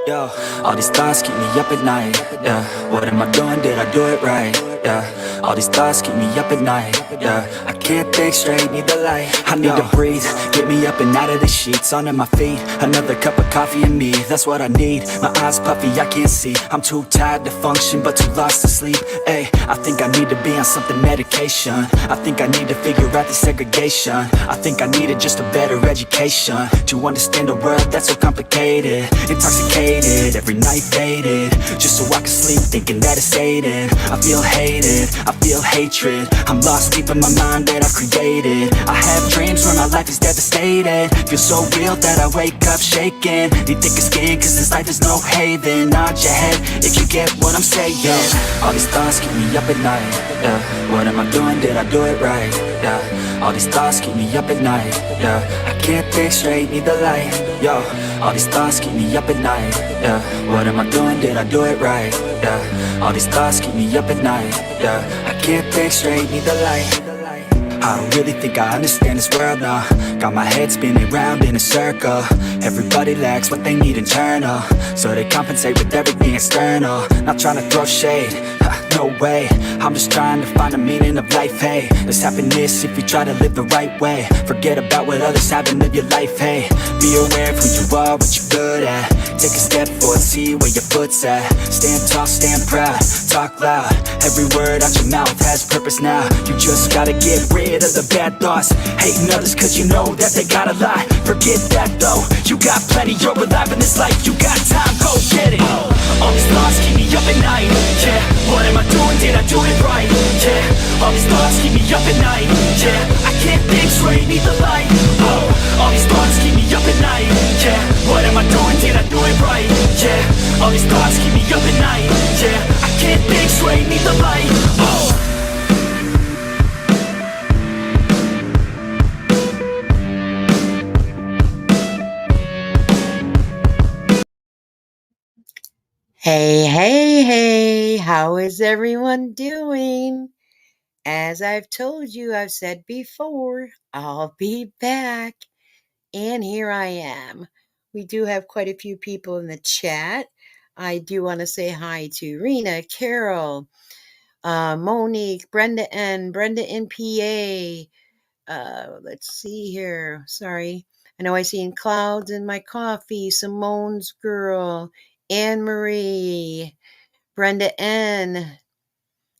Yo, all these thoughts keep me up at night. Yeah, what am I doing? Did I do it right? Yeah, all these thoughts keep me up at night. Yeah, I can't think straight, need the light. I need to breathe, get me up and out of the sheets, onto my feet. Another cup of coffee and me, that's what I need. My eyes puffy, I can't see. I'm too tired to function, but too lost to sleep. Ay, I think I need to be on something medication. I think I need to figure out the segregation. I think I needed just a better education to understand a world that's so complicated. Intoxicated, every night faded, just so I can sleep thinking that it's sated. I feel hated, I feel hatred. I'm lost deep in my mind that I've created. I have dreams where my life is devastated. Feel so real that I wake up shaking. Need thicker skin cause this life is no haven. Nod your head if you get what I'm saying. All these thoughts keep me up at night. Yeah, what am I doing? Did I do it right? Yeah, all these thoughts keep me up at night. Yeah, I can't think straight, need the light. Yo, all these thoughts keep me up at night. Yeah, what am I doing? Did I do it right? Yeah, all these thoughts keep me up at night. Yeah, I can't think straight, need the light. I don't really think I understand this world now. Got my head spinning round in a circle. Everybody lacks what they need internal, so they compensate with everything external. Not trying to throw shade, no way. I'm just trying to find the meaning of life, hey. There's happiness if you try to live the right way. Forget about what others have and live your life, hey. Be aware of who you are, what you're good at. Take a step forward, see where your foot's at. Stand tall, stand proud, talk loud. Every word out your mouth has purpose now. You just gotta get rid of the bad thoughts. Hating others cause you know that they got a lie. Forget that though, you got plenty. You're alive in this life, you got time, go get it. All these thoughts keep me up at night. Yeah, what am I doing? Did I do it right? Yeah, all these thoughts keep me up at night. Yeah, I can't think straight, need the light. Oh, all these thoughts keep me up at night. Yeah, what am I doing? Did I do it right? Yeah, all these thoughts keep me up at night. Yeah, I can't think straight, need the light. Oh. Hey, how is everyone doing? As I've told you, I've said before, I'll be back. And here I am. We do have quite a few people in the chat. I do want to say hi to Rena, Carol, Monique, Brenda N, Brenda in PA. Let's see here. Sorry. I know I seen clouds in my coffee. Simone's girl, Anne Marie. Brenda N,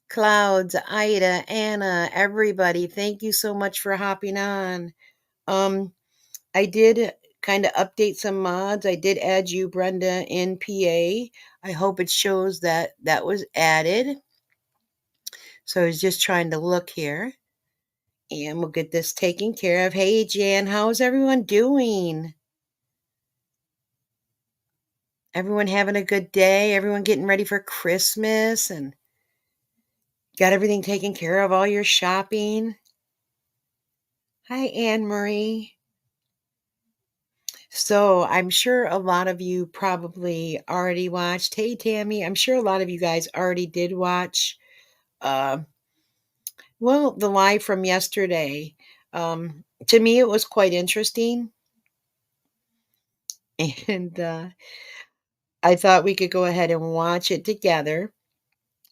Clouds, Ida, Anna, everybody, thank you so much for hopping on. I did kind of update some mods. I did add you, Brenda, in PA. I hope it shows that that was added. So I was just trying to look here. And we'll get this taken care of. Hey, Jan, how's everyone doing? Everyone having a good day? Everyone getting ready for Christmas and got everything taken care of, all your shopping? Hi, Anne Marie. So I'm sure a lot of you probably already watched. Hey, Tammy, I'm sure a lot of you guys already did watch, uh, well, the live from yesterday. To me, it was quite interesting. And I thought we could go ahead and watch it together.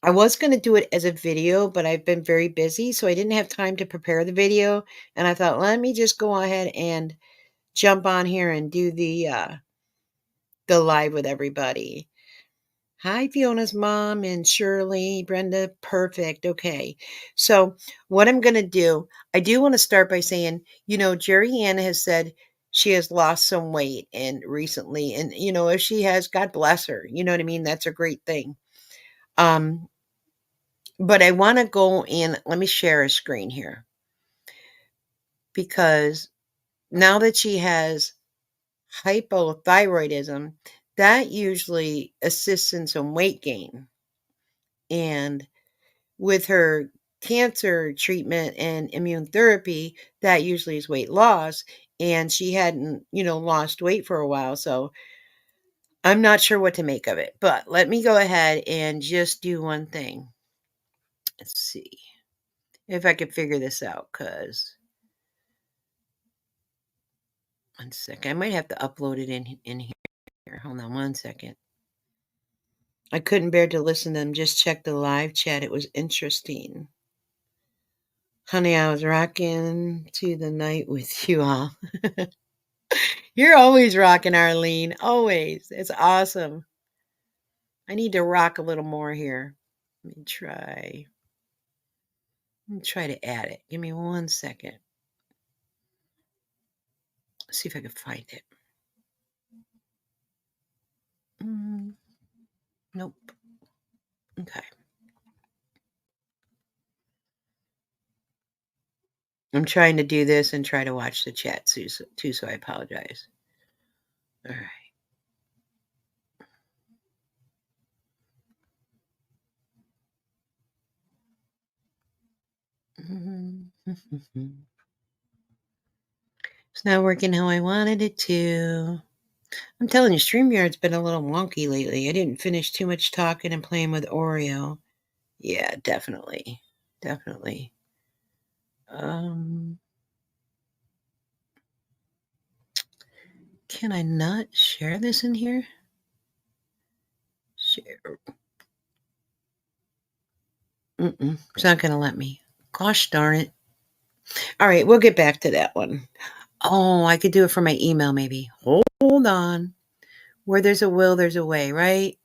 I was going to do it as a video, but I've been very busy, so I didn't have time to prepare the video. And I thought, let me just go ahead and jump on here and do the live with everybody. Hi, Fiona's mom and Shirley, Brenda. Perfect. Okay. So, what I'm going to do, I do want to start by saying, Jeriann has said she has lost some weight and recently, and if she has, God bless her. You know what I mean? That's a great thing. Um, but I want to go in, let me share a screen here because now that she has hypothyroidism, that usually assists in some weight gain. And with her cancer treatment and immune therapy, that usually is weight loss. And she hadn't, lost weight for a while. So I'm not sure what to make of it. But let me go ahead and just do one thing. Let's see if I could figure this out. Because, one second. I might have to upload it in here. Hold on one second. I couldn't bear to listen to them. Just check the live chat. It was interesting. Honey, I was rocking to the night with you all. You're always rocking, Arlene. Always. It's awesome. I need to rock a little more here. Let me try. Let me try to add it. Give me 1 second. Let's see if I can find it. Nope. Okay. I'm trying to do this and try to watch the chat too, so I apologize. All right. It's not working how I wanted it to. I'm telling you, StreamYard's been a little wonky lately. I didn't finish too much talking and playing with Oreo. Yeah, definitely. Definitely. Can I not share this in here? Share. It's not going to let me. Gosh darn it. All right, we'll get back to that one. Oh, I could do it from my email maybe. Hold on. Where there's a will, there's a way, right?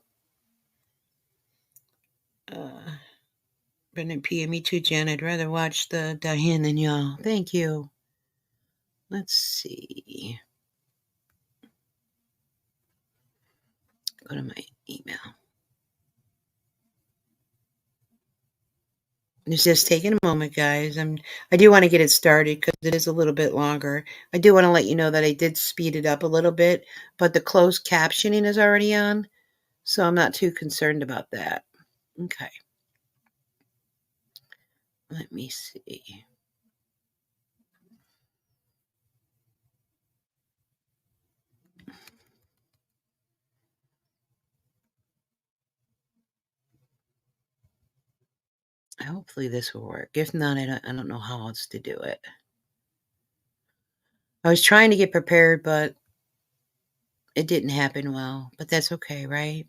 Brendan PM, me too, Jen. I'd rather watch the Dahin than y'all. Thank you. Let's see. Go to my email. It's just taking a moment, guys. I do want to get it started because it is a little bit longer. I do want to let you know that I did speed it up a little bit, but the closed captioning is already on, so I'm not too concerned about that. Okay. Let me see. Hopefully this will work. If not, I don't know how else to do it. I was trying to get prepared, but it didn't happen well. But that's okay, right?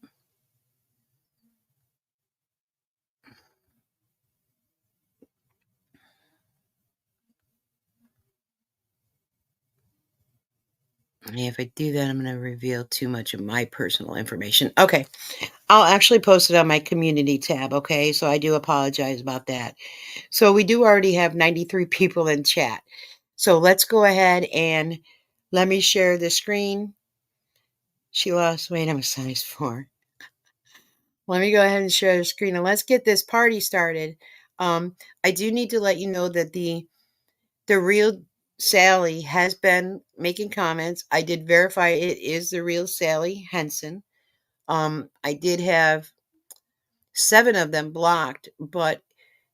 Yeah, if I do that, I'm going to reveal too much of my personal information. Okay. I'll actually post it on my community tab, okay? So I do apologize about that. So we do already have 93 people in chat. So let's go ahead and let me share the screen. She lost weight. I'm a size 4. Let me go ahead and share the screen and let's get this party started. I do need to let you know that the real Sally has been making comments. I did verify it is the real Sally Henson. I did have 7 of them blocked, but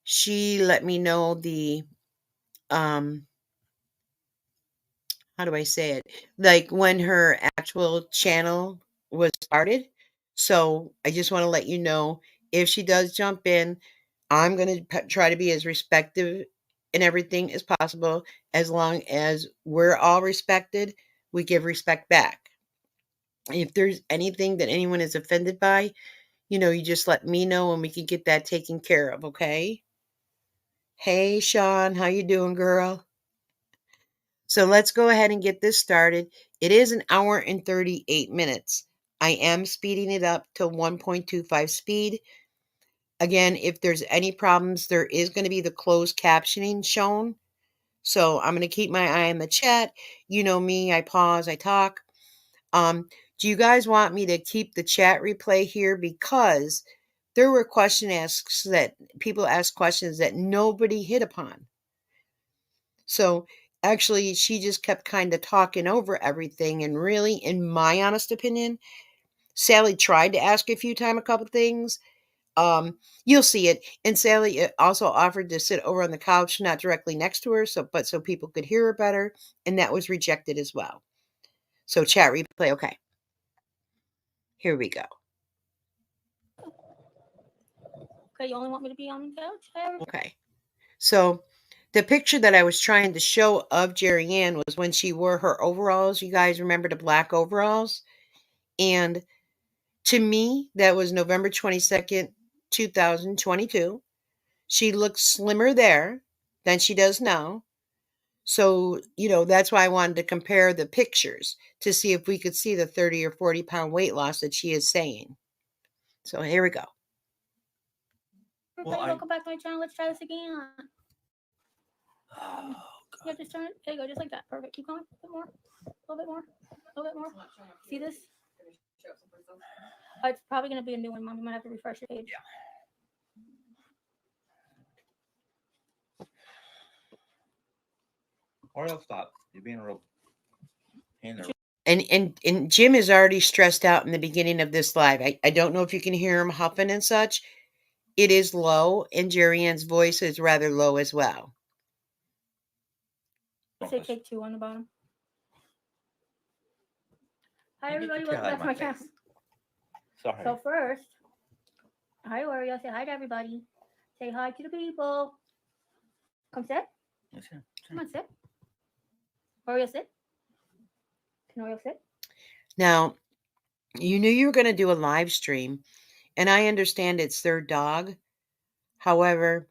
she let me know the how do I say it? Like when her actual channel was started. So I just want to let you know if she does jump in, I'm going to try to be as respectful and everything as possible. As long as we're all respected, we give respect back. If there's anything that anyone is offended by, you just let me know and we can get that taken care of, okay? Hey, Sean, how you doing, girl? So let's go ahead and get this started. It is an hour and 38 minutes. I am speeding it up to 1.25 speed. Again, if there's any problems, there is going to be the closed captioning shown. So I'm going to keep my eye on the chat. You know me, I pause, I talk. Do you guys want me to keep the chat replay here? Because there were question asks that people asked questions that nobody hit upon. So actually, she just kept kind of talking over everything. And really, in my honest opinion, Sally tried to ask a few times a couple things. You'll see it. And Sally also offered to sit over on the couch, not directly next to her, so people could hear her better. And that was rejected as well. So chat replay. Okay. Here we go. Okay, you only want me to be on the couch? Okay. So the picture that I was trying to show of Jeriann was when she wore her overalls. You guys remember the black overalls? And To me, that was November 22nd, 2022. She looks slimmer there than she does now. So, that's why I wanted to compare the pictures to see if we could see the 30 or 40-pound weight loss that she is saying. So here we go. Okay, welcome back to my channel. Let's try this again. Yeah, just turn it. There you go, just like that. Perfect. Keep going. A bit more. A little bit more. A little bit more. See this? It's probably going to be a new one, Mom. You might have to refresh your page. Oreo, stop. You're being a real pain there. And Jim is already stressed out in the beginning of this live. I don't know if you can hear him huffing and such. It is low, and Jeriann's voice is rather low as well. Say take 2 on the bottom. Hi, everybody. Welcome back to my channel. Sorry. So first, hi, Oreo. Say hi to everybody. Say hi to the people. Come sit. Come on, sit. Oreo, sit. Can Oreo sit? Now, you knew you were going to do a live stream, and I understand it's their dog. However,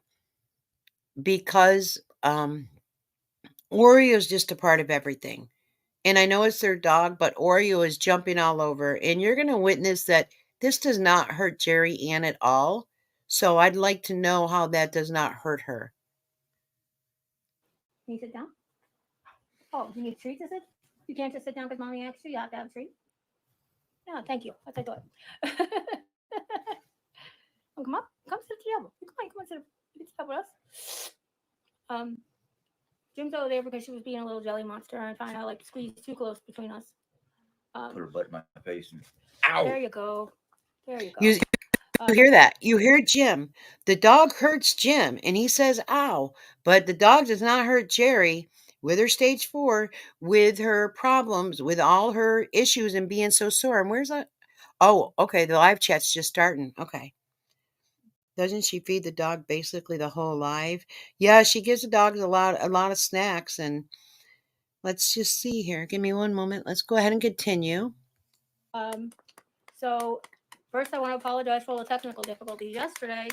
because Oreo is just a part of everything. And I know it's their dog, but Oreo is jumping all over. And you're going to witness that this does not hurt Jeriann at all. So I'd like to know how that does not hurt her. Can you sit down? Oh, you need a treat to sit? You can't just sit down because Mommy asked you. You have to have a treat. No, thank you. That's what I thought. Oh, come up. Come sit at the table. Come on, sit. You can sit up with us. Jim's over there because she was being a little jelly monster and trying to squeeze too close between us. Put her butt in my face and ow! There you go. There you go. You hear that? You hear Jim. The dog hurts Jim, and he says, ow. But the dog does not hurt Jerry with her stage 4, with her problems, with all her issues and being so sore. And where's that? Oh, okay. The live chat's just starting. Okay. Doesn't she feed the dog basically the whole live? Yeah, she gives the dogs a lot of snacks. And let's just see here. Give me one moment. Let's go ahead and continue. So first I want to apologize for all the technical difficulties. Yesterday,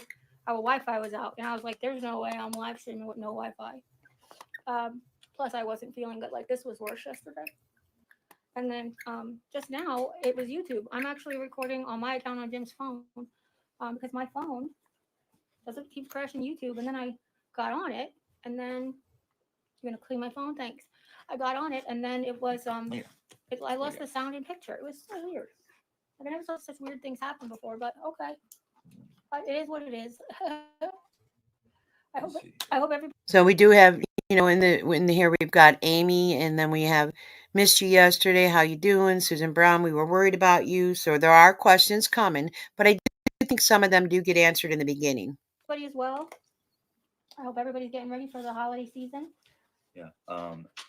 our Wi-Fi was out, and I was like, there's no way I'm live streaming with no Wi-Fi. Plus, I wasn't feeling good. This was worse yesterday. And then just now, it was YouTube. I'm actually recording on my account on Jim's phone because my phone doesn't keep crashing YouTube. And then I got on it, and then you're gonna clean my phone. Thanks. I got on it, and then it was I lost the sound and picture. It was so weird. I never saw such weird things happen before, but okay, it is what it is. I hope everybody. So we do have, in the here we've got Amy, and then we have missed you yesterday. How you doing, Susan Brown? We were worried about you. So there are questions coming, but I do think some of them do get answered in the beginning. Everybody as well. I hope everybody's getting ready for the holiday season. Yeah.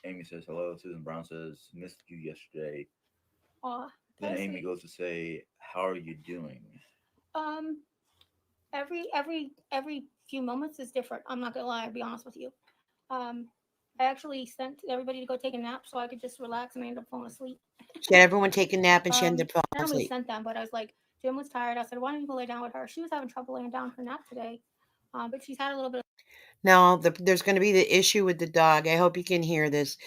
Amy says hello. Susan Brown says missed you yesterday. Then Amy goes to say, how are you doing? Every few moments is different. I'm not gonna lie, I'll be honest with you. I actually sent everybody to go take a nap so I could just relax, and I ended up falling asleep. She had everyone take a nap, and she ended up falling I asleep. sent them, but I was like, Jim was tired. I said, why don't you go lay down with her? She was having trouble laying down her nap today, but she's had a little bit. Now there's going to be the issue with the dog. I hope you can hear this.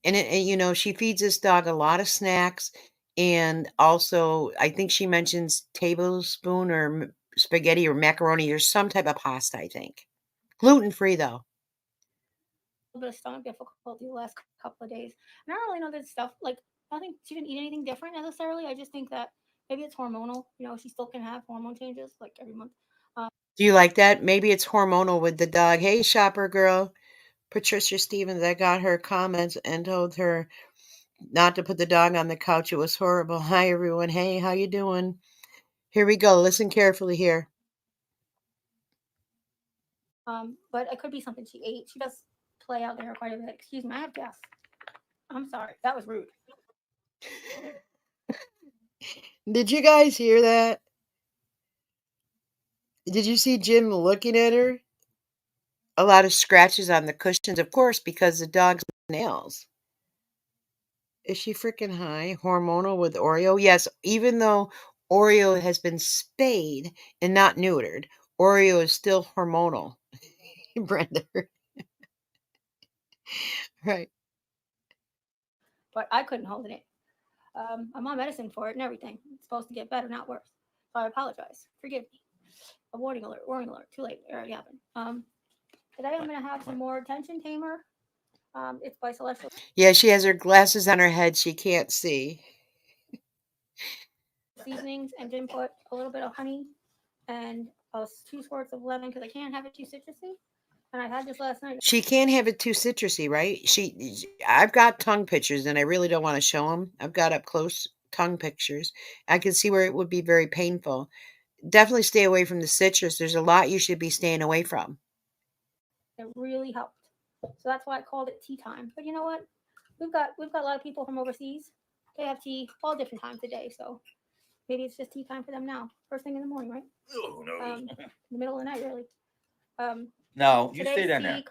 And she feeds this dog a lot of snacks, and also I think she mentions tablespoon or spaghetti or macaroni or some type of pasta. I think gluten-free though. A little bit of stomach difficulty the last couple of days, and I don't really know that stuff. I think she didn't eat anything different necessarily. I just think that maybe it's hormonal. She still can have hormone changes every month. Do you like that? Maybe it's hormonal with the dog. Hey, shopper girl, Patricia Stevens. I got her comments and told her not to put the dog on the couch. It was horrible. Hi, everyone. Hey, how you doing? Here we go. Listen carefully here. But it could be something she ate. She does play out there quite a bit. Excuse me, I have gas. I'm sorry. That was rude. Did you guys hear that? Did you see Jim looking at her? A lot of scratches on the cushions, of course, because the dog's nails. Is she freaking high? Hormonal with Oreo? Yes, even though Oreo has been spayed and not neutered. Oreo is still hormonal. Brenda. Right. But I couldn't hold it. I'm on medicine for it and everything. It's supposed to get better, not worse. So I apologize. Forgive me. A warning alert. Warning alert. Too late. It already happened. Today I'm going to have some more tension tamer. It's by Celestial Yeah, she has her glasses on her head. She can't see. seasonings, and then put a little bit of honey and 2 squirts of lemon because I can't have it too citrusy. And I had this last night. She can't have it too citrusy, right? I've got tongue pictures, and I really don't want to show them. I've got up close tongue pictures. I can see where it would be very painful. Definitely stay away from the citrus. There's a lot you should be staying away from. It really helped. So that's why I called it tea time. But you know what? We've got a lot of people from overseas. They have tea all different times of day. So maybe it's just tea time for them now. First thing in the morning, right? Oh no. In the middle of the night, really. No, you stay down there.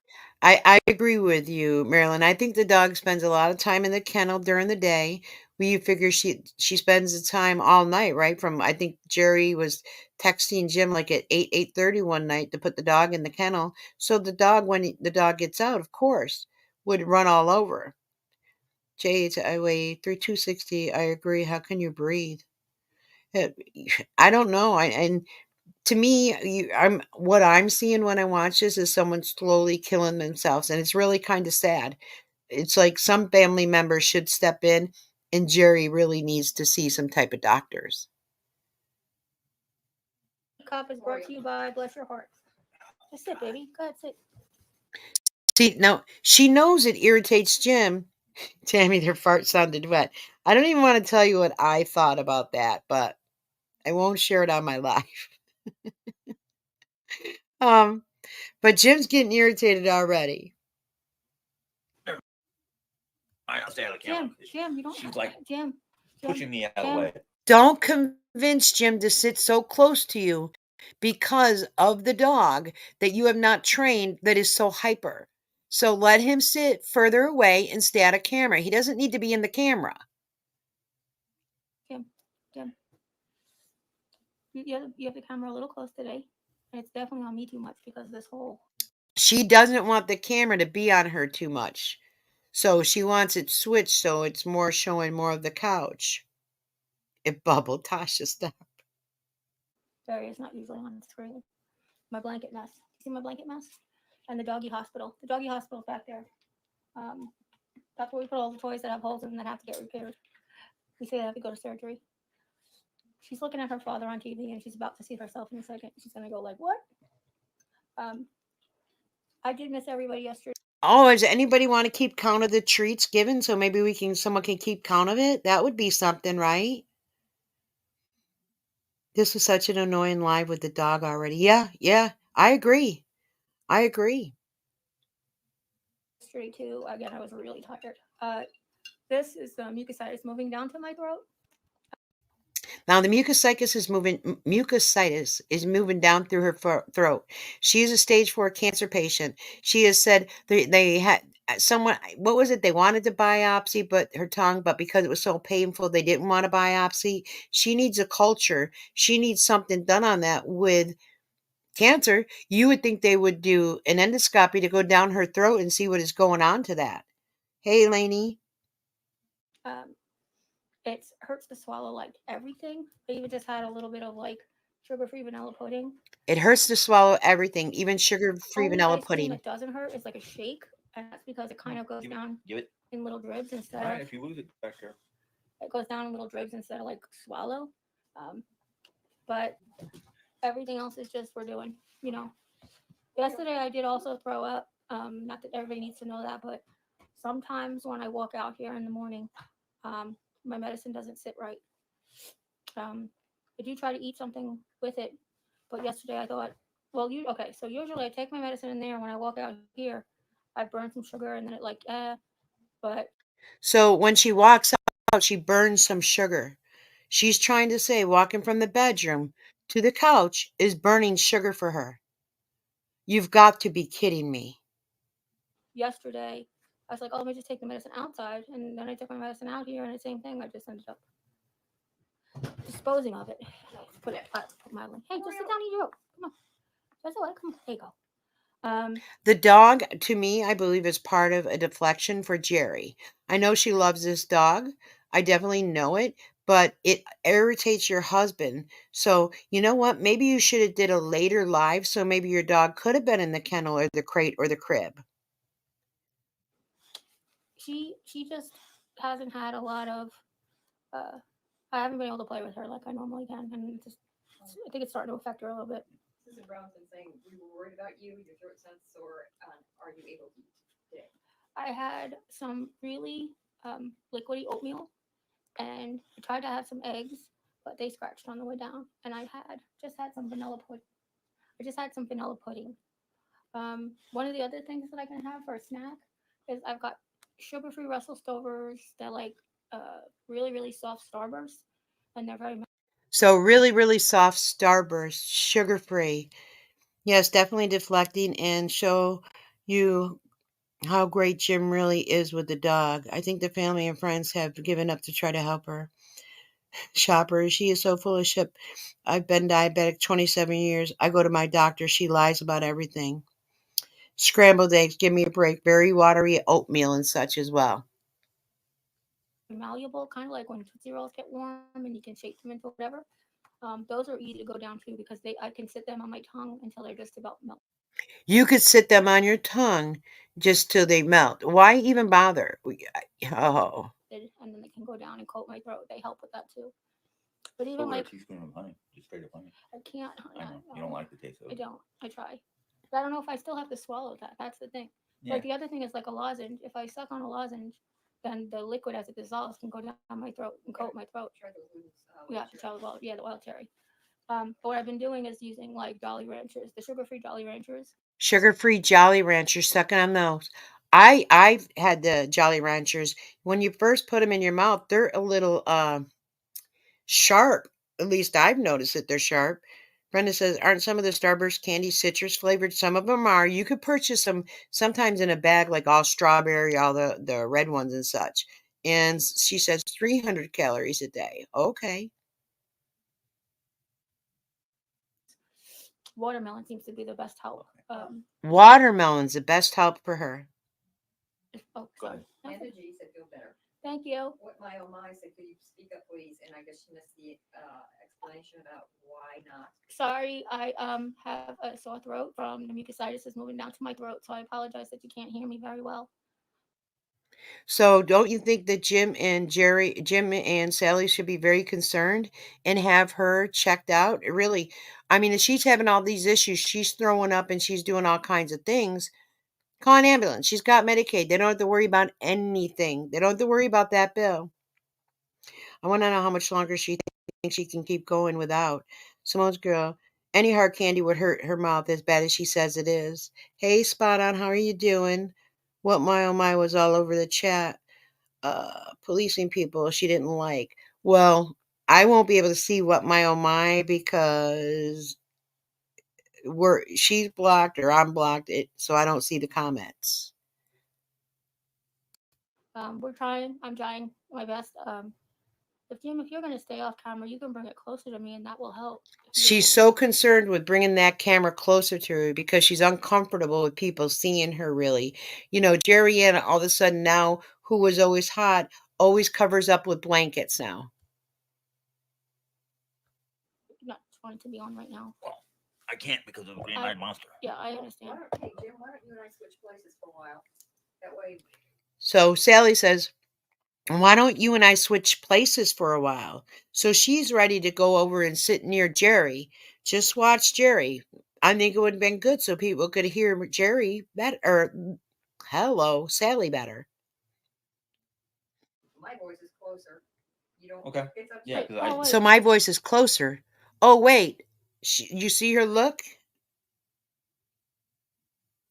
I agree with you, Marilyn. I think the dog spends a lot of time in the kennel during the day. You figure she spends the time all night, right? From I think Jerry was texting Jim like at 8:30 one night to put the dog in the kennel. So the dog, when the dog gets out, of course, would run all over. Jay, I weigh 260. I agree. How can you breathe? Uh, I don't know. And to me, what I'm seeing when I watch this is someone slowly killing themselves, and it's really kind of sad. It's like some family members should step in, and Jerry really needs to see some type of doctors. Cup is brought to you by Bless Your Heart. Just sit, baby. Go ahead, sit. See, now she knows it irritates Jim. Tammy, their fart sounded wet. I don't even want to tell you what I thought about that, but I won't share it on my live. um, but Jim's getting irritated already. I'll stay on the camera. Jim, you don't. She's like Jim, pushing me out of the way. Don't convince Jim to sit so close to you because of the dog that you have not trained that is so hyper. So let him sit further away and stay out of camera. He doesn't need to be in the camera. Jim, you have the camera a little close today, and it's definitely on me too much because of this whole. She doesn't want the camera to be on her too much. So she wants it switched so it's more showing more of the couch. It bubbled. Tasha, stop. Barry is not usually on the screen. My blanket mess. You see my blanket mess? And the doggy hospital. The doggy hospital's back there. That's where we put all the toys that have holes in them that have to get repaired. We say they have to go to surgery. She's looking at her father on TV, and she's about to see herself in a second. She's gonna go like, "What?" I did miss everybody yesterday. Oh, does anybody want to keep count of the treats given? So maybe someone can keep count of it. That would be something, right? This was such an annoying live with the dog already. Yeah, I agree. Yesterday too. Again, I was really tired. This is the mucositis moving down to my throat. Now the mucositis is moving down through her throat. She is a stage 4 cancer patient. She has said they had someone, what was it? They wanted to biopsy her tongue, but because it was so painful, they didn't want to biopsy. She needs a culture. She needs something done on that with cancer. You would think they would do an endoscopy to go down her throat and see what is going on to that. Hey, Lainey. It hurts to swallow like everything. I even just had a little bit of like sugar-free vanilla pudding. It hurts to swallow everything, even sugar-free vanilla pudding. It doesn't hurt. It's like a shake, and that's because it kind of goes down in little dribs instead of. If you lose it back there. It goes down in little dribs instead of like swallow. But everything else is just we're doing. Yesterday I did also throw up. Not that everybody needs to know that, but sometimes when I walk out here in the morning, my medicine doesn't sit right. I do try to eat something with it, but yesterday I thought, so usually I take my medicine in there, and when I walk out here, I burn some sugar, and then it but. So when she walks out, she burns some sugar. She's trying to say walking from the bedroom to the couch is burning sugar for her. You've got to be kidding me. Yesterday, I was like, let me just take the medicine outside. And then I took my medicine out here, and the same thing. I just ended up. disposing of it. Put it mildly. Hey, just sit down and eat your oat. Come on. That's all right. Come on. There you go. The dog, to me, I believe, is part of a deflection for Jerry. I know she loves this dog. I definitely know it, but it irritates your husband. So, you know what? Maybe you should have did a later live so maybe your dog could have been in the kennel or the crate or the crib. She just hasn't had a lot of I haven't been able to play with her like I normally can, and just I think it's starting to affect her a little bit. Susan Brownson saying we were worried about you, your throat sounds sore. Are you able to eat today? I had some really liquidy oatmeal, and I tried to have some eggs, but they scratched on the way down. And I just had some vanilla pudding. I just had some vanilla pudding. One of the other things that I can have for a snack is I've got sugar-free Russell Stovers. They're like really, really soft Starbursts, and they're very. So, really, really soft Starburst, sugar free. Yes, definitely deflecting and show you how great Jim really is with the dog. I think the family and friends have given up to try to help her. Shopper, she is so full of shit. I've been diabetic 27 years. I go to my doctor. She lies about everything. Scrambled eggs, give me a break. Very watery oatmeal and such as well. Malleable, kind of like when Tootsie Rolls get warm and you can shape them into whatever. Those are easy to go down too because I can sit them on my tongue until they're just about melt. You could sit them on your tongue just till they melt. Why even bother? Oh. And then they can go down and coat my throat. They help with that too. But So even what like a teaspoon of honey, just straight up honey. I can't. I know you don't like the taste of I it. don't. I try. But I don't know if I still have to swallow that. That's the thing. Yeah. Like the other thing is like a lozenge. If I suck on a lozenge, then the liquid as it dissolves can go down my throat and coat my throat. Try those loose. Yeah, the wild cherry. But what I've been doing is using like Jolly Ranchers, the sugar-free Jolly Ranchers. Sugar-free Jolly Ranchers, sucking on those. I've had the Jolly Ranchers. When you first put them in your mouth, they're a little sharp. At least I've noticed that they're sharp. Brenda says, aren't some of the Starburst candy citrus flavored? Some of them are. You could purchase them sometimes in a bag, like all strawberry, all the red ones and such. And she says 300 calories a day. Okay. Watermelon seems to be the best help. Watermelon's the best help for her. Oh, sorry. Amanda G said feel better. Thank you. What my oh my said, could you speak up, please? And I guess she missed the explanation about why not. Sorry, I have a sore throat from the mucositis is moving down to my throat, so I apologize that you can't hear me very well. So don't you think that Jim and Sally should be very concerned and have her checked out? Really, I mean, if she's having all these issues, she's throwing up and she's doing all kinds of things. Call an ambulance. She's got Medicaid. They don't have to worry about anything. They don't have to worry about that bill. I want to know how much longer she thinks she can keep going without. Simone's girl, any hard candy would hurt her mouth as bad as she says it is. Hey, Spot On, how are you doing? What my oh my was all over the chat. Policing people she didn't like. Well, I won't be able to see what my oh my because she's blocked or I'm blocked, so I don't see the comments. We're trying. I'm trying my best. If you're going to stay off camera, you can bring it closer to me, and that will help. She's so concerned with bringing that camera closer to her because she's uncomfortable with people seeing her, really. You know, Jeriann, all of a sudden now, who was always hot, always covers up with blankets now. Not wanting to be on right now. Well, I can't because of the Green Eyed Monster. Yeah, I understand. Hey, Jim, why don't you and I switch places for a while? That way. So Sally says, why don't you and I switch places for a while? So she's ready to go over and sit near Jerry. Just watch Jerry. I think it would have been good so people could hear Jerry better. Or, Sally better. My voice is closer. You don't. Okay. It's up to Yeah, you. because So my voice is closer. Oh, wait. You see her look?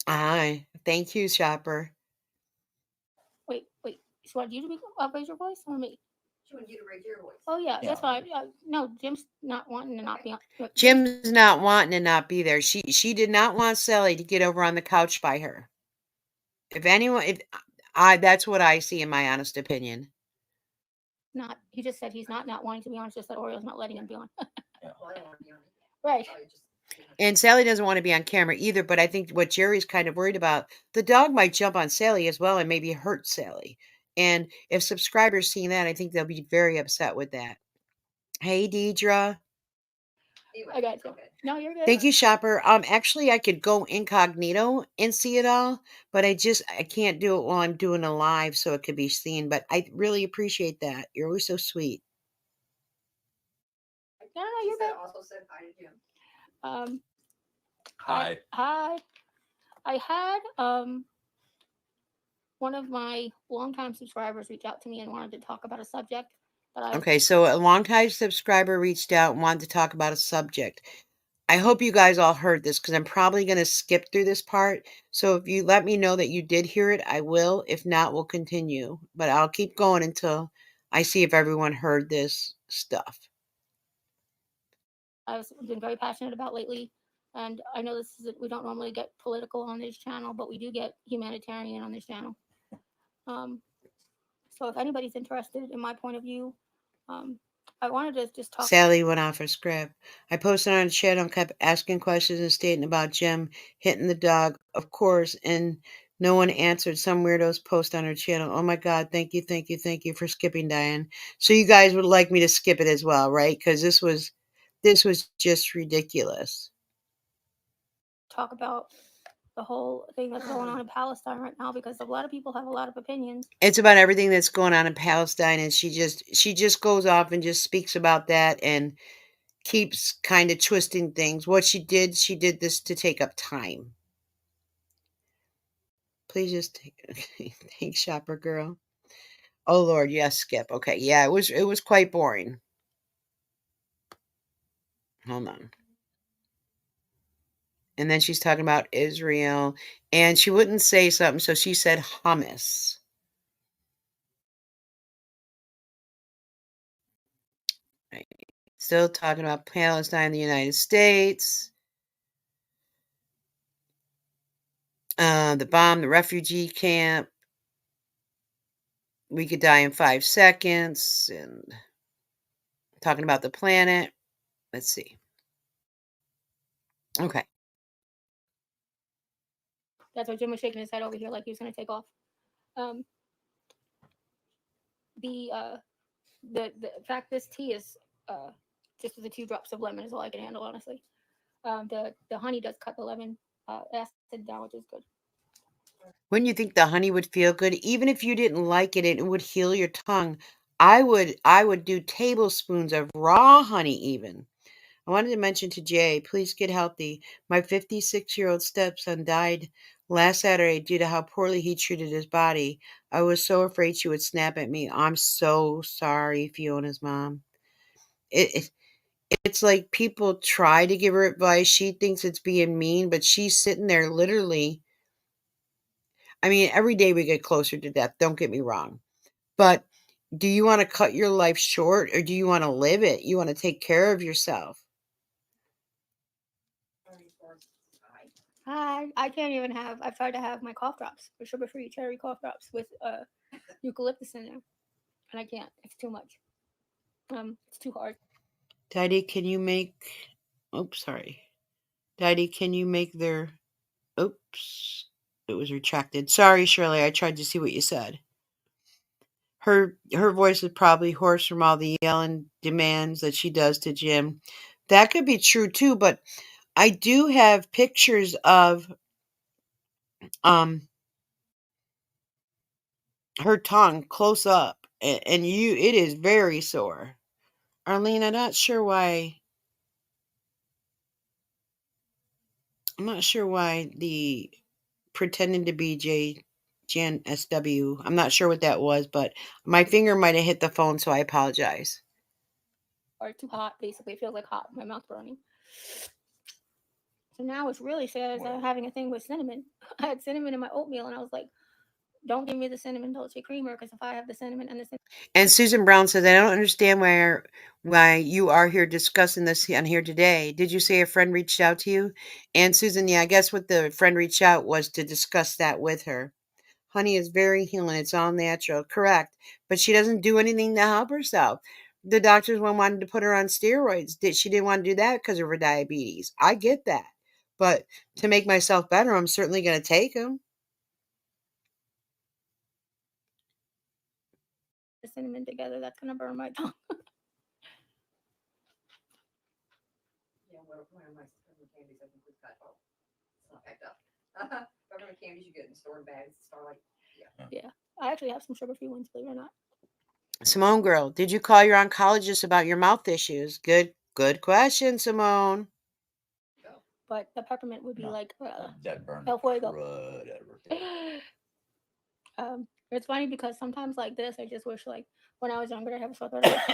Aye. Thank you, Shopper. Wait. She wanted you to raise your voice or me? She wanted you to raise your voice. Oh, yeah. That's fine. No, Jim's not wanting to not be on. Jim's not wanting to not be there. She did not want Sally to get over on the couch by her. If anyone, that's what I see in my honest opinion. not. He just said he's not wanting to be on. It's just that Oreo's not letting him be on. Yeah. Well, I don't want to be on it. Right. Probably just, And Sally doesn't want to be on camera either, but I think what Jerry's kind of worried about, the dog might jump on Sally as well and maybe hurt Sally. And if subscribers see that, I think they'll be very upset with that. Hey, Deidre. anyway, I got you. okay. No, you're good. Thank you, Shopper. Actually, I could go incognito and see it all, but I can't do it while I'm doing a live, so it could be seen. But I really appreciate that. You're always so sweet. No, She you're said, good. also said hi to Jim. Hi. Hi. I had one of my longtime subscribers reach out to me and wanted to talk about a subject that I Okay, so a longtime subscriber reached out and wanted to talk about a subject. I hope you guys all heard this because I'm probably going to skip through this part. So if you let me know that you did hear it, I will. If not, we'll continue. But I'll keep going until I see if everyone heard this stuff. I've been very passionate about lately. And I know we don't normally get political on this channel, but we do get humanitarian on this channel. So if anybody's interested in my point of view, I wanted to just talk. Sally went off her script. I posted on the channel and kept asking questions and stating about Jim hitting the dog, of course, and no one answered. Some weirdos post on her channel. Oh my God, thank you for skipping, Diane. So you guys would like me to skip it as well, right? Because this was just ridiculous. Talk about the whole thing that's going on in Palestine right now because a lot of people have a lot of opinions. It's about everything that's going on in Palestine, and she just goes off and just speaks about that and keeps kind of twisting things. What she did this to take up time. Please just take thanks, Shopper Girl. Oh Lord, yes, skip. Okay, yeah, it was quite boring. Hold on. And then she's talking about Israel, and she wouldn't say something, so she said hummus. Right. Still talking about Palestine, the United States. The bomb, the refugee camp. We could die in 5 seconds, and talking about the planet. Let's see. Okay. That's why Jim was shaking his head over here like he was going to take off. The fact this tea is just with the 2 drops of lemon is all I can handle, honestly. The honey does cut the lemon acid down, which is good. Wouldn't you think the honey would feel good? Even if you didn't like it, it would heal your tongue. I would do tablespoons of raw honey even. I wanted to mention to Jay, please get healthy. My 56-year-old stepson died last Saturday due to how poorly he treated his body. I was so afraid she would snap at me. I'm so sorry, Fiona's mom. It's like people try to give her advice. She thinks it's being mean, but she's sitting there literally. I mean, every day we get closer to death. Don't get me wrong. But do you want to cut your life short or do you want to live it? You want to take care of yourself. Hi. I can't even have. I've tried to have my cough drops, the sugar-free cherry cough drops with eucalyptus in there, and I can't. It's too much. It's too hard. Dy-Dee, can you make? Oops, sorry. Dy-Dee, can you make their? Oops, it was retracted. Sorry, Shirley. I tried to see what you said. Her voice is probably hoarse from all the yelling demands that she does to Jim. That could be true too, but I do have pictures of her tongue close up, and it is very sore. Arlene, I'm not sure why the pretending to be Jan SW. I'm not sure what that was, but my finger might have hit the phone, so I apologize. Or too hot, basically. It feels like hot. My mouth's burning. So now what's really sad is I'm having a thing with cinnamon. I had cinnamon in my oatmeal, and I was like, don't give me the cinnamon Dolce creamer, because if I have the cinnamon and the cinnamon. And Susan Brown says, I don't understand why you are here discussing this on here today. Did you say a friend reached out to you? And Susan, yeah, I guess what the friend reached out was to discuss that with her. Honey is very healing. It's all natural. Correct. But she doesn't do anything to help herself. The doctors wanted to put her on steroids. She didn't want to do that because of her diabetes. I get that. But to make myself better, I'm certainly going to take them. The cinnamon together, that's gonna burn my tongue. Yeah, one of my peppermint candies, I think we've got, oh, it's not packed up. Peppermint candies you get in store bags, Starlight. Yeah, I actually have some sugar-free ones, believe it or not. Simone girl, did you call your oncologist about your mouth issues? Good question, Simone. But the peppermint would be No, like that burned El the Fuego. crud out of her head. It's funny because sometimes like this, I just wish like when I was younger, I have a sore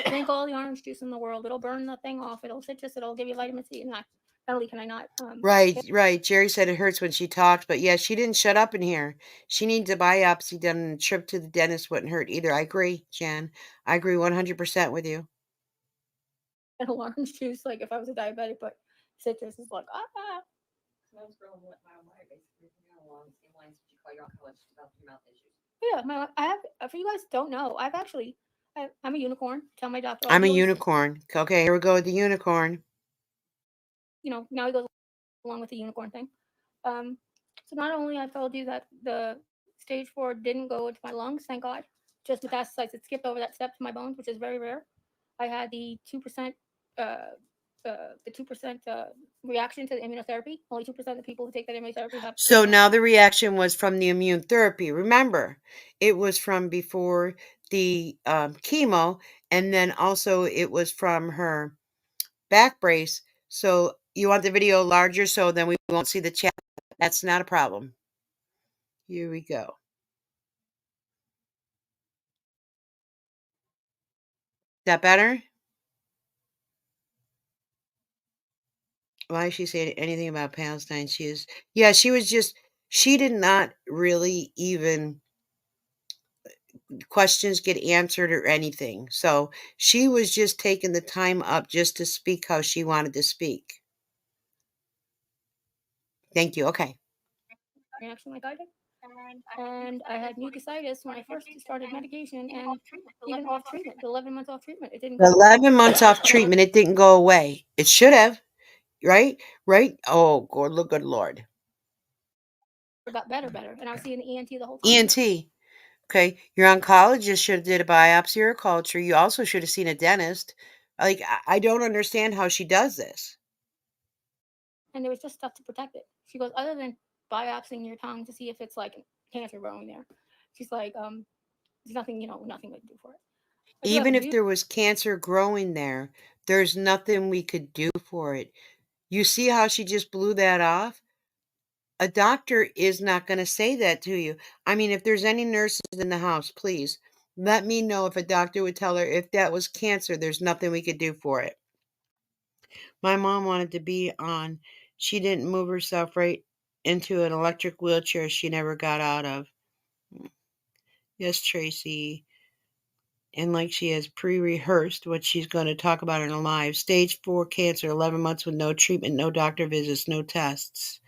drink all the orange juice in the world. It'll burn the thing off. It'll citrus. It'll give you vitamin C. And not only can I not. Right. Jerry said it hurts when she talks, but yeah, she didn't shut up in here. She needs a biopsy done, and a trip to the dentist wouldn't hurt either. I agree, Jan. I agree 100% with you. And orange juice, like if I was a diabetic, but citrus is like So I was growing what my wife basically along the same lines. Did you call your oncologist about your mouth issues? Yeah, I have. For you guys don't know, I'm a unicorn. Tell my doctor. I'm a unicorn. Okay, here we go with the unicorn. Now he goes along with the unicorn thing. So not only I told you that the stage 4 didn't go into my lungs, thank God, just metastasites. It skipped over that step to my bones, which is very rare. I had the 2%, the 2% reaction to the immunotherapy. Only 2% of the people who take that immunotherapy have. So now the reaction was from the immune therapy. Remember, it was from before the chemo, and then also it was from her back brace. So you want the video larger so then we won't see the chat. That's not a problem. Here we go. That better? Why is she saying anything about Palestine? She did not really even questions get answered or anything. So she was just taking the time up just to speak how she wanted to speak. Thank you. Okay. Reaction like I did. And I had mucositis when I first started medication and even off treatment, 11 months off treatment. It didn't go 11 months off treatment. It didn't go away. It should have. Right? Oh, good Lord. It got better. And I was seeing the ENT the whole time. ENT. Okay. Your oncologist should have did a biopsy or a culture. You also should have seen a dentist. Like, I don't understand how she does this. And there was just stuff to protect it. She goes, other than biopsying your tongue to see if it's like cancer growing there, she's like, there's nothing, nothing we can do for it. Even if there was cancer growing there, there's nothing we could do for it. You see how she just blew that off? A doctor is not going to say that to you. I mean, if there's any nurses in the house, please let me know if a doctor would tell her if that was cancer, there's nothing we could do for it. My mom wanted to be on. She didn't move herself right into an electric wheelchair she never got out of. Yes, Tracy. And like she has pre-rehearsed what she's going to talk about in her live. Stage 4 cancer, 11 months with no treatment, no doctor visits, no tests.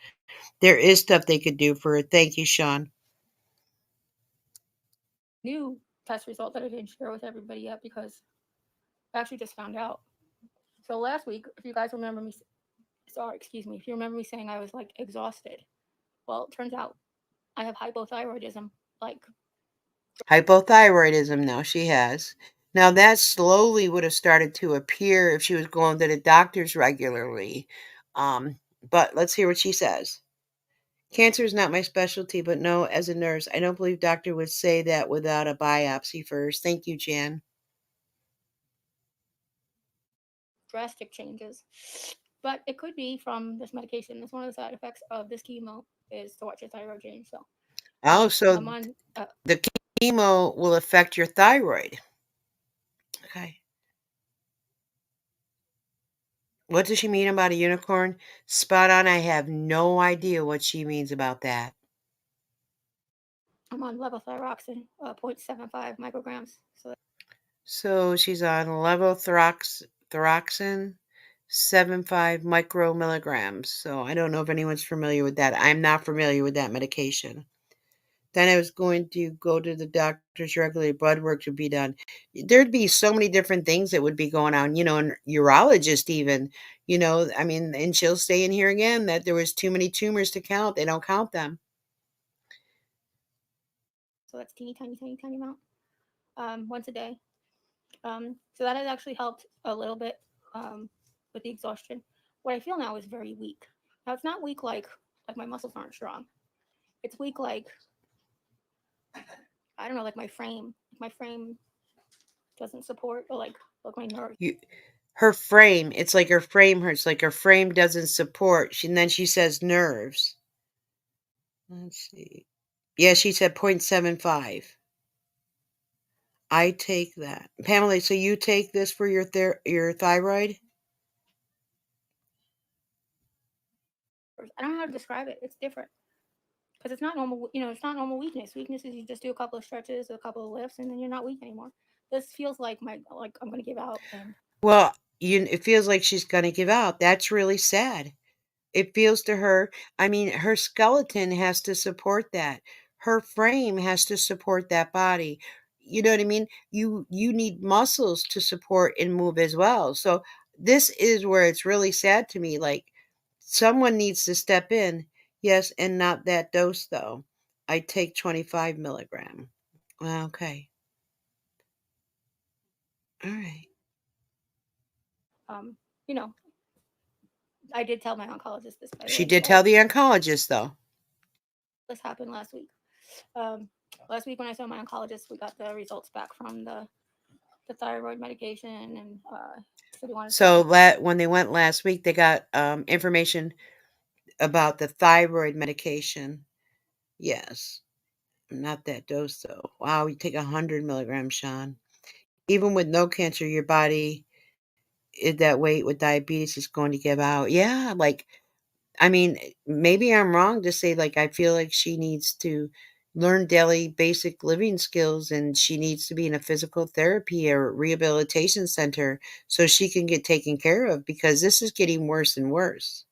There is stuff they could do for it. Thank you, Sean. New test result that I didn't share with everybody yet because I actually just found out. So last week, if you guys remember me, if you remember me saying I was like exhausted. Well, it turns out I have hypothyroidism. Like Hypothyroidism now she has. Now that slowly would have started to appear if she was going to the doctors regularly. But let's hear what she says. Cancer is not my specialty, but no, as a nurse, I don't believe doctor would say that without a biopsy first. Thank you, Jan. drastic changes. But it could be from this medication. That's one of the side effects of this chemo is to watch your thyroid change. So I'm on, the chemo will affect your thyroid. Okay. What does she mean about a unicorn? Spot on. I have no idea what she means about that. I'm on levothyroxine, 0.75 micrograms. So she's on levothyroxine, 75 micromilligrams. So I don't know if anyone's familiar with that. I'm not familiar with that medication. Then I was going to go to the doctor's regularly. Blood work would be done. There'd be so many different things that would be going on, and urologist even, I mean, and she'll say in here again that there was too many tumors to count. They don't count them. So that's teeny tiny amount once a day. So that has actually helped a little bit with the exhaustion. What I feel now is very weak. Now it's not weak like my muscles aren't strong. It's weak like, I don't know, like my frame. My frame doesn't support, or like my nerves. Her frame, it's like her frame hurts, like her frame doesn't support. And then she says nerves. Let's see. Yeah, she said 0.75. I take that. Pamela, so you take this for your thyroid? I don't know how to describe it. It's different. Because it's not normal, it's not normal weakness. Weakness is you just do a couple of stretches, a couple of lifts, and then you're not weak anymore. This feels like I'm gonna give out. Well, it feels like she's gonna give out. That's really sad. It feels to her, I mean, her skeleton has to support that. Her frame has to support that body. You know what I mean? You need muscles to support and move as well. So this is where it's really sad to me. Like, someone needs to step in. Yes, and not that dose though. I take 25 milligram. Okay. All right. You know, I did tell my oncologist this. By the She way, did tell the oncologist though. This happened last week. Last week when I saw my oncologist, we got the results back from the thyroid medication, and said he wanted. So when they went last week, they got information about the thyroid medication. Yes. Not that dose though. Wow, you take 100 milligrams, Sean. Even with no cancer, your body is that weight with diabetes is going to give out. Yeah, like, I mean, maybe I'm wrong to say, like, I feel like she needs to learn daily basic living skills, and she needs to be in a physical therapy or rehabilitation center so she can get taken care of, because this is getting worse and worse.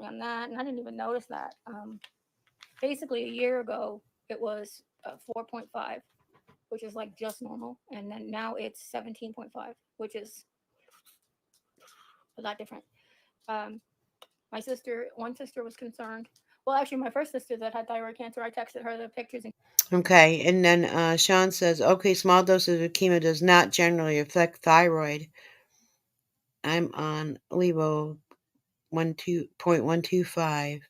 On that, and I didn't even notice that. Basically, a year ago, it was 4.5, which is like just normal, and then now it's 17.5, which is a lot different. My one sister was concerned. Well, actually, my first sister that had thyroid cancer, I texted her the pictures. Okay, and then Sean says, okay, small doses of chemo does not generally affect thyroid. I'm on Levo 12.125.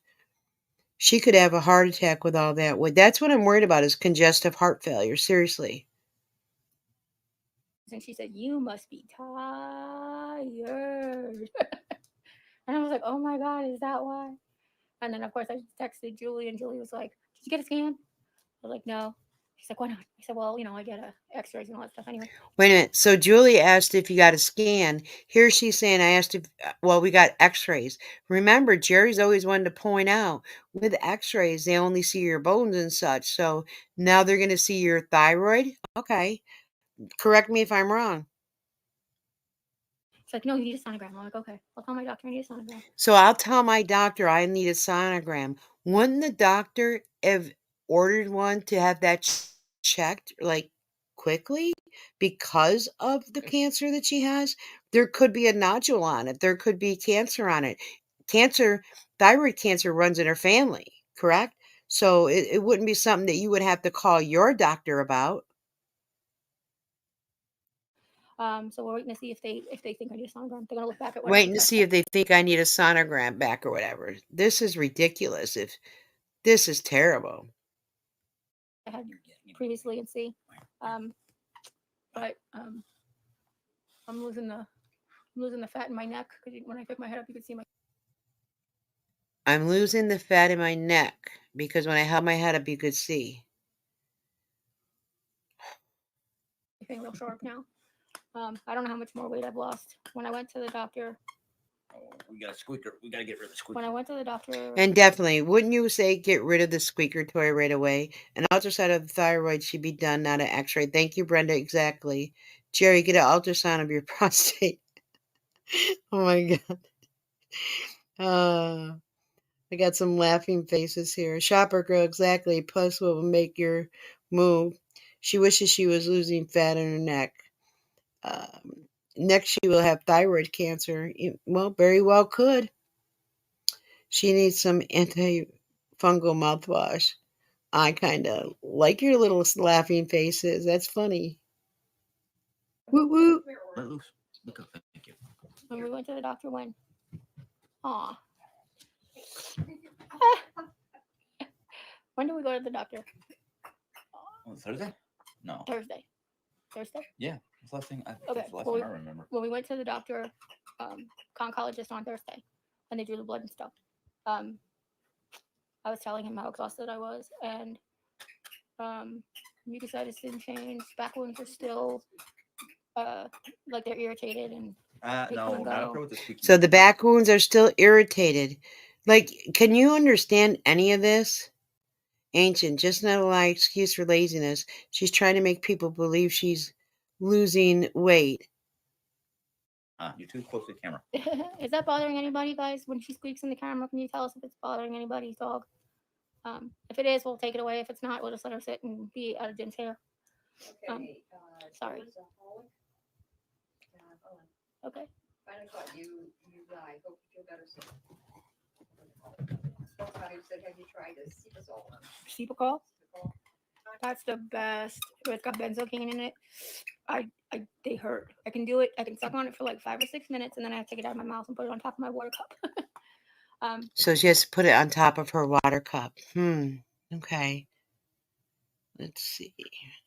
She could have a heart attack with all that. That's what I'm worried about, is congestive heart failure. Seriously. And she said, "You must be tired." And I was like, "Oh my God, is that why?" And then, of course, I just texted Julie, and Julie was like, "Did you get a scan?" I was like, "No." She's like, "Why not?" I said, "Well, I get X-rays and all that stuff anyway." Wait a minute. So Julie asked if you got a scan. Here she's saying, I asked if, well, we got x-rays. Remember, Jerry's always wanted to point out, with x-rays, they only see your bones and such. So now they're going to see your thyroid? Okay. Correct me if I'm wrong. She's like, "No, you need a sonogram." I'm like, "Okay, I'll tell my doctor I need a sonogram." So I'll tell my doctor I need a sonogram. Wouldn't the doctor have ordered one to have that checked, like, quickly, because of the cancer that she has? There could be a nodule on it. There could be cancer on it. Thyroid cancer runs in her family, correct? So it wouldn't be something that you would have to call your doctor about. So we're waiting to see if they think I need a sonogram. They're gonna look back at what Waiting to see if they think I need a sonogram back or whatever. This is ridiculous. This is terrible. I had previously and see. But I'm losing the fat in my neck, because when I pick my head up, you can see my. I'm losing the fat in my neck because when I held my head up, you could see. Thing real sharp now. I don't know how much more weight I've lost. When I went to the doctor. We got a squeaker. We got to get rid of the squeaker. When I went to the doctor. And definitely, wouldn't you say get rid of the squeaker toy right away? An ultrasound of the thyroid should be done, not an x-ray. Thank you, Brenda. Exactly. Jerry, get an ultrasound of your prostate. Oh my God. I got some laughing faces here. Shopper girl, exactly. Plus what will make your move. She wishes she was losing fat in her neck. Next, she will have thyroid cancer. Well, very well could. She needs some antifungal mouthwash. I kind of like your little laughing faces. That's funny. Woo woo. Let loose. Look up. Thank you. When we went to the doctor when? Aw. When did we go to the doctor? Oh, Thursday? No. Thursday. Thursday? Yeah. That's the last thing Okay, that's the last well, time I remember. When we went to the doctor, oncologist on Thursday, and they drew the blood and stuff, I was telling him how exhausted I was, and mucositis didn't change. Back wounds are still like they're irritated and they No, couldn't not go. with the squeaky. So the back wounds are still irritated. Like, can you understand any of this? Ancient, just not a lie excuse for laziness. She's trying to make people believe she's losing weight. You're too close to the camera. Is that bothering anybody, guys? When she squeaks in the camera, can you tell us if it's bothering anybody's dog? If it is, we'll take it away. If it's not, we'll just let her sit and be out of Jim's hair. Okay. Sorry. Owen, Okay. finally caught you. You died. Hope you feel better soon. Somebody said, have you tried this Cepasol? Cepacol? That's the best. It's got benzocaine in it. They hurt. I can do it. I can suck on it for like 5 or 6 minutes, and then I have to take it out of my mouth and put it on top of my water cup. So she has to put it on top of her water cup. Okay. Let's see.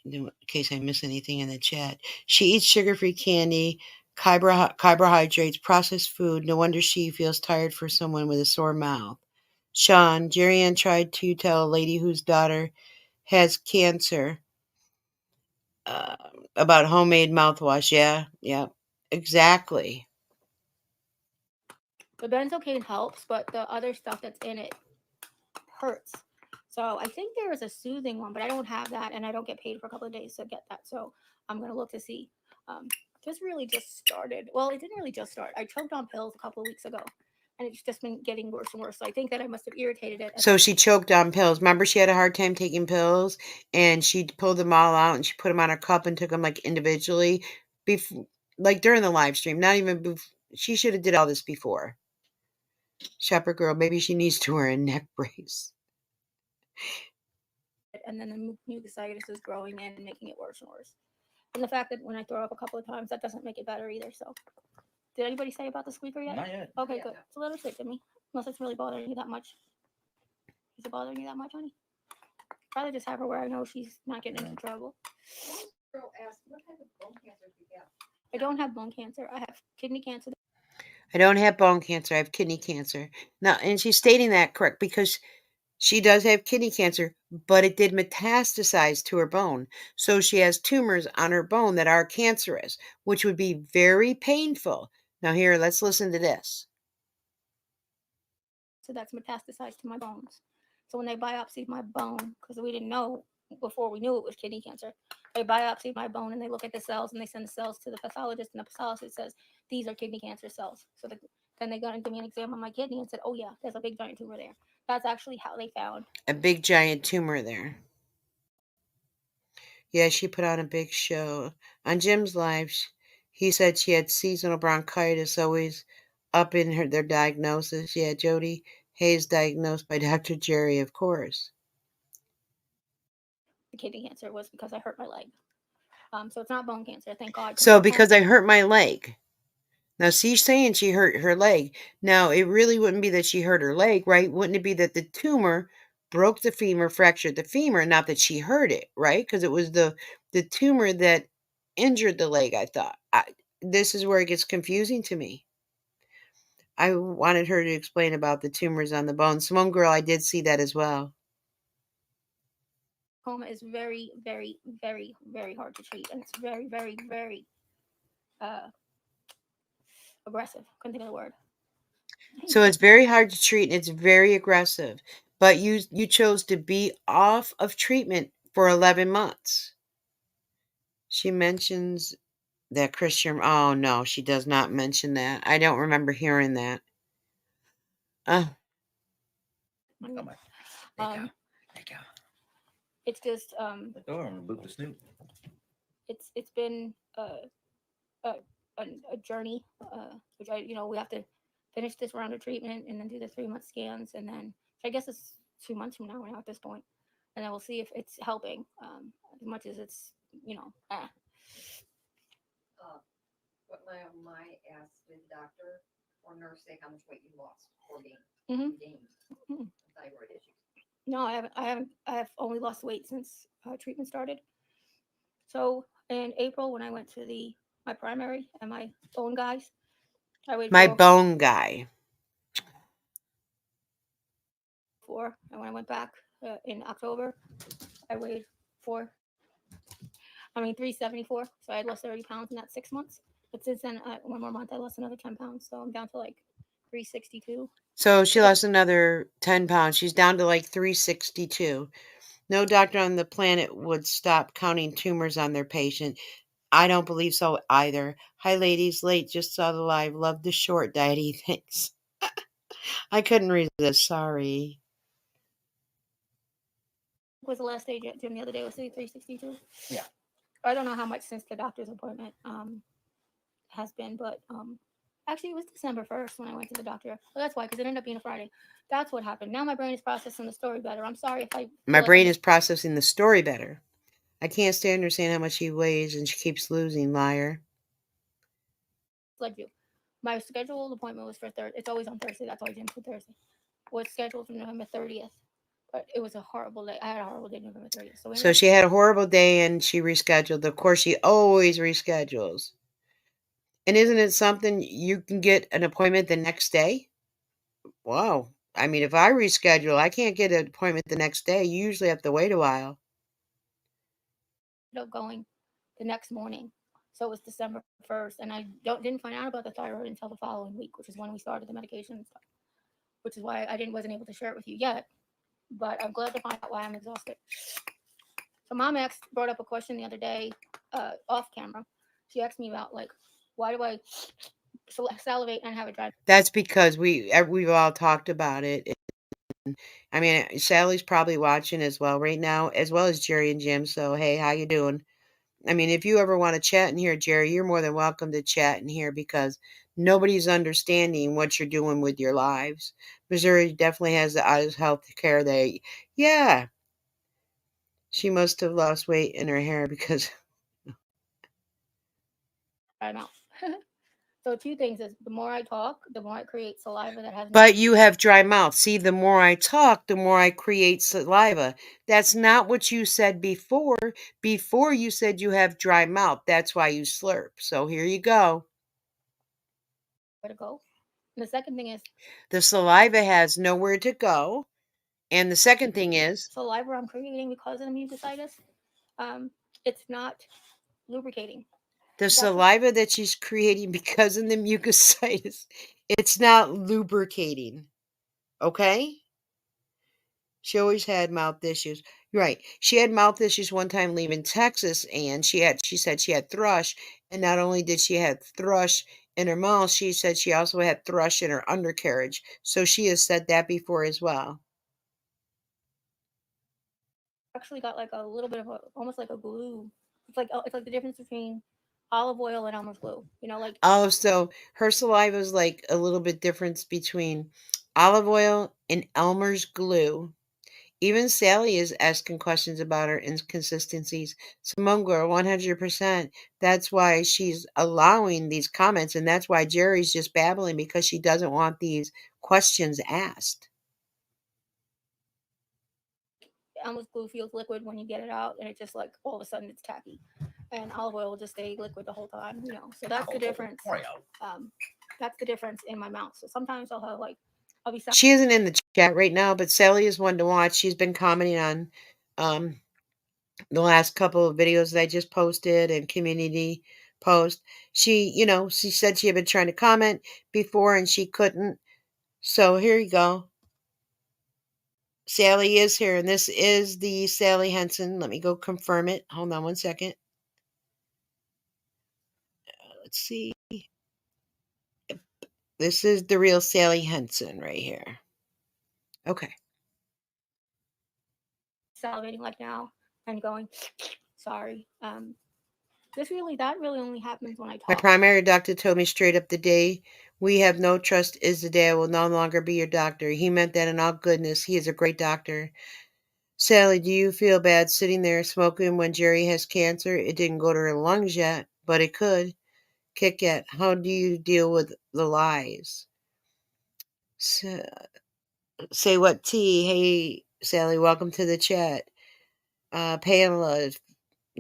In case I miss anything in the chat. She eats sugar-free candy, carbohydrates, processed food. No wonder she feels tired for someone with a sore mouth. Sean, Jeriann tried to tell a lady whose daughter has cancer about homemade mouthwash. Yeah, exactly. The benzocaine helps, but the other stuff that's in it hurts. So I think there is a soothing one, but I don't have that, and I don't get paid for a couple of days to get that. So I'm gonna look to see. This really just started. Well, it didn't really just start. I choked on pills a couple of weeks ago, and it's just been getting worse and worse. So I think that I must have irritated it. So she choked on pills. Remember, she had a hard time taking pills, and she pulled them all out, and she put them on her cup and took them like individually, before, like during the live stream. Not even. She should have did all this before. Shepherd girl, maybe she needs to wear a neck brace. And then the mucositis is growing in and making it worse and worse. And the fact that when I throw up a couple of times, that doesn't make it better either. So, did anybody say about the squeaker yet? Not yet. Okay, Yeah, good. no. So let her sit to me, unless it's really bothering you that much. Is it bothering you that much, honey? Probably just have her where I know she's not getting into trouble. Girl asked, what type of bone cancer do you have? I don't have bone cancer. I have kidney cancer. I don't have bone cancer. I have kidney cancer. Now, and she's stating that correct because she does have kidney cancer, but it did metastasize to her bone. So she has tumors on her bone that are cancerous, which would be very painful. Now, here, let's listen to this. So that's metastasized to my bones. So when they biopsied my bone, because we didn't know before we knew it was kidney cancer, they biopsied my bone and they look at the cells and they send the cells to the pathologist, and the pathologist says, these are kidney cancer cells. So then they got to give me an exam on my kidney and said, oh yeah, there's a big giant tumor there. That's actually how they found a big giant tumor there. Yeah, she put on a big show. On Jim's live, he said she had seasonal bronchitis, always up in their diagnosis. Yeah, Jody Hayes diagnosed by Dr. Jerry, of course. the kidney cancer was because I hurt my leg. So it's not bone cancer, thank God. So because I hurt my leg. Now, she's saying she hurt her leg. Now, it really wouldn't be that she hurt her leg, right? Wouldn't it be that the tumor broke the femur, fractured the femur, not that she hurt it, right? Because it was the tumor that injured the leg, I thought. This is where it gets confusing to me. I wanted her to explain about the tumors on the bone. Simone girl, I did see that as well. Coma is very, very, very, very hard to treat, and it's very, very, very aggressive. Couldn't think of the word. So it's very hard to treat and it's very aggressive. But you chose to be off of treatment for 11 months. She mentions that Christian. Oh, no, she does not mention that. I don't remember hearing that. Come on. It's just The door, I'm gonna boot the snoot. it's been a journey, which we have to finish this round of treatment and then do the 3-month scans, and then I guess it's 2 months from now at this point, and then we'll see if it's helping as much as it's What my asked the doctor or nurse say how much weight you lost or gained? Mm-hmm. You gained thyroid issues. No, I haven't. I have only lost weight since treatment started. So in April, when I went to my primary and my bone guys, I weighed my bone guy. 4, and when I went back in October, I weighed 374. So I had lost 30 pounds in that 6 months. But since then, 1 more month, I lost another 10 pounds. So I'm down to like 362. So she lost another 10 pounds. She's down to like 362. No doctor on the planet would stop counting tumors on their patient. I don't believe so either. Hi, ladies. Late. Just saw the live. Love the short, Dy-Dee. Thanks. I couldn't resist. Sorry. Was the last day Jim the other day was 362? Yeah. I don't know how much since the doctor's appointment has been, but actually it was December 1st when I went to the doctor. Well, that's why, because it ended up being a Friday. That's what happened. Now my brain is processing the story better. I'm sorry if my brain is processing the story better. I can't stand her saying how much she weighs and she keeps losing, liar. Led you. My scheduled appointment was for Thursday. It's always on Thursday. That's why Jim said Thursday. Was scheduled for November 30th. But it was a horrible day. I had a horrible day November 30th. So she had a horrible day and she rescheduled. Of course, she always reschedules. And isn't it something you can get an appointment the next day? Wow. I mean, if I reschedule, I can't get an appointment the next day. You usually have to wait a while. Ended up going the next morning. So it was December 1st. And I didn't find out about the thyroid until the following week, which is when we started the medication and stuff. Which is why I wasn't able to share it with you yet. But I'm glad to find out why I'm exhausted. So Mom brought up a question the other day off camera. She asked me about, like, why do I salivate and have a dry? That's because we've all talked about it. I mean, Sally's probably watching as well right now, as well as Jerry and Jim. So, hey, how you doing? I mean, if you ever want to chat in here, Jerry, you're more than welcome to chat in here because nobody's understanding what you're doing with your lives. Missouri definitely has the eyes health care. Yeah, she must have lost weight in her hair because dry mouth. So 2 things is the more I talk, the more I create saliva that has. But you have dry mouth. See, the more I talk, the more I create saliva. That's not what you said before. Before you said you have dry mouth. That's why you slurp. So here you go. Where to go. And the second thing is the saliva has nowhere to go. And the second thing is saliva I'm creating because of the mucositis. It's not lubricating. The saliva that she's creating because of the mucositis, it's not lubricating. Okay? She always had mouth issues. Right. She had mouth issues one time leaving Texas, and she said she had thrush. And not only did she have thrush in her mouth, she said she also had thrush in her undercarriage. So she has said that before as well. Actually got like a little bit of almost like a glue. It's like the difference between olive oil and Elmer's glue. Like. Oh, so her saliva is like a little bit difference between olive oil and Elmer's glue. Even Sally is asking questions about her inconsistencies. Simone Girl, 100%. That's why she's allowing these comments, and that's why Jerry's just babbling because she doesn't want these questions asked. Elmer's glue feels liquid when you get it out, and it's just like all of a sudden it's tacky. And olive oil will just stay liquid the whole time, So that's the difference. That's the difference in my mouth. So sometimes I'll be. She isn't in the chat right now, but Sally is one to watch. She's been commenting on the last couple of videos that I just posted and community post. She said she had been trying to comment before and she couldn't. So here you go. Sally is here, and this is the Sally Henson. Let me go confirm it. Hold on one second. Let's see. This is the real Sally Henson right here. Okay. salivating like now and going, sorry. That really only happens when I talk. My primary doctor told me straight up the day we have no trust is the day I will no longer be your doctor. He meant that in all goodness. He is a great doctor. Sally, do you feel bad sitting there smoking when Jerry has cancer? It didn't go to her lungs yet, but it could. Kit Kat, how do you deal with the lies? Say what T? Hey, Sally, welcome to the chat. Pamela,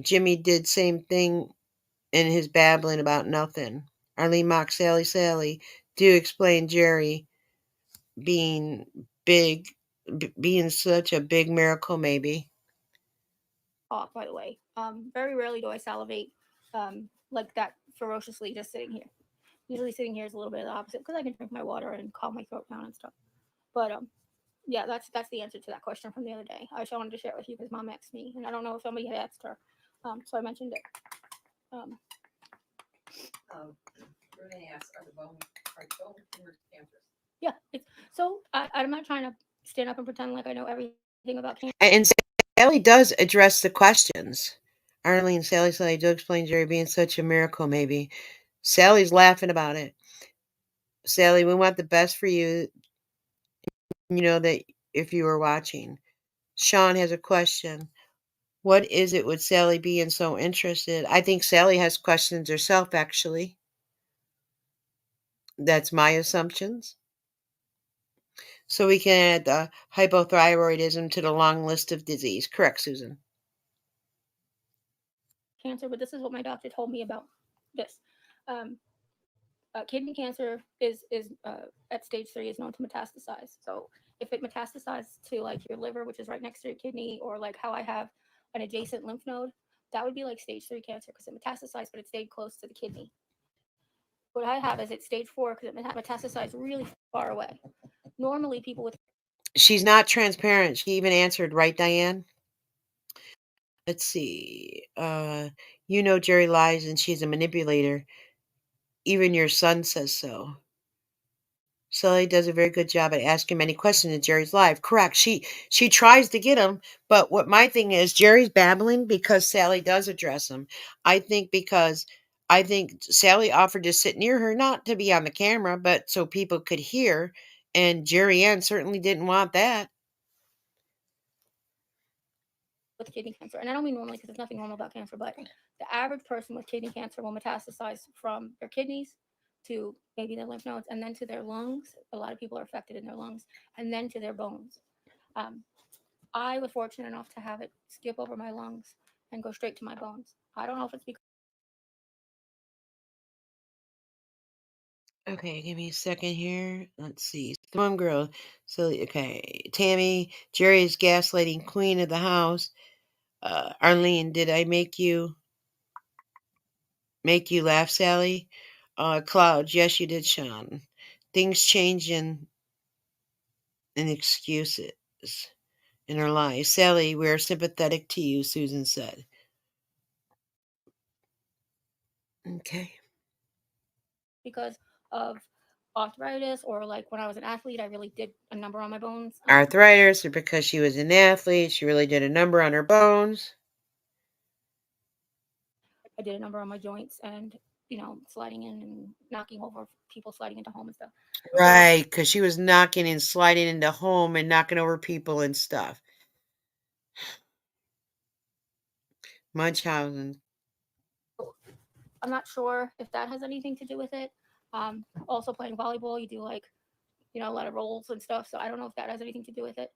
Jimmy did same thing in his babbling about nothing. Arlene Mock, Sally, do explain Jerry being big, being such a big miracle, maybe. Talk, by the way. Very rarely do I salivate like that ferociously just sitting here. Usually sitting here is a little bit of the opposite because I can drink my water and calm my throat down and stuff. But yeah, that's the answer to that question from the other day. I just wanted to share it with you because Mom asked me, and I don't know if somebody had asked her, so I mentioned it. Renee asks, are bone tumors cancerous? Yeah, so I'm not trying to stand up and pretend like I know everything about cancer. And Sally does address the questions. Arlene, Sally, do explain Jerry being such a miracle, maybe. Sally's laughing about it. Sally, we want the best for you. You know that if you were watching. Sean has a question. What is it with Sally being so interested? I think Sally has questions herself, actually. That's my assumptions. So we can add the hypothyroidism to the long list of disease. Correct, Susan. Cancer, but this is what my doctor told me about this. Kidney cancer is at stage 3 is known to metastasize. So if it metastasizes to like your liver, which is right next to your kidney, or like how I have an adjacent lymph node, that would be like stage 3 cancer because it metastasized, but it stayed close to the kidney. What I have is it's stage 4 because it metastasized really far away. Normally, people with She's not transparent. She even answered, right, Diane? Let's see. Jerry lies and she's a manipulator. Even your son says so. Sally does a very good job at asking many questions in Jerry's life. Correct. She tries to get him, but what my thing is, Jerry's babbling because Sally does address him. I think Sally offered to sit near her, not to be on the camera, but so people could hear, and Jeriann certainly didn't want that. with kidney cancer, and I don't mean normally because there's nothing normal about cancer, but the average person with kidney cancer will metastasize from their kidneys to maybe their lymph nodes and then to their lungs. A lot of people are affected in their lungs, and then to their bones. I was fortunate enough to have it skip over my lungs and go straight to my bones. I don't know if it's because Okay, give me a second here. Let's see. One girl. So, okay. Tammy, Jerry's gaslighting queen of the house. Arlene, did I make you laugh, Sally? Clouds, yes, you did, Sean. Things change in excuses in our lives. Sally, we're sympathetic to you, Susan said. Okay. because of arthritis or like when I was an athlete, I really did a number on my bones. Arthritis, or because she was an athlete, she really did a number on her bones. I did a number on my joints and, sliding in and knocking over people, sliding into home and stuff. Right, because she was knocking and sliding into home and knocking over people and stuff. Munchausen. I'm not sure if that has anything to do with it. Also playing volleyball, you do like, a lot of rolls and stuff. So I don't know if that has anything to do with it.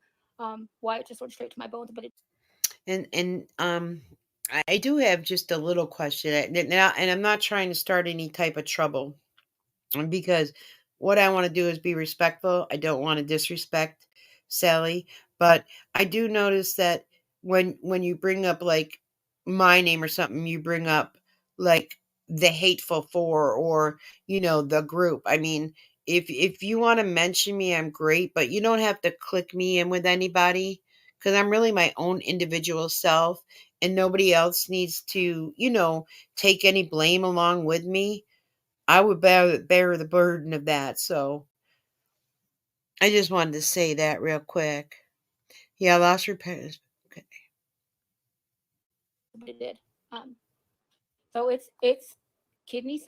Why it just went straight to my bones, but it. And I do have just a little question now, and I'm not trying to start any type of trouble, because what I want to do is be respectful. I don't want to disrespect Sally, but I do notice that when you bring up like my name or something, you bring up like the hateful four, or the group. I mean, if you want to mention me, I'm great, but you don't have to click me in with anybody, because I'm really my own individual self, and nobody else needs to take any blame along with me. I would bear the burden of that. So I just wanted to say that real quick. Yeah, I lost her parents. Okay. but it did. So it's kidney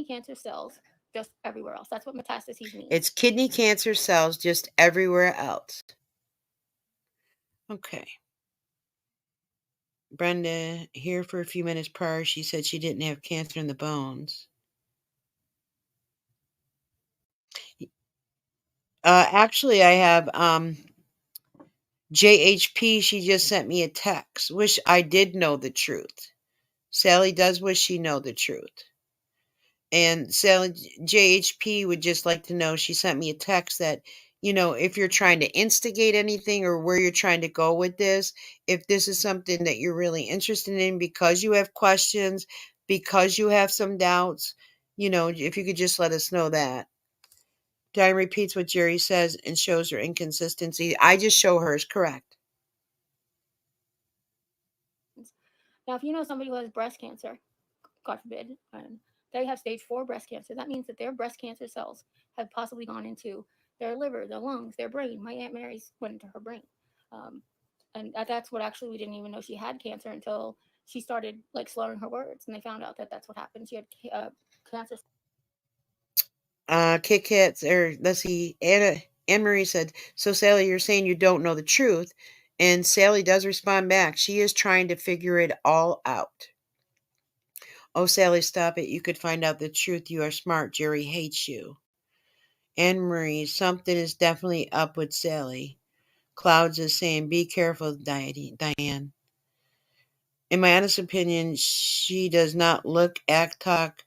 cancer cells just everywhere else. That's what metastases means. It's kidney cancer cells just everywhere else. Okay. Brenda, here for a few minutes prior, she said she didn't have cancer in the bones. Actually, I have JHP. She just sent me a text. Wish I did know the truth. Sally does wish she know the truth. And Sally JHP would just like to know, she sent me a text that, if you're trying to instigate anything or where you're trying to go with this, if this is something that you're really interested in because you have questions, because you have some doubts, if you could just let us know that. Diane repeats what Jerry says and shows her inconsistency. I just show hers correct. Now, if you know somebody who has breast cancer, God forbid, and they have stage 4 breast cancer, that means that their breast cancer cells have possibly gone into their liver, their lungs, their brain. My Aunt Mary's went into her brain. And that's what actually we didn't even know she had cancer until she started like slurring her words, and they found out that that's what happened. She had cancer. Kit Kats, or let's see, Anne Marie said, so Sally, you're saying you don't know the truth. And Sally does respond back. She is trying to figure it all out. Oh, Sally, stop it. You could find out the truth. You are smart. Jerry hates you. Anne Marie, something is definitely up with Sally. Clouds is saying, be careful, Diane. In my honest opinion, she does not look, act, talk,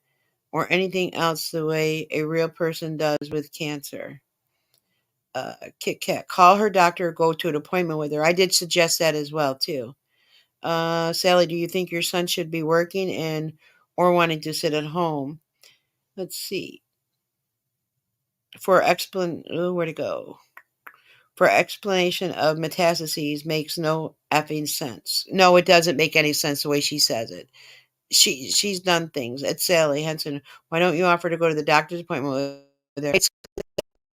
or anything else the way a real person does with cancer. Kit Kat, call her doctor or go to an appointment with her. I did suggest that as well, too. Sally, do you think your son should be working or wanting to sit at home? Let's see. Where to go? For explanation of metastases makes no effing sense. No, it doesn't make any sense the way she says it. She's done things. It's Sally Henson. Why don't you offer to go to the doctor's appointment with her? It's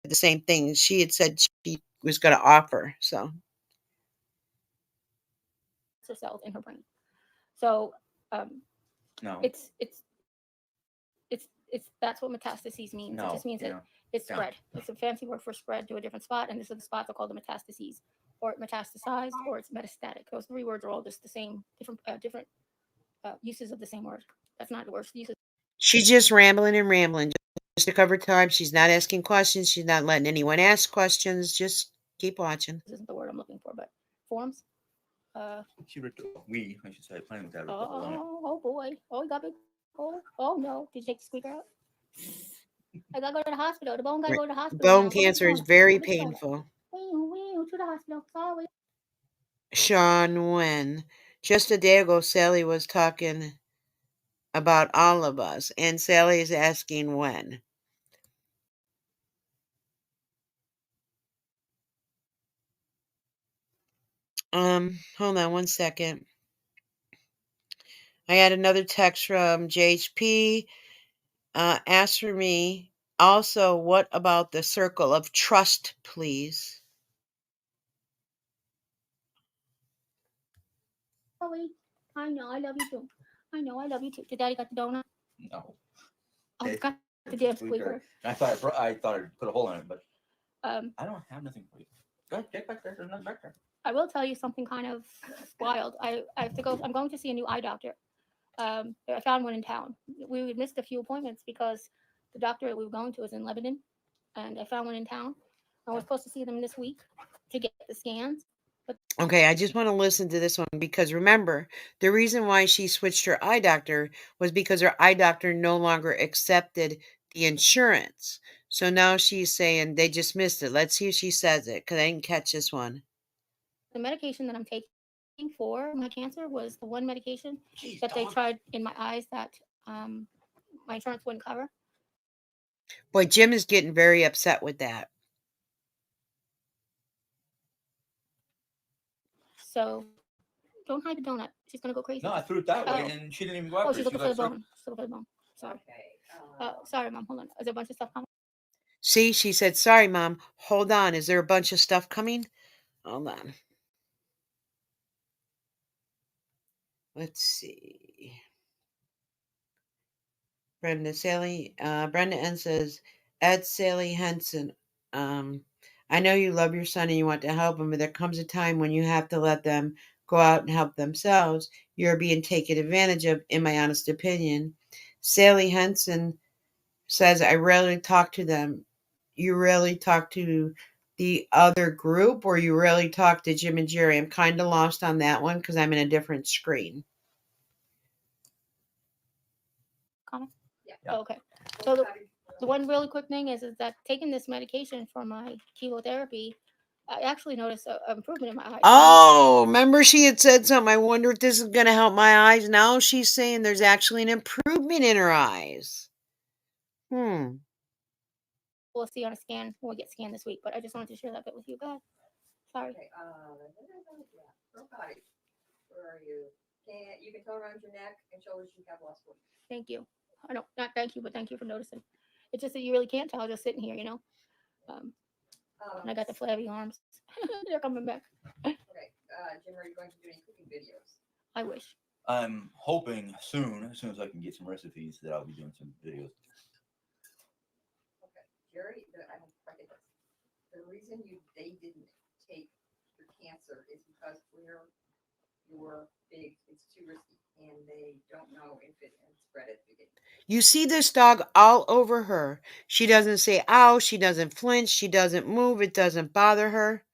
the same thing. She had said she was going to offer. So cells in her brain. So No. it's that's what metastases means. No. It just means that it's spread. It's a fancy word for spread to a different spot, and this is the spots are called the metastases, or metastasized, or it's metastatic. Those 3 words are all just the same, different uses of the same word. That's not the worst uses. she's just rambling and rambling just to cover time. She's not asking questions. She's not letting anyone ask questions. Just keep watching. This isn't the word I'm looking for, but forms. She ripped it. I should say, playing with that. Oh boy. Oh, you got big hole. Oh no. Did you take the squeaker out? I gotta go to the hospital. The bone gotta go to the hospital. Bone cancer is very painful. To the hospital. Sorry. Sean Wen. Just a day ago, Sally was talking about all of us, and Sally is asking when. Hold on one second. I had another text from JHP. Asked for me. Also, what about the circle of trust, please? I know, I love you too. I know, I love you too. Did Daddy got the donut? No. Oh, it's got the damn squeaker. I thought I put a hole in it, but I don't have nothing for you. Go ahead, get back there. There's nothing back there. I will tell you something kind of wild. I have to go. I'm going to see a new eye doctor. I found one in town. We missed a few appointments because the doctor that we were going to is in Lebanon, and I found one in town. I was supposed to see them this week to get the scans. Okay, I just want to listen to this one because remember, the reason why she switched her eye doctor was because her eye doctor no longer accepted the insurance. So now she's saying they just missed it. Let's see if she says it because I didn't catch this one. The medication that I'm taking for my cancer was the one medication that they tried in my eyes that my insurance wouldn't cover. Boy, Jim is getting very upset with that. So don't hide the donut. She's gonna go crazy. No, I threw it that way, and she didn't even go after it. Oh, she's looking for the bone. She's looking for the bone. Sorry. Okay. Sorry, Mom. Hold on. Is there a bunch of stuff coming? See, she said, sorry, Mom. Hold on. Is there a bunch of stuff coming? Hold on. let's see. Brenda N says, Ed Sally Henson, I know you love your son and you want to help him, but there comes a time when you have to let them go out and help themselves. You're being taken advantage of, in my honest opinion. Sally Henson says, I rarely talk to them. You rarely talk to the other group, or you rarely talk to Jim and Jerry? I'm kind of lost on that one because I'm in a different screen. Comment? Yeah. Oh, okay. So the one really quick thing is that taking this medication for my chemotherapy, I actually noticed an improvement in my eyes. Oh, remember she had said something. I wonder if this is going to help my eyes. Now she's saying there's actually an improvement in her eyes. We'll see on a scan when we get scanned this week, but I just wanted to share that bit with you guys. Sorry. Okay, yeah, body. Where are you? You can tell around your neck and shoulders you have lost weight. Thank you. I don't, not thank you, but thank you for noticing. It's just that you really can't tell just sitting here, you know. And I got the flabby arms. They're coming back. Okay, Jim, are you going to do any cooking videos? I wish. I'm hoping soon, as soon as I can get some recipes, that I'll be doing some videos. Okay, Jerry, I don't forget this. The reason they didn't take your cancer is because where you're big, it's too risky, and they don't know if it can spread at the beginning. You see this dog all over her. She doesn't say ow. She doesn't flinch. She doesn't move. It doesn't bother her.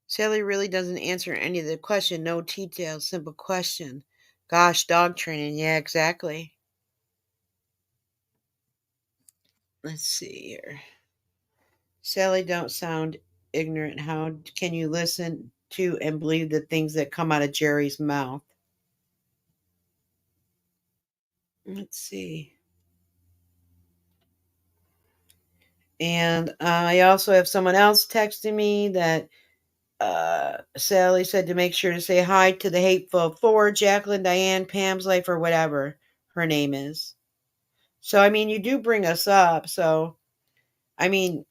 Sally really doesn't answer any of the question. No details. Simple question. Gosh, dog training. Yeah, exactly. Let's see here. Sally, don't sound ignorant. How can you listen to and believe the things that come out of Jerry's mouth? Let's see. And I also have someone else texting me that Sally said to make sure to say hi to the Hateful Four, Jacqueline, Diane, Pam's Life, or whatever her name is. So, I mean, you do bring us up. So, I mean,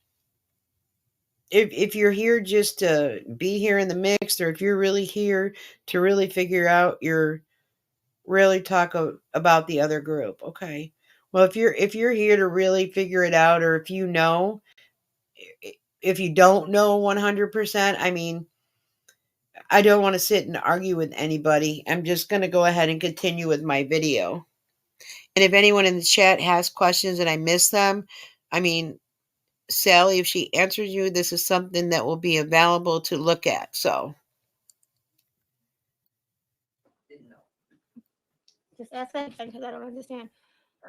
if you're here just to be here in the mix, or if you're really here to really figure out really talk about the other group, okay. Well, if you're here to really figure it out, or if you know, if you don't know 100%, I mean, I don't want to sit and argue with anybody. I'm just going to go ahead and continue with my video. And if anyone in the chat has questions and I miss them, I mean, Sally, if she answers you, this is something that will be available to look at. So. Didn't know. Just ask that again because I don't understand.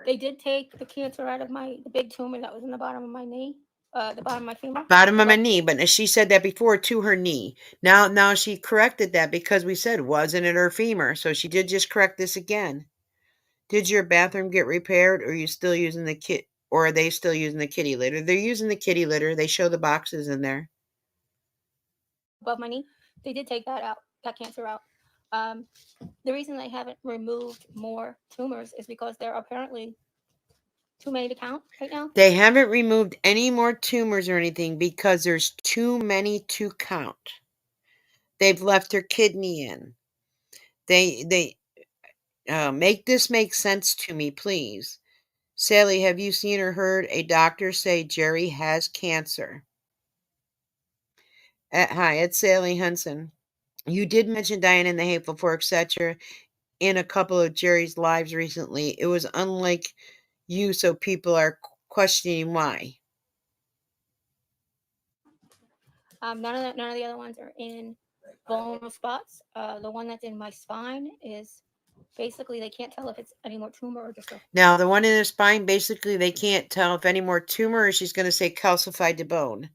They did take the cancer out of the big tumor that was in the bottom of my knee, the bottom of my femur. Bottom of my knee, but she said that before, to her knee. Now she corrected that because we said, wasn't it her femur? So she did just correct this again. Did your bathroom get repaired, or are you still using the kit, or are they still using the kitty litter? They're using the kitty litter. They show the boxes in there. Above my knee, they did take that cancer out. The reason they haven't removed more tumors is because there are apparently too many to count right now. They haven't removed any more tumors or anything because there's too many to count. They've left her kidney in. They make this make sense to me, please. Sally, have you seen or heard a doctor say Jerry has cancer? Hi, it's Sally Henson. You did mention Diane in the Hateful Four, etc. in a couple of Jerry's lives recently. It was unlike you, so people are questioning why. None of the other ones are in vulnerable spots. The one that's in my spine is basically they can't tell if it's any more tumor or just a. Now, the one in her spine, basically they can't tell if any more tumor, or she's going to say calcified to bone.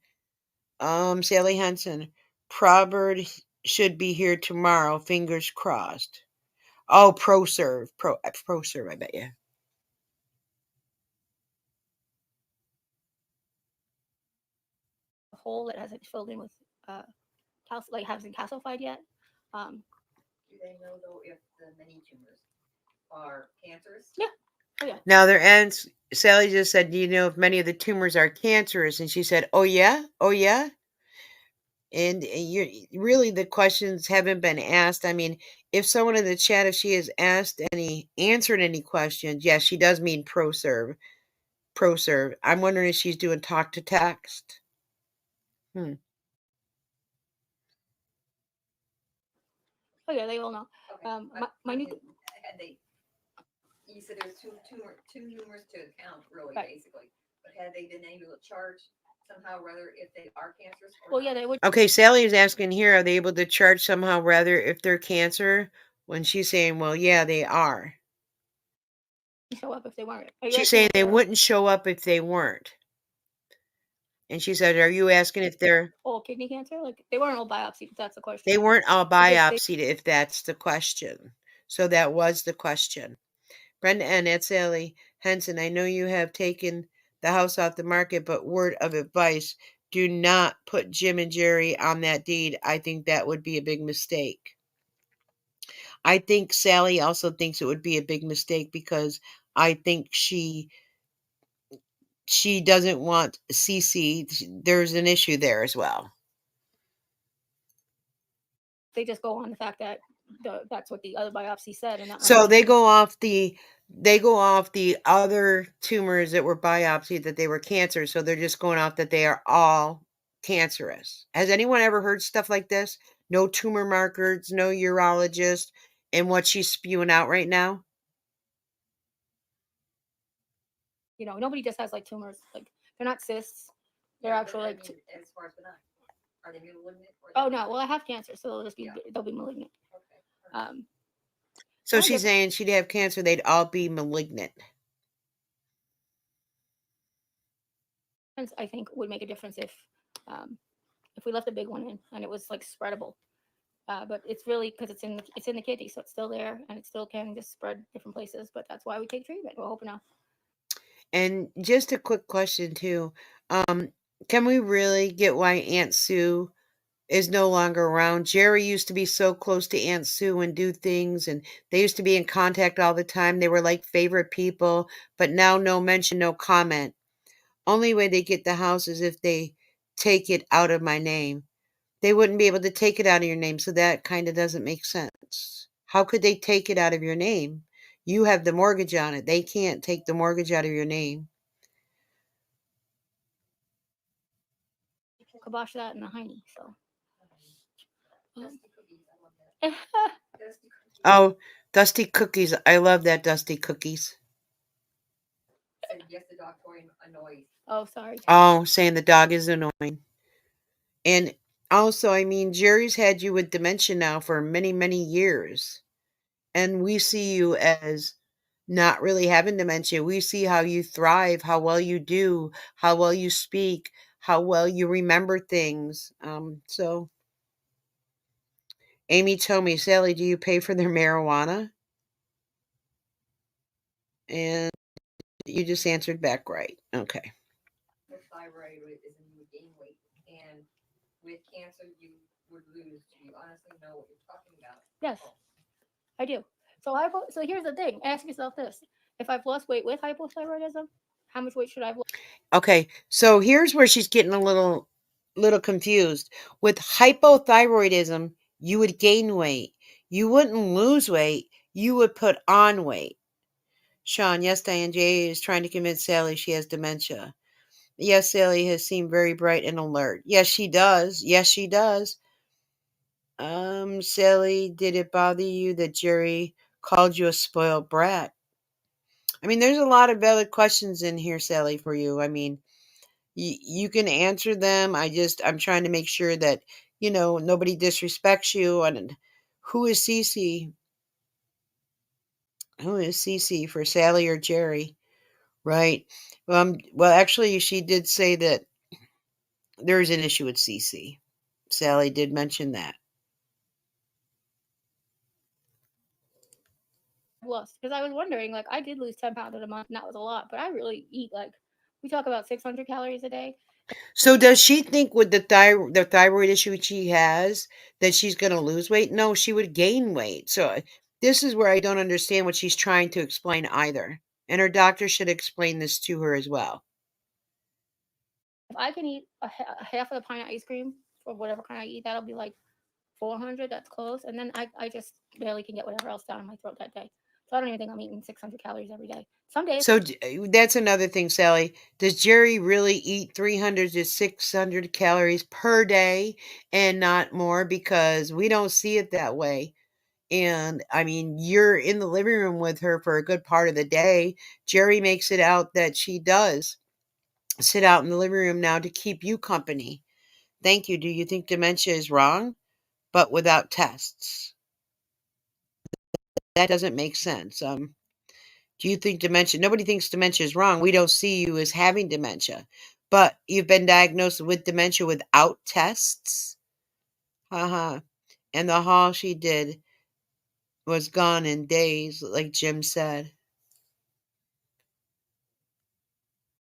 Sally Henson, Probert should be here tomorrow. Fingers crossed. Oh, ProServe, I bet you. Hole that hasn't filled in with hasn't calcified yet. Do they know though if the many tumors are cancerous? Yeah. Oh yeah. Now Sally just said, do you know if many of the tumors are cancerous? And she said, oh yeah? Oh yeah? And you're really, the questions haven't been asked. I mean, if someone in the chat, if she has answered any questions, yes, she does mean ProServe. ProServe. I'm wondering if she's doing talk to text. Oh yeah, they all know. Okay. My new had they. You said there's too numerous to count, really, Right. basically. But had they been able to charge somehow, rather if they are cancerous? Well, yeah, they would Okay, Sally is asking here, are they able to charge somehow rather if they're cancer? When she's saying, well, yeah, they are. show up if they weren't. She's saying they wouldn't show up if they weren't. And she said, are you asking if they're all kidney cancer? Like they weren't all biopsied. If that's the question. They weren't all biopsied, if that's the question. So that was the question. Brenda and it's Sally Henson. I know you have taken the house off the market, but word of advice, do not put Jim and Jerry on that deed. I think that would be a big mistake. I think Sally also thinks it would be a big mistake because I think she doesn't want Cece. There's an issue there as well. They just go on the fact that that's what the other biopsy said, and so they go off the other tumors that were biopsied that they were cancer. So they're just going off that they are all cancerous. Has anyone ever heard stuff like this? No tumor markers, no urologist, and what she's spewing out right now? Nobody just has like tumors. Like they're not cysts. They're actually like. As far as benign, are they malignant? Oh no! Well, I have cancer, so they'll be malignant. Okay. So she's saying she'd have cancer, they'd all be malignant. I think would make a difference if we left a big one in and it was like spreadable. But it's really because it's in the kidney, so it's still there and it still can just spread different places. But that's why we take treatment. We're hoping now. And just a quick question too. Can we really get why Aunt Sue is no longer around? Jerry used to be so close to Aunt Sue and do things, and they used to be in contact all the time. They were like favorite people, but now no mention, no comment. Only way they get the house is if they take it out of my name. They wouldn't be able to take it out of your name, so that kind of doesn't make sense. How could they take it out of your name? You have the mortgage on it. They can't take the mortgage out of your name. Kibosh that in the hiney, so. Oh, Dusty Cookies. I love that, Dusty Cookies. Yes, the dog toy annoys. Oh, sorry. Oh, saying the dog is annoying. And also, I mean, Jerry's had you with dementia now for many, many years. And we see you as not really having dementia. We see how you thrive, how well you do, how well you speak, how well you remember things. So Amy told me, Sally, do you pay for their marijuana? And you just answered back right. Okay. With thyroid is you would gain weight, and with cancer you would lose. Do you honestly know what you're talking about? Yes, I do. So here's the thing. Ask yourself this: if I've lost weight with hypothyroidism, how much weight should I have lost? Okay, so here's where she's getting a little confused. With hypothyroidism, you would gain weight. You wouldn't lose weight. You would put on weight. Sean, yes, Diane J is trying to convince Sally she has dementia. Yes, Sally has seemed very bright and alert. Yes, she does. Yes, she does. Sally, did it bother you that Jerry called you a spoiled brat? I mean, there's a lot of valid questions in here, Sally, for you. I mean, you can answer them. I'm trying to make sure that, nobody disrespects you. And who is Cece? Who is Cece for Sally or Jerry? Right. Well, actually, she did say that there is an issue with Cece. Sally did mention that. Lost, because I was wondering, like, I did lose 10 pounds in a month, and that was a lot, but I really eat, like, we talk about 600 calories a day. So does she think with the thyroid issue she has that she's going to lose weight? No, she would gain weight. So this is where I don't understand what she's trying to explain either. And her doctor should explain this to her as well. If I can eat a half of a pint of ice cream for whatever kind I eat. That'll be like 400. That's close. And then I just barely can get whatever else down in my throat that day. So I don't even think I'm eating 600 calories every day. Some days. So that's another thing, Sally. Does Jerry really eat 300 to 600 calories per day and not more? Because we don't see it that way. And I mean, you're in the living room with her for a good part of the day. Jerry makes it out that she does sit out in the living room now to keep you company. Thank you. Do you think dementia is wrong? But without tests. That doesn't make sense. Do you think dementia? Nobody thinks dementia is wrong. We don't see you as having dementia. But you've been diagnosed with dementia without tests? Haha. And the haul she did was gone in days, like Jim said.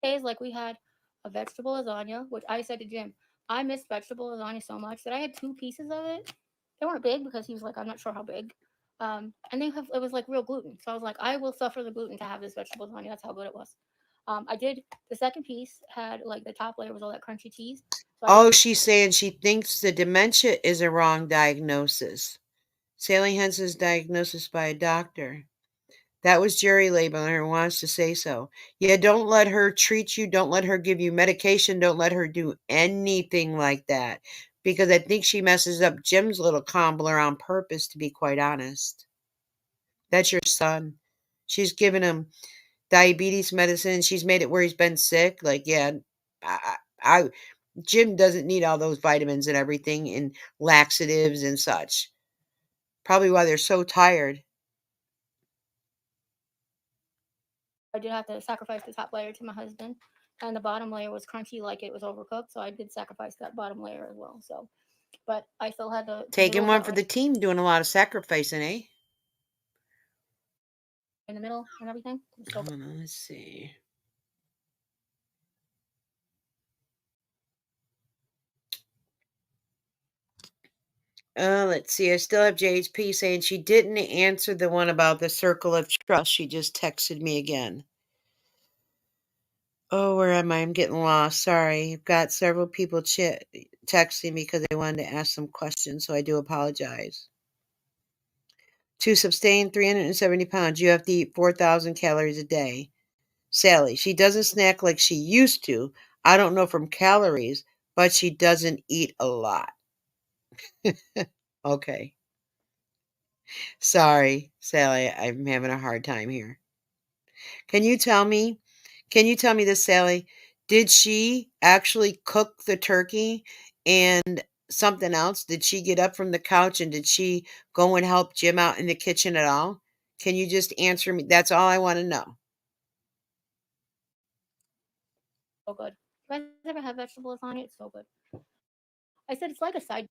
Days like we had a vegetable lasagna, which I said to Jim, I missed vegetable lasagna so much that I had 2 pieces of it. They weren't big because he was like, I'm not sure how big. And it was like real gluten. So I was like, I will suffer the gluten to have this vegetable lasagna. That's how good it was. I did the second piece had like the top layer was all that crunchy cheese. So Oh, she's saying she thinks the dementia is a wrong diagnosis. Sally Henson's diagnosis by a doctor. That was Jerry labeling her, wants to say so. Yeah, don't let her treat you. Don't let her give you medication. Don't let her do anything like that. Because I think she messes up Jim's little cobbler on purpose, to be quite honest. That's your son. She's given him diabetes medicine. She's made it where he's been sick. Like, yeah, I Jim doesn't need all those vitamins and everything and laxatives and such. Probably why they're so tired. I did have to sacrifice the top layer to my husband, and the bottom layer was crunchy, like it was overcooked. So I did sacrifice that bottom layer as well. So, but I still had the Taking noodles one that for were the team, doing a lot of sacrificing, eh? in the middle and everything. It was so good. Hold on, let's see. Let's see. I still have JHP saying she didn't answer the one about the circle of trust. She just texted me again. Oh, where am I? I'm getting lost. Sorry. I've got several people texting me because they wanted to ask some questions, so I do apologize. To sustain 370 pounds, you have to eat 4,000 calories a day. Sally, she doesn't snack like she used to. I don't know from calories, but she doesn't eat a lot. Okay. Sorry, Sally. I'm having a hard time here. Can you tell me? Can you tell me this, Sally? Did she actually cook the turkey and something else? Did she get up from the couch and did she go and help Jim out in the kitchen at all? Can you just answer me? That's all I want to know. So good. You guys ever have vegetable lasagna? It's so good. I said it's like a side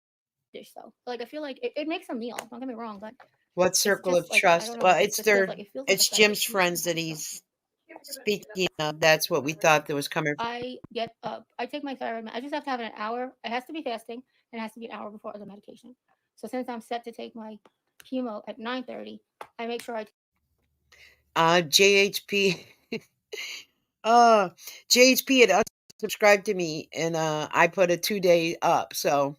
dish though. Like I feel like it makes a meal. Don't get me wrong, but What it's circle of just like I trust? don't know. Well, It just feels like a it's side Jim's dish to me friends that sometimes. So he's speaking of. That's what we thought that was coming from. I get up. I take my thyroid. I just have to have an hour. It has to be fasting, and it has to be an hour before the medication. So since I'm set to take my chemo at 9:30, I make sure I JHP. uh, JHP had subscribed to me, and I put a 2-day up, so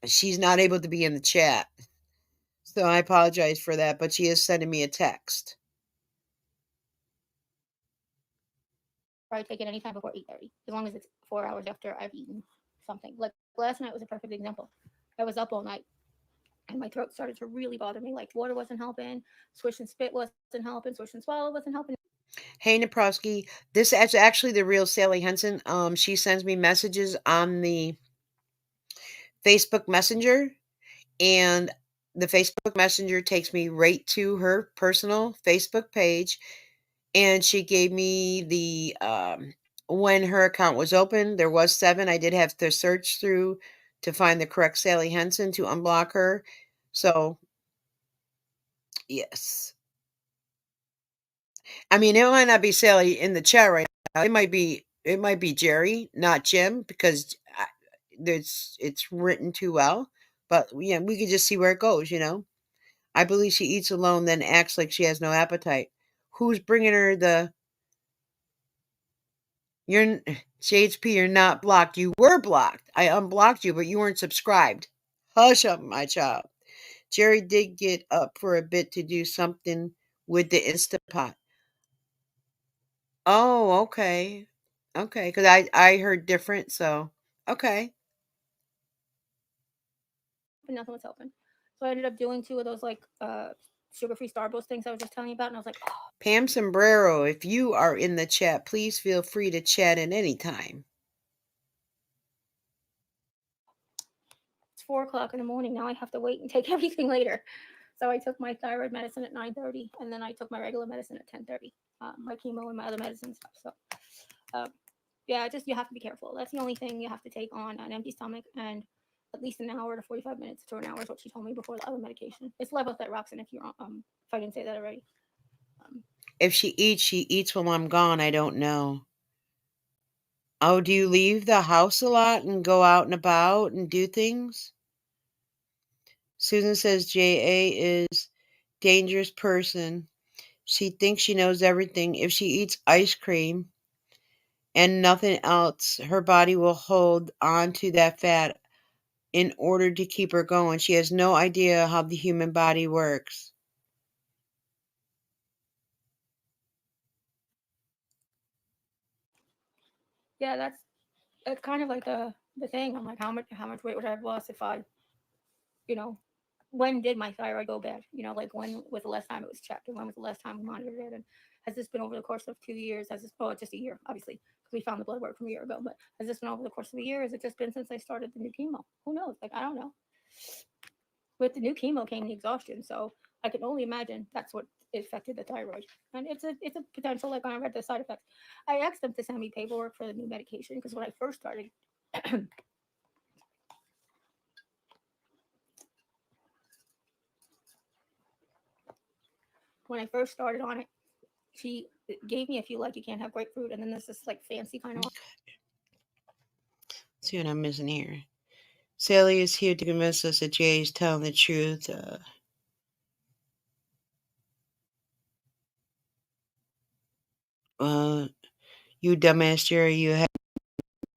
she's not able to be in the chat. So I apologize for that, but she is sending me a text. take it anytime before 8:30, as long as it's 4 hours after I've eaten something. Like last night was a perfect example. I was up all night and my throat started to really bother me. Like water wasn't helping, swish and spit wasn't helping, swish and swallow wasn't helping. Hey Naprowski, this is actually the real Sally Henson. She sends me messages on the Facebook Messenger, and the Facebook Messenger takes me right to her personal Facebook page, and she gave me the when her account was open. There was 7. I did have to search through to find the correct Sally Henson to unblock her. So yes, I mean it might not be Sally in the chat right now. It might be Jerry, not Jim, because it's written too well. But yeah, we could just see where it goes. I believe she eats alone, then acts like she has no appetite. Who's bringing her the You're JHP, you're not blocked. You were blocked. I unblocked you, but you weren't subscribed. Hush up, my child. Jerry did get up for a bit to do something with the Instapot. Oh, okay. Okay, because I heard different, so okay. But nothing was helping. So I ended up doing 2 of those like sugar-free Starburst things I was just telling you about, and I was like, oh. Pam Sombrero, if you are in the chat, please feel free to chat at any time. It's 4 o'clock in the morning. Now I have to wait and take everything later. So I took my thyroid medicine at 9:30, and then I took my regular medicine at 10:30. My chemo and my other medicine stuff. So, yeah, just you have to be careful. That's the only thing you have to take on an empty stomach, and at least an hour to 45 minutes to an hour is what she told me before the other medication. It's levothyroxine if if I didn't say that already. If she eats while I'm gone. I don't know. Oh, do you leave the house a lot and go out and about and do things? Susan says JA is dangerous person. She thinks she knows everything. If she eats ice cream and nothing else, her body will hold on to that fat in order to keep her going. She has no idea how the human body works. Yeah, that's kind of like the thing. I'm like, how much weight would I have lost if I, you know, when did my thyroid go bad? Like when was the last time it was checked, and when was the last time we monitored it? And has this been over the course of 2 years? Has this, oh, just a year, obviously, because we found the blood work from a year ago. But has this been over the course of a year? Has it just been since I started the new chemo? Who knows? Like, I don't know. With the new chemo came the exhaustion, so I can only imagine that's what affected the thyroid. And it's a potential. Like when I read the side effects, I asked them to send me paperwork for the new medication because when I first started. When I first started on it, she gave me a few like you can't have grapefruit, and then there's this like fancy kind of. See what I'm missing here. Sally is here to convince us that Jay is telling the truth. You dumbass Jerry, you haven't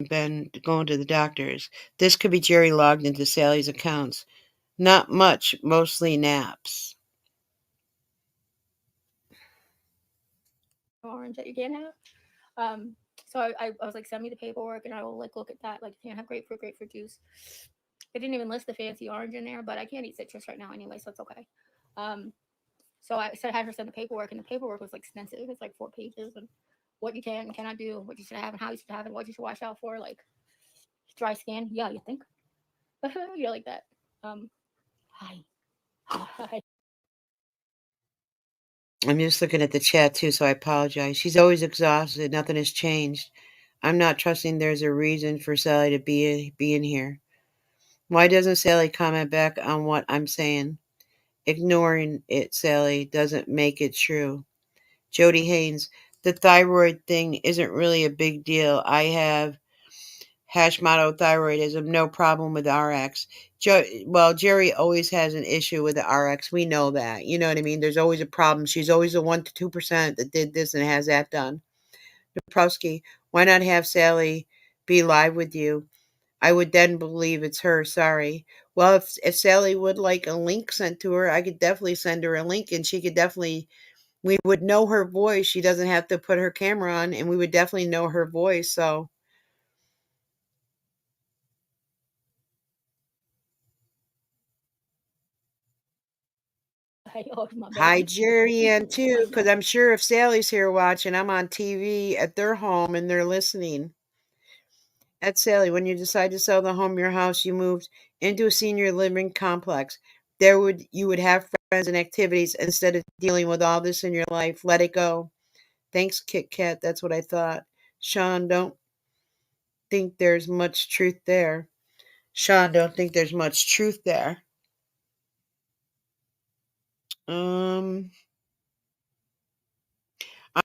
been going to the doctors. This could be Jerry logged into Sally's accounts. Not much, mostly naps. Orange that you can't have. So I was like, send me the paperwork and I will like look at that. Like, you can't have grapefruit juice. They didn't even list the fancy orange in there, but I can't eat citrus right now anyway, so it's okay. So I said I had her send the paperwork, and the paperwork was like extensive. It's like 4 pages, and what you can and cannot do, what you should have and how you should have it, what you should watch out for, like dry skin. Yeah, you think? Yeah, like that. Hi. Hi. I'm just looking at the chat too, so I apologize. She's always exhausted. Nothing has changed. I'm not trusting there's a reason for Sally to be in here. Why doesn't Sally comment back on what I'm saying? Ignoring it, Sally, doesn't make it true. Jody Haynes, the thyroid thing isn't really a big deal. I have Hashimoto thyroidism, no problem with RX. Well, Jerry always has an issue with the RX. We know that. You know what I mean? There's always a problem. She's always the 1 to 2% that did this and has that done. Naprowski, why not have Sally be live with you? I would then believe it's her. Sorry. Well, if Sally would like a link sent to her, I could definitely send her a link, and she could definitely. We would know her voice. She doesn't have to put her camera on, and we would definitely know her voice. So. Hi, Jeriann, too, because I'm sure if Sally's here watching, I'm on TV at their home and they're listening. At Sally, when you decide to sell the home, your house, you moved into a senior living complex. You would have friends and activities instead of dealing with all this in your life. Let it go. Thanks, Kit Kat. That's what I thought. Sean, don't think there's much truth there. Sean, don't think there's much truth there. I'm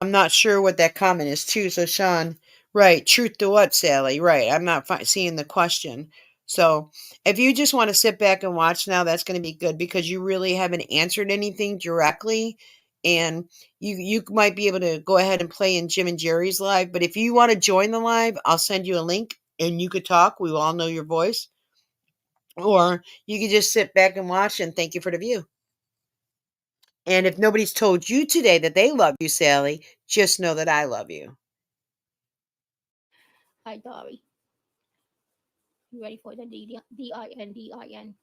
not sure what that comment is too. So Sean, right, truth to what, Sally? Right, I'm not seeing the question. So if you just want to sit back and watch now, that's going to be good because you really haven't answered anything directly. and you might be able to go ahead and play in Jim and Jerry's live. But if you want to join the live, I'll send you a link and you could talk. We will all know your voice. Or you could just sit back and watch and thank you for the view. And if nobody's told you today that they love you, Sally, just know that I love you. Hi, Dory. You ready for the D-I-N-D-I-N?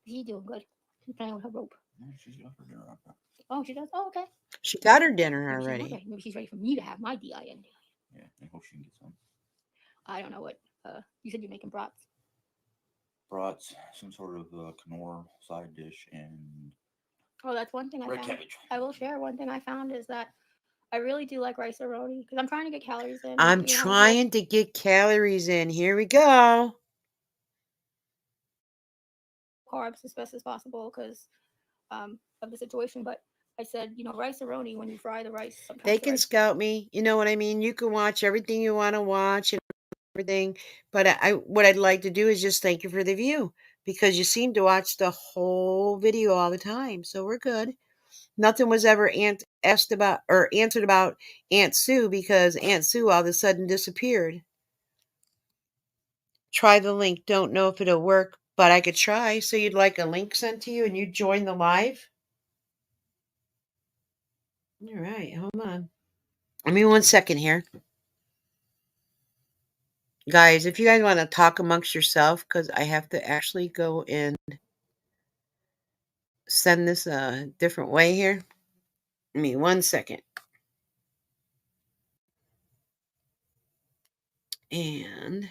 She's doing good. She's playing with her rope. Yeah, she's got her dinner up there. Oh, she does? Oh, okay. She got her dinner Maybe she's not already. ready. Maybe she's ready for me to have my D-I-N. Yeah, I hope she can get some. I don't know what. You said you're making brats. Brats, some sort of Knorr side dish, and Oh, that's one thing I red found. cabbage. I will share one thing I found is that I really do like rice roni because I'm trying to get calories in. I'm you know, trying to get calories in. Here we go. Carbs as best as possible because of the situation. But I said, rice roni when you fry the rice. Sometimes They the can rice. scout me. You know what I mean? You can watch everything you want to watch and everything. But what I'd like to do is just thank you for the view because you seem to watch the whole video all the time. So we're good. Nothing was ever asked about or answered about Aunt Sue because Aunt Sue all of a sudden disappeared. Try the link. Don't know if it'll work, but I could try. So you'd like a link sent to you and you join the live? All right, hold on. Give me 1 second here. Guys, if you guys want to talk amongst yourself, because I have to actually go and send this a different way here. Give me 1 second. And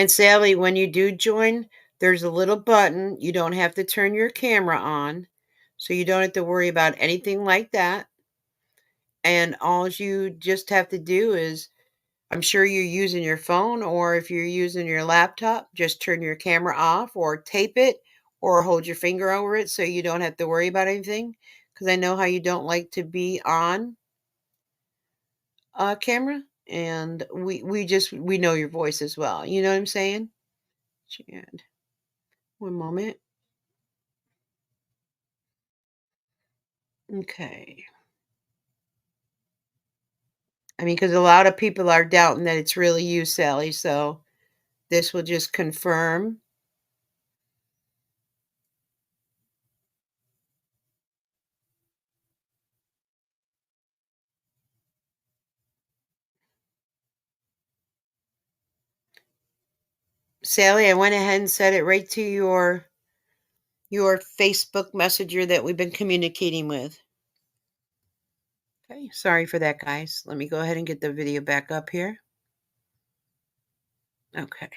Sally, when you do join, there's a little button. You don't have to turn your camera on. So you don't have to worry about anything like that. And all you just have to do is, I'm sure you're using your phone, or if you're using your laptop, just turn your camera off or tape it or hold your finger over it so you don't have to worry about anything. Because I know how you don't like to be on camera. And we know your voice as well. You know what I'm saying? And 1 moment. Okay. I mean, because a lot of people are doubting that it's really you, Sally. So this will just confirm. Sally, I went ahead and set it right to your Facebook Messenger that we've been communicating with. Okay, sorry for that, guys. Let me go ahead and get the video back up here. Okay.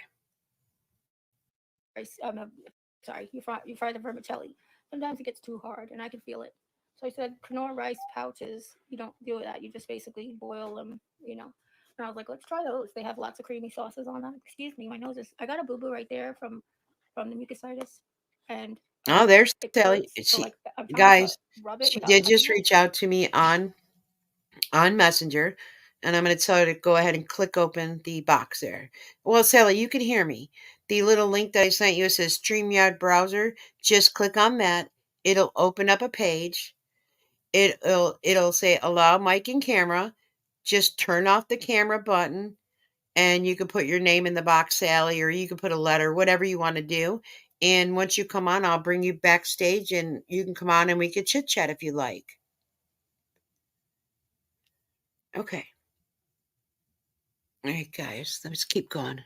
Sorry, you fry the vermicelli. Sometimes it gets too hard, and I can feel it. So I said, Knorr rice pouches. You don't do that. You just basically boil them. And I was like, let's try those. They have lots of creamy sauces on them. Excuse me, my nose is. I got a boo boo right there from the mucositis, and Oh, there's it Sally. hurts. So like, I'm trying Guys, to rub it she without did just touching it. reach out to me on Messenger, and I'm going to tell her to go ahead and click open the box there. Well, Sally, you can hear me. The little link that I sent you, it says StreamYard browser. Just click on that. It'll open up a page. It'll say allow mic and camera. Just turn off the camera button, and you can put your name in the box, Sally, or you can put a letter, whatever you want to do. And once you come on, I'll bring you backstage, and you can come on and we can chit chat if you like. Okay. All right, guys, let's keep going.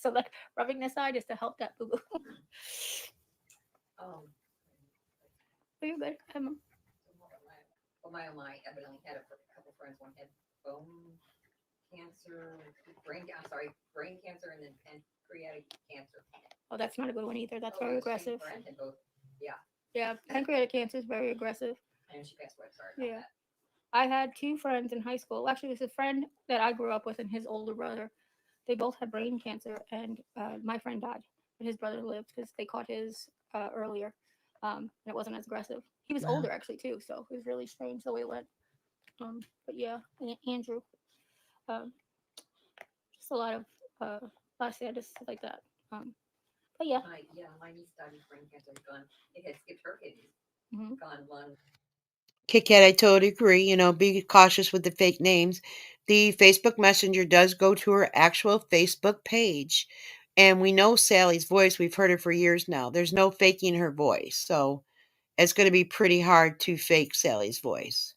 So like rubbing this side is to help that boo boo. Oh, Are you good? my evidently had a couple friends. One had bone cancer, brain cancer, and then pancreatic cancer. Oh, that's not a good one either. That's very aggressive. Friend had both. Yeah. Yeah, pancreatic cancer is very aggressive. And she passed away. Sorry about that. I had 2 friends in high school. Actually, there's a friend that I grew up with and his older brother. They both had brain cancer, and my friend died, but his brother lived because they caught his earlier, and it wasn't as aggressive. He was older actually too, so it was really strange the way it went. But yeah, Andrew, just a lot of sadness like that. But yeah. My niece died with brain cancer. Gone. It had skipped her kidneys. Gone lung. Kit Kat, I totally agree. Be cautious with the fake names. The Facebook Messenger does go to her actual Facebook page. And we know Sally's voice. We've heard it for years now. There's no faking her voice. So it's going to be pretty hard to fake Sally's voice.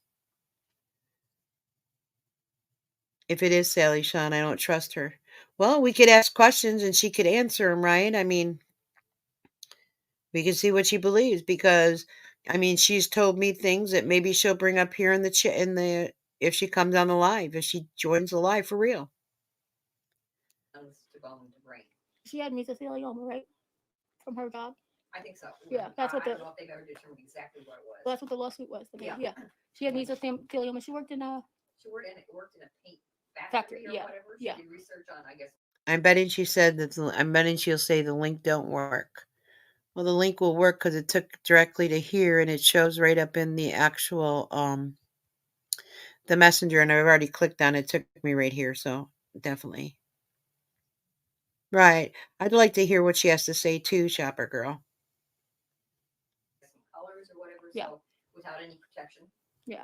If it is Sally, Sean, I don't trust her. Well, we could ask questions and she could answer them, right? I mean, we can see what she believes because, I mean, she's told me things that maybe she'll bring up here in the if she comes on the live, if she joins the live for real. To bone to brain. She had mesothelioma, right? From her job. I think so. Yeah, that's what I don't know if they've ever determined exactly what it was. Well, that's what the lawsuit was. Yeah. She had mesothelioma. She worked in a paint factory or yeah. whatever. She Yeah. did research on, I guess. I'm betting she said that. I'm betting she'll say the link don't work. Well, the link will work because it took directly to here, and it shows right up in the actual the messenger, and I've already clicked on it. It took me right here, so definitely. Right. I'd like to hear what she has to say too, Shopper Girl. Some colors or whatever. Yeah. So without any protection. Yeah.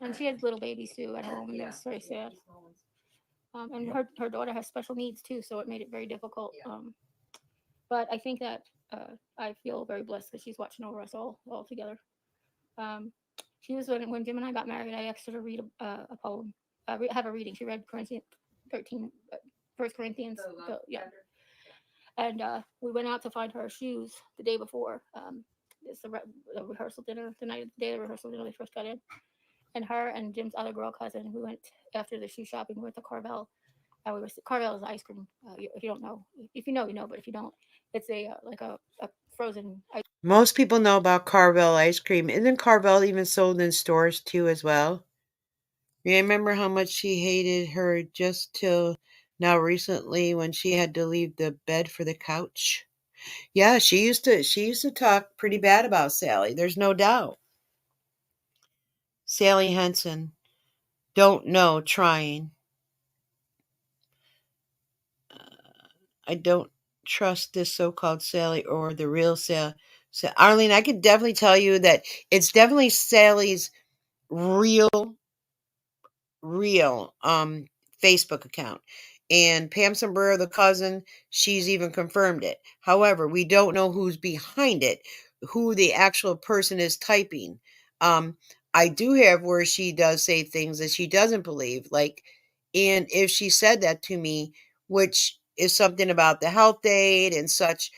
And she had little babies too at home. Yeah. It was very sad. And her daughter has special needs too, so it made it very difficult. Yeah. But I think that I feel very blessed that she's watching over us all together. She was when Jim and I got married. I asked her to read a poem, have a reading. She read Corinthians 13, 1 Corinthians. Yeah. And we went out to find her shoes the day before. It's the rehearsal dinner, the day of the rehearsal dinner. They first got in, and her and Jim's other girl cousin, we went after the shoe shopping. We went to Carvel. Carvel is ice cream. If you don't know, if you know, you know. But if you don't, it's like a frozen ice. Most people know about Carvel ice cream. Isn't Carvel even sold in stores too as well? You remember how much she hated her just till now recently when she had to leave the bed for the couch? Yeah, she used to talk pretty bad about Sally. There's no doubt. Sally Henson. Don't know, trying. I don't trust this so-called Sally or the real Sally. Arlene, I could definitely tell you that it's definitely Sally's real Facebook account. And Pam Sombrero, the cousin, she's even confirmed it. However, we don't know who's behind it, who the actual person is typing. I do have where she does say things that she doesn't believe. And if she said that to me, which is something about the health aid and such,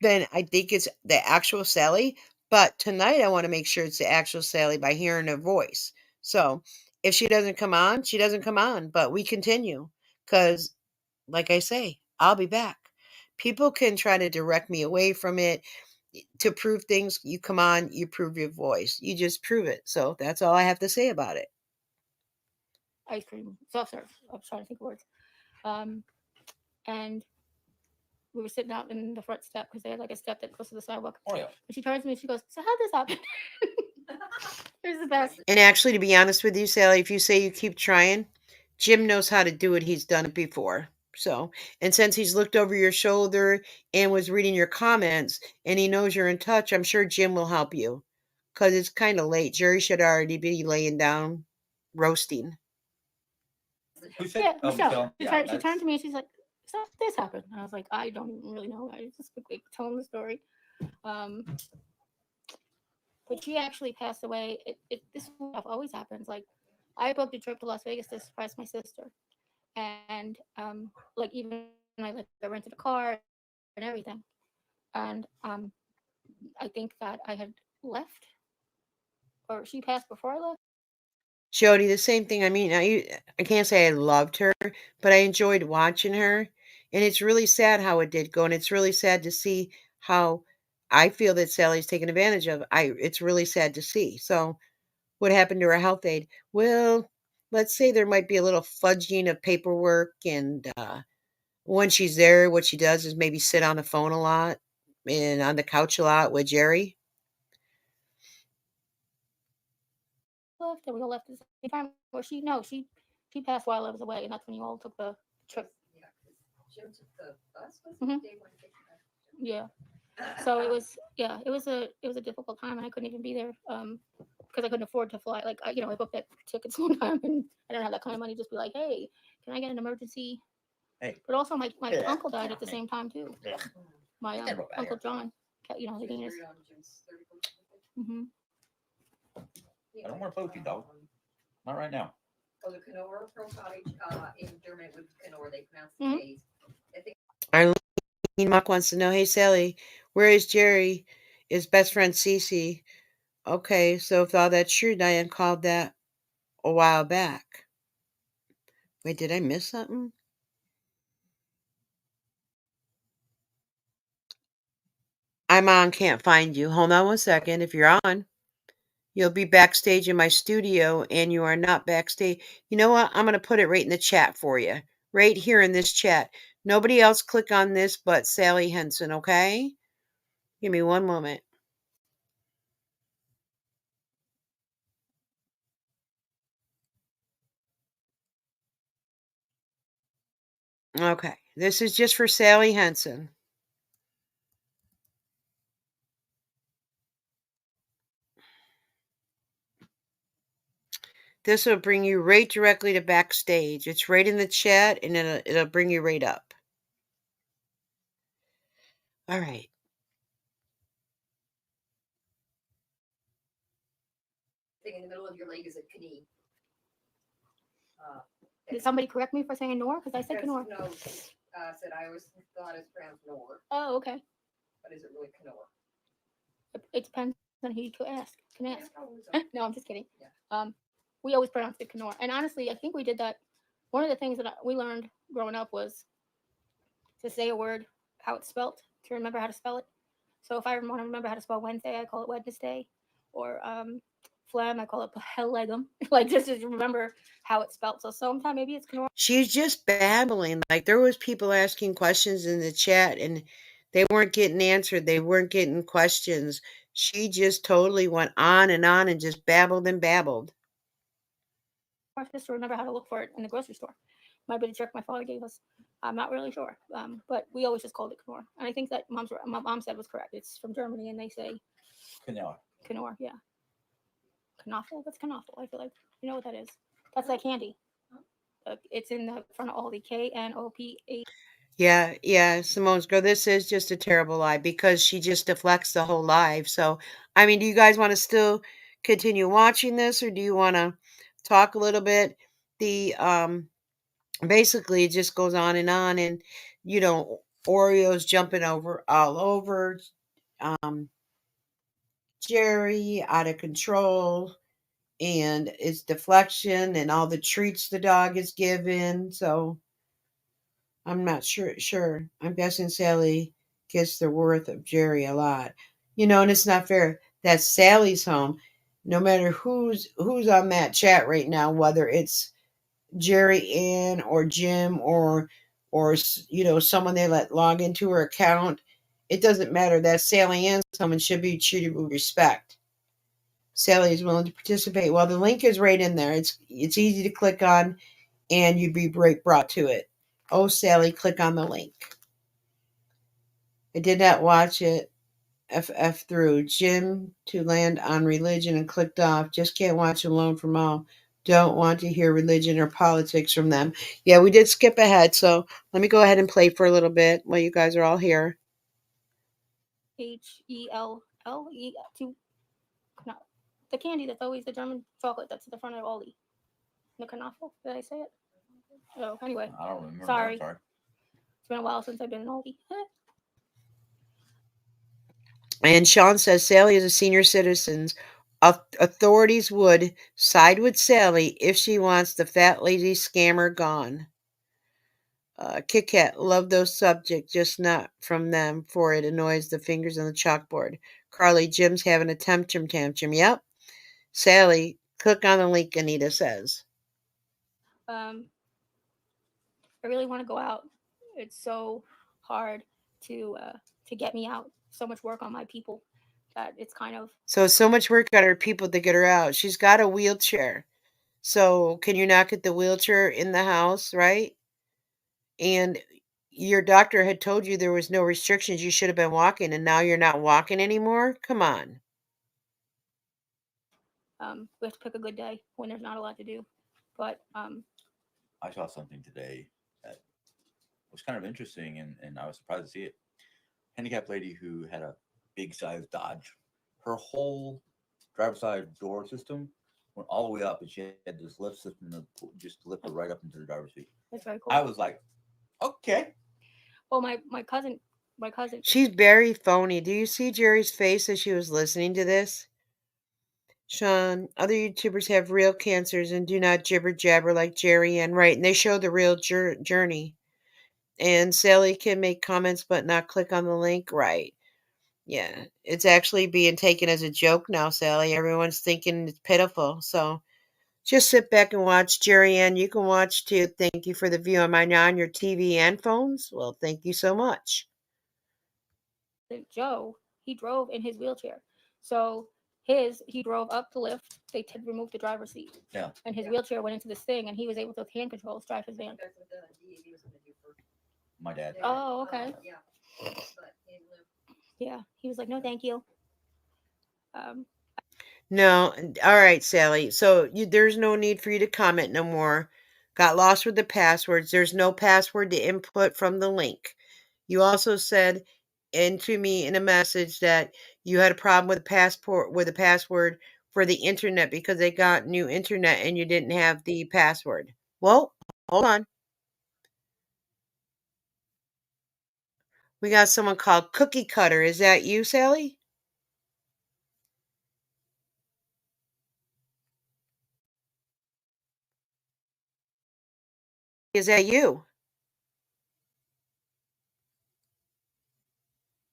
then I think it's the actual Sally. But tonight I want to make sure it's the actual Sally by hearing her voice. So if she doesn't come on, she doesn't come on. But we continue because, like I say, I'll be back. People can try to direct me away from it to prove things. You come on, you prove your voice. You just prove it. So that's all I have to say about it. Ice cream, soft serve. I was trying to think of words. And we were sitting out in the front step because they had like a step that goes to the sidewalk. Oh, yeah. And she turns to me and she goes, "So how'd this happen?" It was the best. And actually, to be honest with you, Sally, if you say you keep trying, Jim knows how to do it. He's done it before. So, and since he's looked over your shoulder and was reading your comments and he knows you're in touch, I'm sure Jim will help you because it's kind of late. Jerry should already be laying down, roasting. Who said? Yeah, Michelle. She turned to me and she's like, "So this happened?" And I was like, "I don't even really know. I just quickly telling the story." But she actually passed away. This stuff always happens. Like, I booked a trip to Las Vegas to surprise my sister, and like even I rented a car and everything, and I think that I had left, or she passed before I left. Jody, the same thing. I mean, I can't say I loved her, but I enjoyed watching her. And it's really sad how it did go. And it's really sad to see how I feel that Sally's taken advantage of. It's really sad to see. So what happened to her health aid? Well, let's say there might be a little fudging of paperwork. And when she's there, what she does is maybe sit on the phone a lot and on the couch a lot with Jerry. Left, and we all left at the same time. Well, she passed while I was away, and that's when you all took the trip. Yeah, Jim took the bus with Mhm. you? They went to pick you up. Yeah. So it was a difficult time, and I couldn't even be there because I couldn't afford to fly. Like I booked that tickets one time, and I don't have that kind of money. Just be like, hey, can I get an emergency? Hey. But also my Yeah. uncle died at the same time too. Yeah. My Get that book out Uncle here. John, the She was Danish. buried on Jim's 31st birthday. Mm-hmm. I don't want to play with you, dog. Not right now. Oh, the Kenora Pro Cottage in German with Kenora, they pronounce the Mhm. K's. I think Arlene Mock wants to know, hey, Sally, where is Jerry? His best friend, Cece. Okay, so if all that's true, Diane called that a while back. Wait, did I miss something? I'm on, can't find you. Hold on one second. If you're on, you'll be backstage in my studio, and you are not backstage. You know what? I'm going to put it right in the chat for you. Right here in this chat. Nobody else click on this but Sally Henson, okay? Give me one moment. Okay, this is just for Sally Henson. This will bring you right directly to backstage. It's right in the chat, and it'll bring you right up. All right. in the middle of your leg is a knee. Did somebody correct me for saying Nor? Because I said Kenor. No, said I always thought it's pronounced Nor, Oh, okay. but is it really Kenor? It depends on who you can ask. Yeah, probably so. No, I'm just kidding. Yeah. We always pronounced it Kenor, and honestly, I think we did that. One of the things that we learned growing up was to say a word how it's spelt, to remember how to spell it. So if I want to remember how to spell Wednesday, I call it Wednesday, or phlegm, I call it pelegum. Like just to remember how it's spelled. So sometimes maybe it's Kenor. She's just babbling. Like there was people asking questions in the chat, and they weren't getting answered. They weren't getting questions. She just totally went on and just babbled and babbled. Just to remember how to look for it in the grocery store. Might be the trick my father gave us. I'm not really sure, but we always just called it Knorr. And I think that my mom said was correct. It's from Germany, and they say Canela. Knorr. Yeah, Knaffel. What's Knaffel? I feel like you know what that is. That's that candy. It's in the front of Aldi. Knoph. Yeah, Simone's girl. This is just a terrible lie because she just deflects the whole live. So, I mean, do you guys want to still continue watching this, or do you want to talk a little bit? The basically it just goes on, and Oreos jumping over all over, Jerry out of control, and it's deflection and all the treats the dog is given. So I'm not sure. I'm guessing Sally gets the worth of Jerry a lot. And it's not fair. That's Sally's home. No matter who's on that chat right now, whether it's Jeriann or Jim or someone they let log into her account, it doesn't matter. That's Sally Ann's home and should be treated with respect. Sally is willing to participate. Well, the link is right in there. It's easy to click on, and you'd be brought to it. Oh, Sally, click on the link. I did not watch it. FF through. Jim to land on religion and clicked off. Just can't watch alone from all. Don't want to hear religion or politics from them. Yeah, we did skip ahead, so let me go ahead and play for a little bit while you guys are all here. HELLE to the candy that's always the German chocolate that's at the front of Aldi. The Knaffel. Did I say it? Oh, anyway. I don't remember. Sorry. I'm sorry. It's been a while since I've been in Aldi. And Sean says Sally is a senior citizen. Authorities would side with Sally if she wants the fat, lazy scammer gone. Kit Kat, love those subjects, just not from them, for it annoys the fingers on the chalkboard. Carly, Jim's having a tantrum. Yep. Sally, click on the link, Anita says. I really want to go out. It's so hard to get me out. So much work on my people that it's kind of So much work on her people to get her out. She's got a wheelchair. So can you not get the wheelchair in the house, right? And your doctor had told you there was no restrictions. You should have been walking, and now you're not walking anymore? Come on. We have to pick a good day when there's not a lot to do. But I saw something today that was kind of interesting, and I was surprised to see it. Handicapped lady who had a big size Dodge. Her whole driver's side door system went all the way up, and she had this lift system to just lift her right up into the driver's seat. that's very cool. I was like, okay. Well, my cousin. She's very phony. Do you see Jerry's face as she was listening to this? Sean, other YouTubers have real cancers and do not jibber jabber like Jeriann, right? And they show the real journey. And Sally can make comments but not click on the link, right? Yeah, it's actually being taken as a joke now, Sally. Everyone's thinking it's pitiful. So just sit back and watch. Jeriann, you can watch too. Thank you for the view on your TV and phones. Well, thank you so much. Joe, he drove in his wheelchair. So he drove up the lift. They removed the driver's seat. Yeah. And his wheelchair went into this thing, and he was able to, with hand controls, drive his van. That's what the Dy-Dee was gonna do for. My dad. Oh, okay. Yeah. But he lived. Yeah, he was like, no, thank you. No, all right, Sally. So there's no need for you to comment no more. Got lost with the passwords. There's no password to input from the link. You also said into me in a message that you had a problem with a password for the internet because they got new internet and you didn't have the password. Well, hold on. We got someone called Cookie Cutter. Is that you, Sally? Is that you?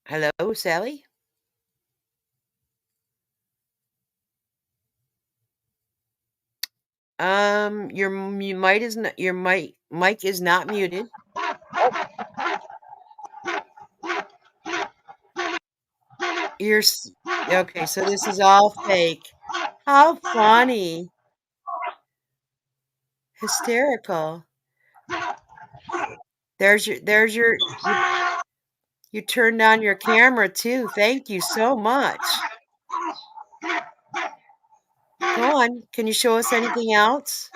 Hello, Sally? Your mic is not muted. Okay, so this is all fake. How funny. Hysterical. You turned on your camera too. Thank you so much. Go on. Can you show us anything else?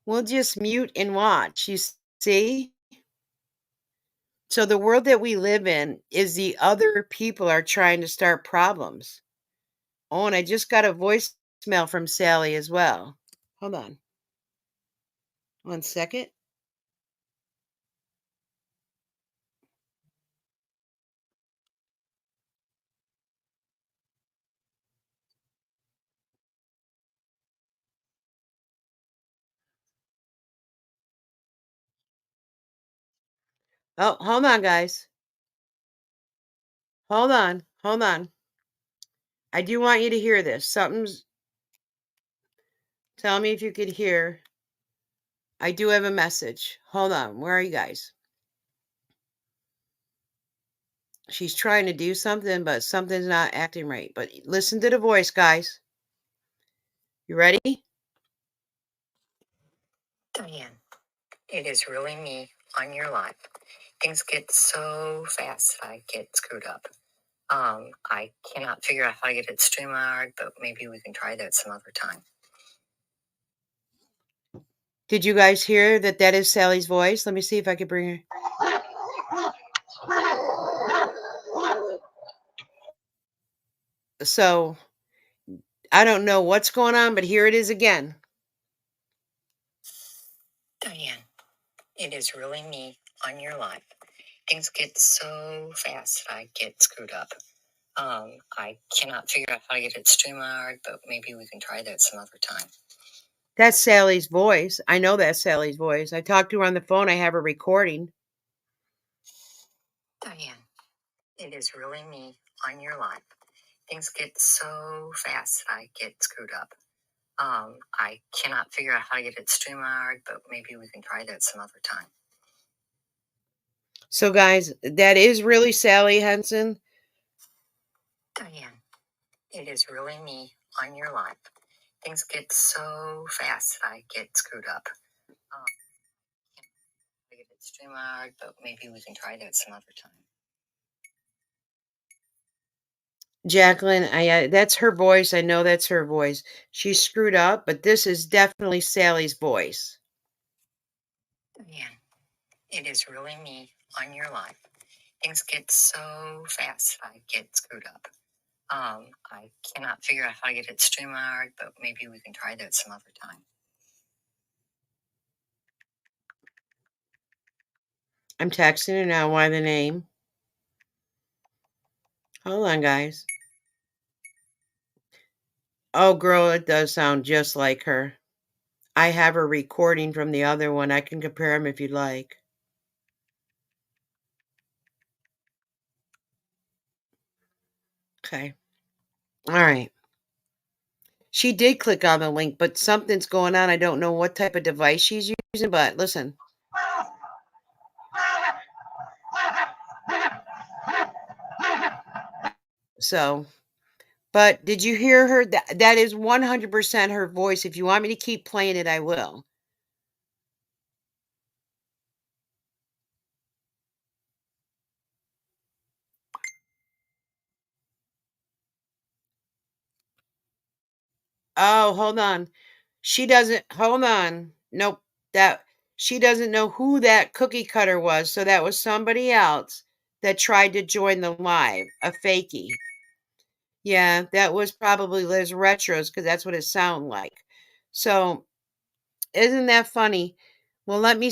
We'll just mute and watch. You see? So the world that we live in is the other people are trying to start problems. Oh, and I just got a voicemail from Sally as well. Hold on. 1 second. Oh, hold on, guys. Hold on. Hold on. I do want you to hear this. Tell me if you could hear. I do have a message. Hold on. Where are you guys? She's trying to do something, but something's not acting right. But listen to the voice, guys. You ready? Diane, it is really me on your live. Things get so fast that I get screwed up. I cannot figure out how to get it streamed, but maybe we can try that some other time. Did you guys hear that that is Sally's voice? Let me see if I can bring her. So, I don't know what's going on, but here it is again. Diane, it is really me on your live. Things get so fast that I get screwed up. I cannot figure out how to get it streamed, but maybe we can try that some other time. That's Sally's voice. I know that's Sally's voice. I talked to her on the phone. I have a recording. Diane, it is really me on your live. Things get so fast that I get screwed up. I cannot figure out how to get it streamed, but maybe we can try that some other time. So, guys, that is really Sally Henson. Diane, it is really me on your live. Things get so fast that I get screwed up. StreamYard, but maybe we can try that some other time. Jacqueline, that's her voice. I know that's her voice. She screwed up, but this is definitely Sally's voice. Yeah, it is really me on your life. Things get so fast, I get screwed up. I cannot figure out how to get it StreamYard, but maybe we can try that some other time. I'm texting her now. Why the name? Hold on, guys. Oh, girl, it does sound just like her. I have a recording from the other one. I can compare them if you'd like. Okay. All right. She did click on the link, but something's going on. I don't know what type of device she's using, but listen. So, but did you hear her? That is 100% her voice. If you want me to keep playing it, I will. Oh, hold on. She doesn't, hold on. Nope. She doesn't know who that cookie cutter was. So that was somebody else that tried to join the live, a fakie. Yeah, that was probably Liz Retros because that's what it sounded like. So, isn't that funny? Well, let me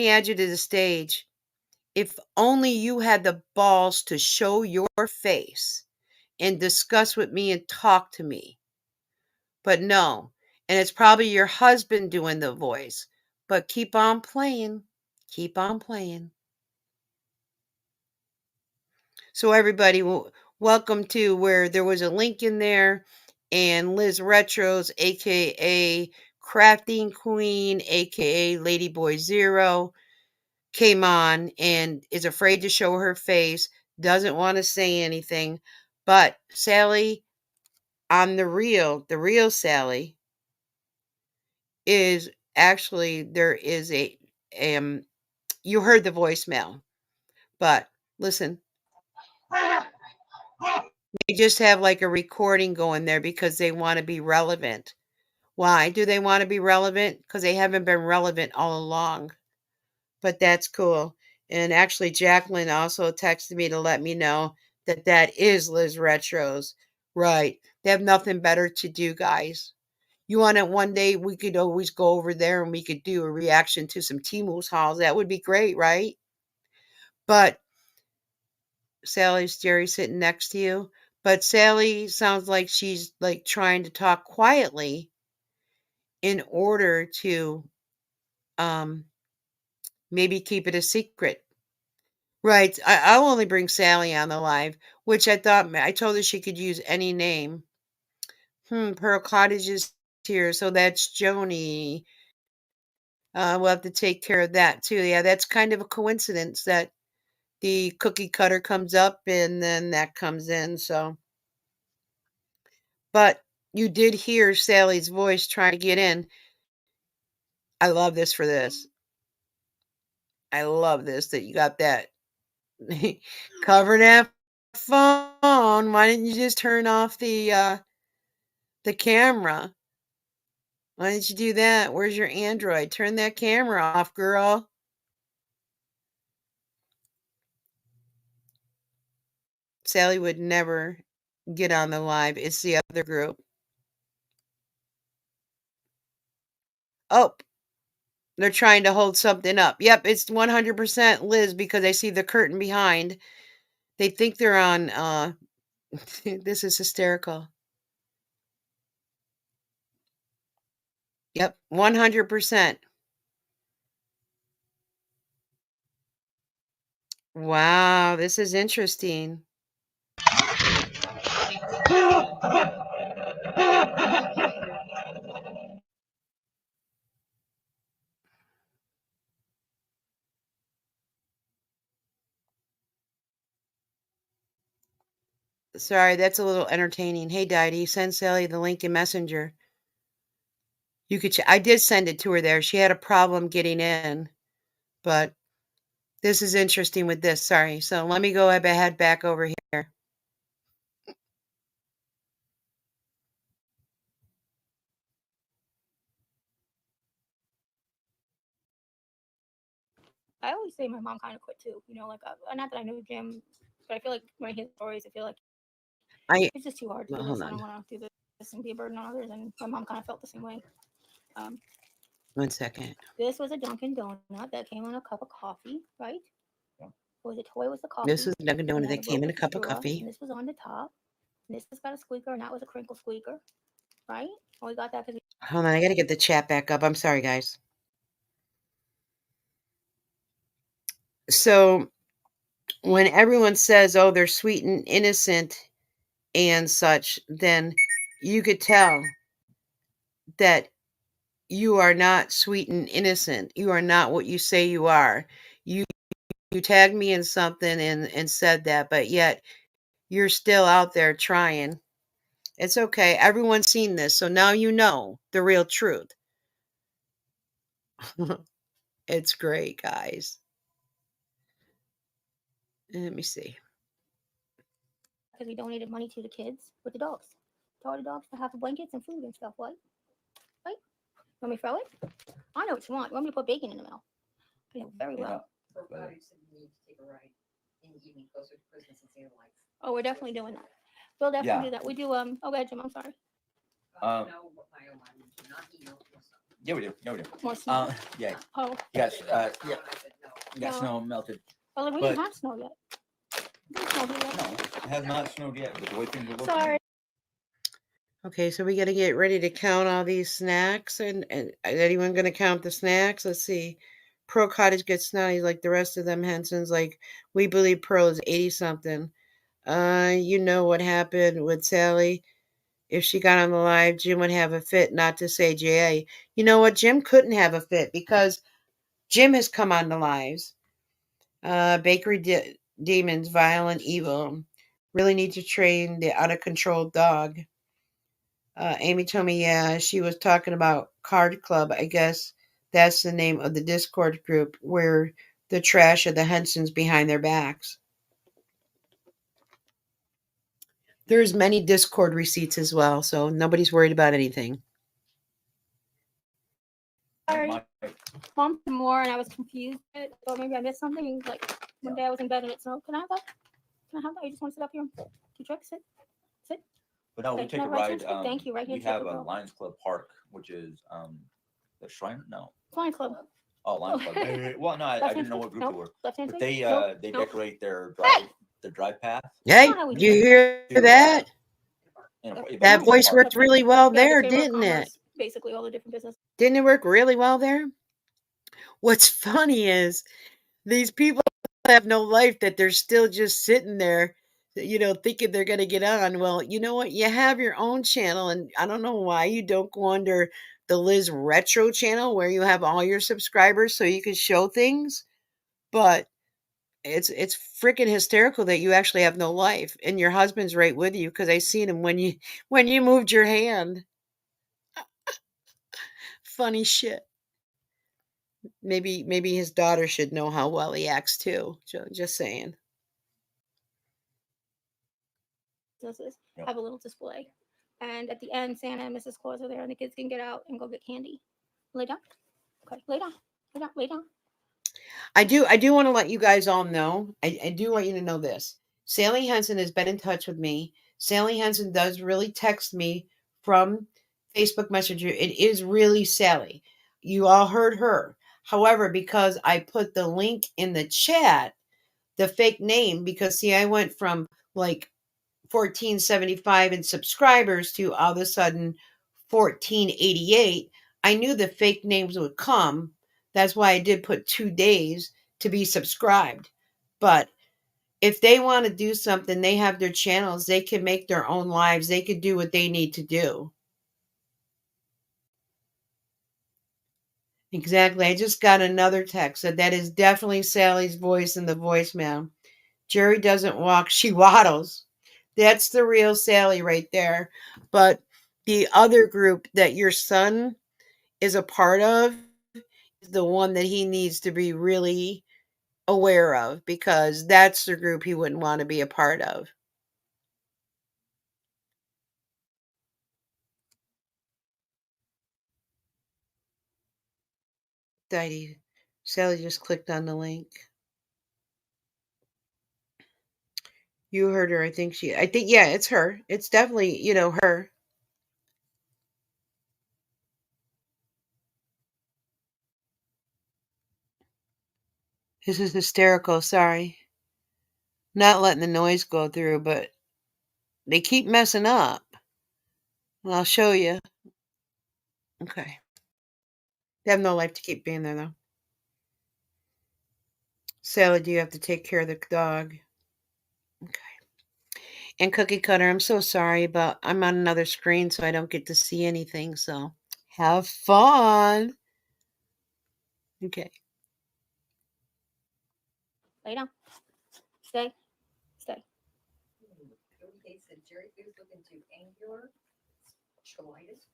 add you to the stage. If only you had the balls to show your face and discuss with me and talk to me. But no. And it's probably your husband doing the voice. But keep on playing. Keep on playing. So, everybody, welcome to where there was a link in there. And Liz Retros, aka Crafting Queen, aka Ladyboy Zero, came on and is afraid to show her face, doesn't want to say anything. But Sally, on the real Sally, is actually, there is you heard the voicemail, but listen, they just have like a recording going there because they want to be relevant. Why do they want to be relevant? Because they haven't been relevant all along. But that's cool. And actually, Jacqueline also texted me to let me know that that is Liz Retros. Right. They have nothing better to do, guys. You want it one day, we could always go over there and we could do a reaction to some Timu's hauls. That would be great, right? But Sally's Jerry sitting next to you. But Sally sounds like she's like trying to talk quietly in order to maybe keep it a secret. Right. I'll only bring Sally on the live, which I told her she could use any name. Pearl Cottage is here, so that's Joni. We'll have to take care of that too. Yeah, that's kind of a coincidence that the cookie cutter comes up and then that comes in. So, but you did hear Sally's voice trying to get in. I love this for this. I love this that you got that. Cover that phone. Why didn't you just turn off the camera? Why didn't you do that? Where's your Android? Turn that camera off, girl. Sally would never get on the live. It's the other group. Oh, they're trying to hold something up. Yep, it's 100% Liz because I see the curtain behind. They think they're on, this is hysterical. Yep, 100%. Wow, this is interesting. Sorry, that's a little entertaining. Hey, Dy-Dee, send Sally the link in Messenger. You could. I did send it to her there. She had a problem getting in, but This is interesting with this. Sorry. So let me go ahead back over here. I always say my mom kind of quit too. You know, like not that I knew Jim, but I feel like when I hear stories, I feel like it's just too hard to do hold this. I on. don't want to do this and be a burden on others. And my mom kind of felt the same way. 1 second. This was a Dunkin' Donut that came on a cup of coffee, right? Yeah. Or the toy was the coffee. This was a Dunkin' and Donut it had that came in a broken cup of straw, coffee. And this was on the top. And this has got a squeaker, and that was a crinkle squeaker, right? And we got that because Hold on, I gotta get the chat back up. I'm sorry, guys. So when everyone says, oh, they're sweet and innocent and such, then you could tell that you are not sweet and innocent. You are not what you say you are. You tagged me in something and said that, but yet you're still out there trying. It's okay. Everyone's seen this, so now you know the real truth. It's great, guys. Let me see. because we donated money to the kids with the dogs. To all the dogs to have blankets and food and stuff, right? Right? Want me to throw it? I know what you want. You want me to put bacon in the middle? I know very well. For God, you said you need to take a ride in the evening closer to Christmas and see the lights. Oh, we're definitely doing that. We'll definitely do that. We do. Oh, go ahead, Jim. I'm sorry. No, my oh my, we do not eat no more stuff. Yeah, we do. Yeah, we do. More snow. Yeah. Oh, Yes. Yeah. I said no. You got No. snow melted. well, we But- didn't have snow yet. We didn't snow here yet. No, it has not snowed yet. But the way things are looking. Sorry. Okay, so we got to get ready to count all these snacks. And is anyone going to count the snacks? Let's see. Pearl Cottage gets snotty like the rest of them. Henson's like, we believe Pearl is 80-something. You know what happened with Sally. If she got on the live, Jim would have a fit, not to say J.A. You know what? Jim couldn't have a fit because Jim has come on the lives. Bakery Demons, Violent Evil. Really need to train the out-of-control dog. Amy told me, yeah, she was talking about Card Club. I guess that's the name of the Discord group where the trash of the Hensons behind their backs. There's many Discord receipts as well, so nobody's worried about anything. Sorry. My- Mom said more, and I was confused. I thought maybe I missed something. Like one day I was in bed and it snowed. Can I have that? Can I have that? You just want to sit up here? You trick? Sit. But no, we Okay, take a no, right ride. here, thank you, right here, We take a have a go. Lions Club Park, which is the Shrine. No. Flying Club. Oh, Lions Club. Well, no, I Left-hand didn't know swing? what group Nope. they were. Left-hand But swing? they Nope. they Nope. decorate their Hey! drive path. Hey, not how we you do it. hear To, that? in a- That basically That a voice park. worked really well Yeah, the there, Chamber of didn't it? Commerce, basically all the different businesses. Didn't it work really well there? What's funny is these people have no life that they're still just sitting there, thinking they're going to get on. Well, you know what? You have your own channel, and I don't know why you don't go under the Liz Retro channel where you have all your subscribers so you can show things. But it's freaking hysterical that you actually have no life and your husband's right with you because I seen him when you moved your hand. Funny shit. Maybe his daughter should know how well he acts too. Just saying. Businesses Yep. have a little display. And at the end, Santa and Mrs. Claus are there, and the kids can get out and go get candy. Lay down. Okay, lay down. Lay down. Lay down. I do want to let you guys all know. I do want you to know this. Sally Henson has been in touch with me. Sally Henson does really text me from Facebook Messenger. It is really Sally. You all heard her. However, because I put the link in the chat, the fake name, because see, I went from like 1475 in subscribers to all of a sudden 1488. I knew the fake names would come. That's why I did put 2 days to be subscribed. But if they want to do something, they have their channels. They can make their own lives. They could do what they need to do. Exactly. I just got another text that is definitely Sally's voice in the voicemail. Jerry doesn't walk, she waddles. That's the real Sally right there. But the other group that your son is a part of is the one that he needs to be really aware of, because that's the group he wouldn't want to be a part of. Dy-Dee, Sally just clicked on the link. You heard her. I think, yeah, it's her. It's definitely, her. This is hysterical. Sorry. Not letting the noise go through, but they keep messing up. Well, I'll show you. Okay. They have no life to keep being there, though. Sally, do you have to take care of the dog? Okay. And Cookie Cutter, I'm so sorry, but I'm on another screen, so I don't get to see anything. So have fun. Okay. Lay down. Stay. Stay. They said Jerry Food's looking to angular cheilitis,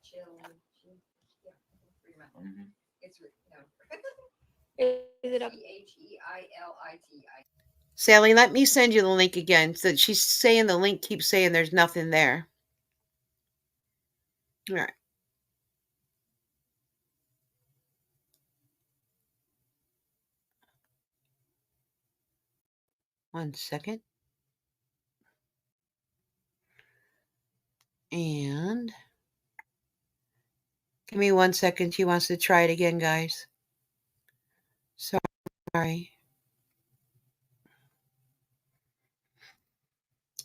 Mhm. It's no. Is it up? Cheiliti. Sally, let me send you the link again. So she's saying the link keeps saying there's nothing there. All right. One second. And give me 1 second. She wants to try it again, guys. Sorry.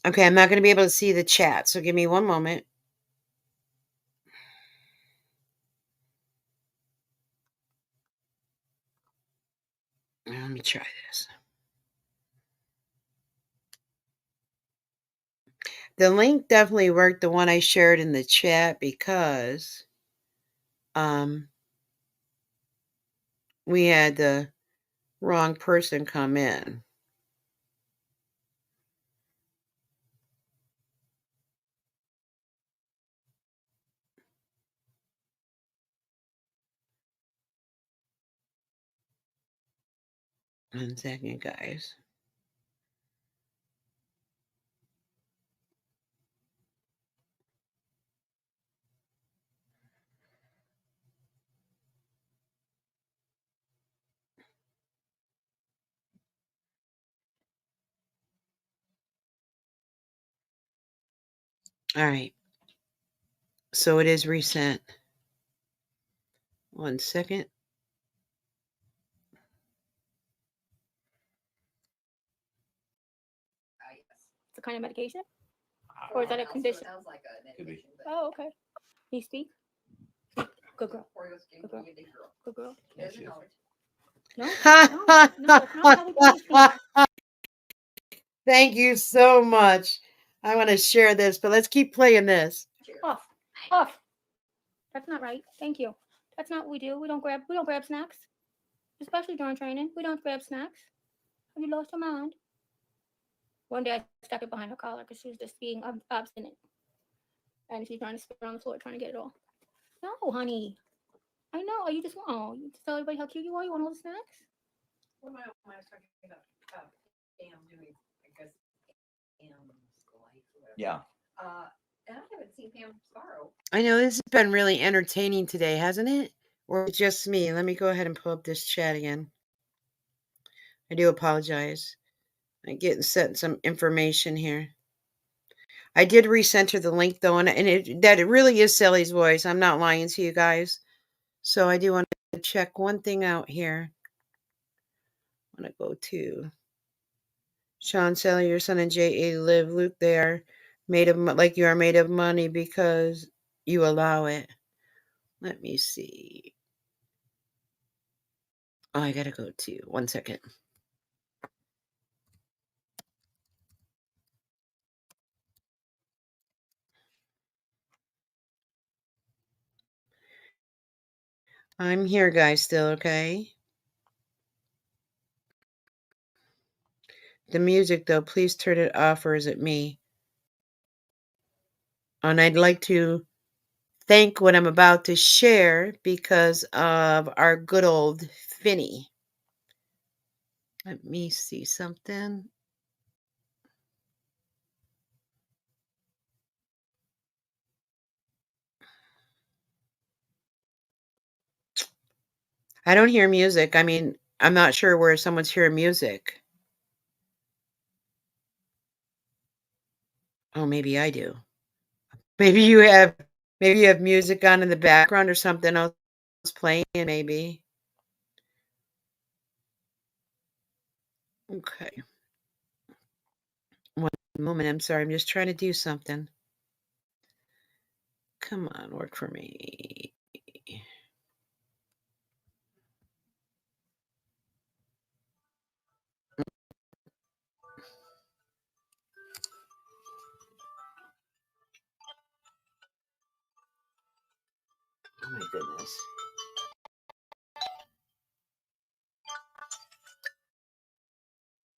Okay, I'm not going to be able to see the chat, so give me 1 moment. Let me try this. The link definitely worked, the one I shared in the chat, because we had the wrong person come in. One second, guys. All right. So it is resent. 1 second. It's a kind of medication? Or is that a condition? Sounds like a Could be. medication, but Oh, okay. Can you speak? Good girl. Oreos can Good girl. be a big girl. Good girl. Yeah, Doesn't she is. know it. No, that's not how we do this here. Thank you so much. I want to share this, but let's keep playing this. Off. Off. That's not right. Thank you. That's not what we do. We don't grab snacks. Especially during training. We don't grab snacks. Have you lost your mind? One day I stuck it behind her collar because she was just being obstinate. And she's trying to spit on the floor, trying to get it all. No, honey. I know. You just want, you just tell everybody how cute you are. You want all the snacks? What am I was talking about Pam doing, I guess, Pam's life or whatever. Yeah. And I haven't seen Pam Sparrow. I know this has been really entertaining today, hasn't it? Or just me? Let me go ahead and pull up this chat again. I do apologize. I'm getting set some information here. I did recenter the link though, and it really is Sally's voice. I'm not lying to you guys. So I do want to check one thing out here. I want to go to Sean, Sally, your son, and J.A. live. Luke, they are made of like you are made of money because you allow it. Let me see. Oh, I gotta go to 1 second. I'm here, guys, still, okay? The music, though, please turn it off, or is it me? And I'd like to thank what I'm about to share because of our good old Finny. Let me see something. I don't hear music. I mean, I'm not sure where someone's hearing music. Oh, maybe I do. Maybe you have music on in the background or something else playing, maybe. Okay. One moment. I'm sorry. I'm just trying to do something. Come on, work for me. Oh my goodness.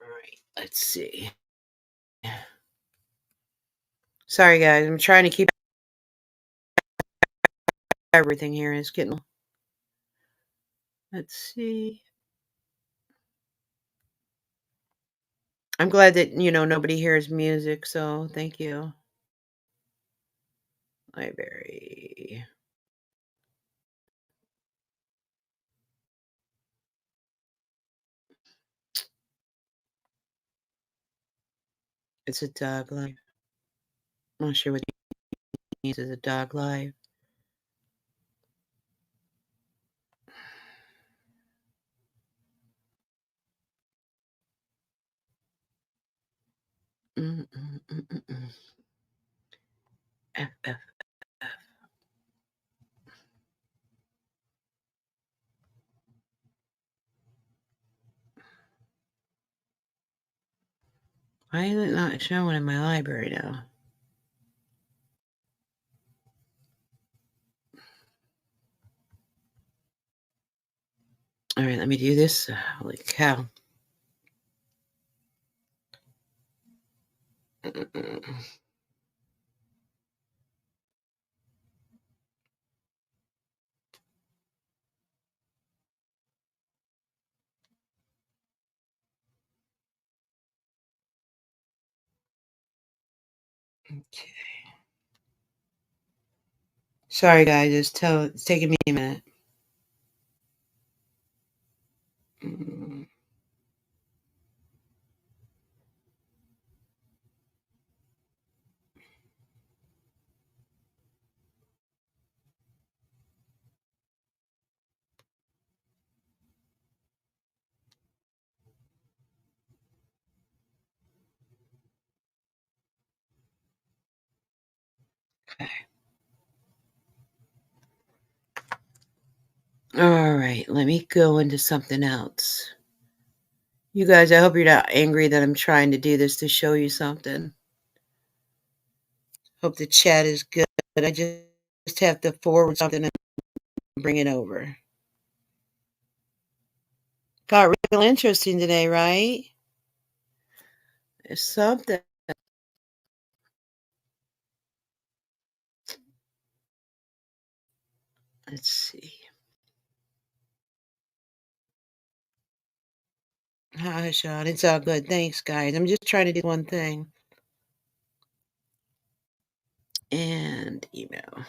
All right. Let's see. Sorry, guys. I'm trying to keep everything here. It's getting. Let's see. I'm glad that, nobody hears music, so thank you. Library. It's a dog live. I'm not sure what it means as a dog live. Mm, mm, mm, mm, mm. F, F, F. Why is it not showing in my library now? All right, let me do this. Holy cow. Okay. Sorry, guys. It's taking me a minute. Mm. Okay. All right, let me go into something else. You guys, I hope you're not angry that I'm trying to do this to show you something. Hope the chat is good. I just have to forward something and bring it over. Got real interesting today, right? There's something. Let's see. Hi, Sean. It's all good. Thanks, guys. I'm just trying to do one thing. And email.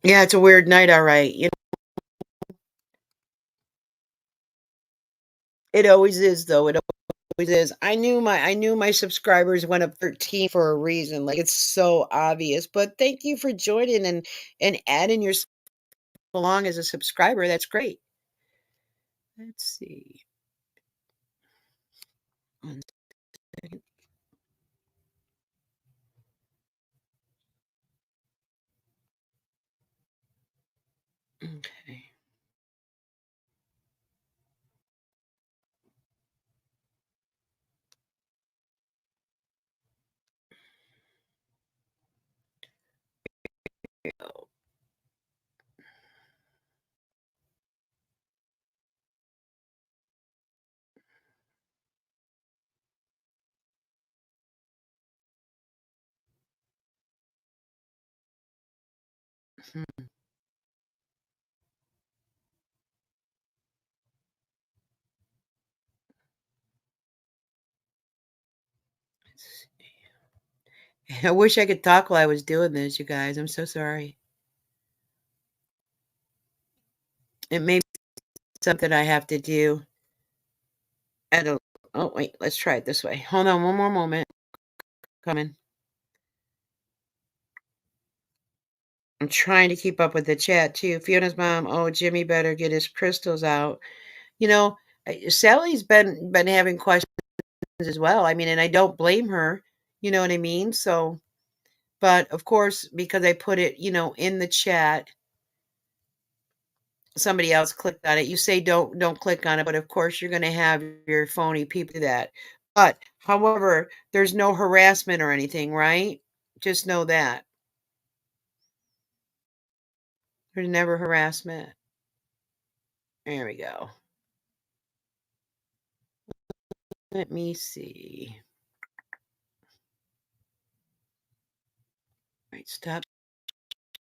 Yeah, it's a weird night, all right. It always is, though. It always is. I knew my subscribers went up 13 for a reason. Like, it's so obvious. But thank you for joining and adding yourself along as a subscriber. That's great. Let's see. 1 second. Okay. Here we go. Hmm. I wish I could talk while I was doing this, you guys. I'm so sorry. It may be something I have to do. I don't. Oh wait, let's try it this way. Hold on, one more moment. Coming. I'm trying to keep up with the chat too. Fiona's mom. Oh, Jimmy better get his crystals out. You know, Sally's been having questions as well. I mean, and I don't blame her. You know what I mean? So, but of course, because I put it, in the chat, somebody else clicked on it. You say don't click on it, but of course you're going to have your phony people do that. But however, there's no harassment or anything, right? Just know that there's never harassment. There we go. Let me see. All right, stop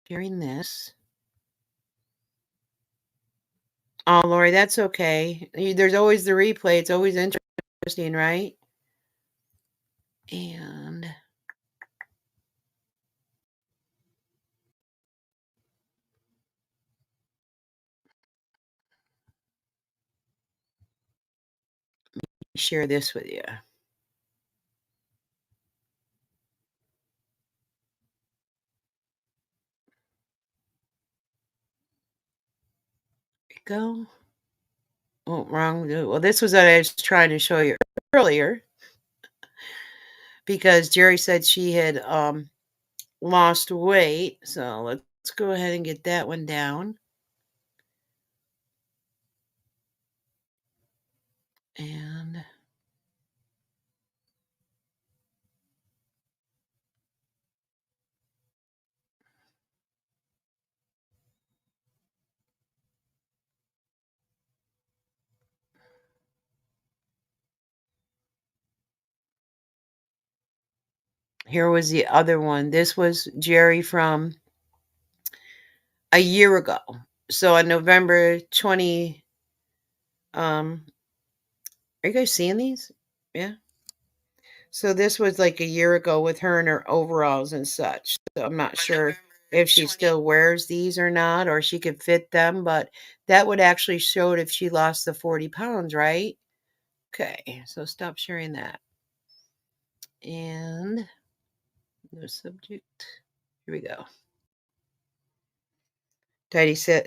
sharing this. Oh, Lori, that's okay. There's always the replay. It's always interesting, right? And share this with you. Go. Oh, wrong. Well, this was what I was trying to show you earlier because Jerry said she had lost weight. So let's go ahead and get that one down. And here was the other one. This was Jerry from a year ago. So on November 20, are you guys seeing these? Yeah. So this was like a year ago with her and her overalls and such. So I'm not sure if she still wears these or not, or she could fit them, but that would actually show it if she lost the 40 pounds, right? Okay, so stop sharing that. And the subject, here we go.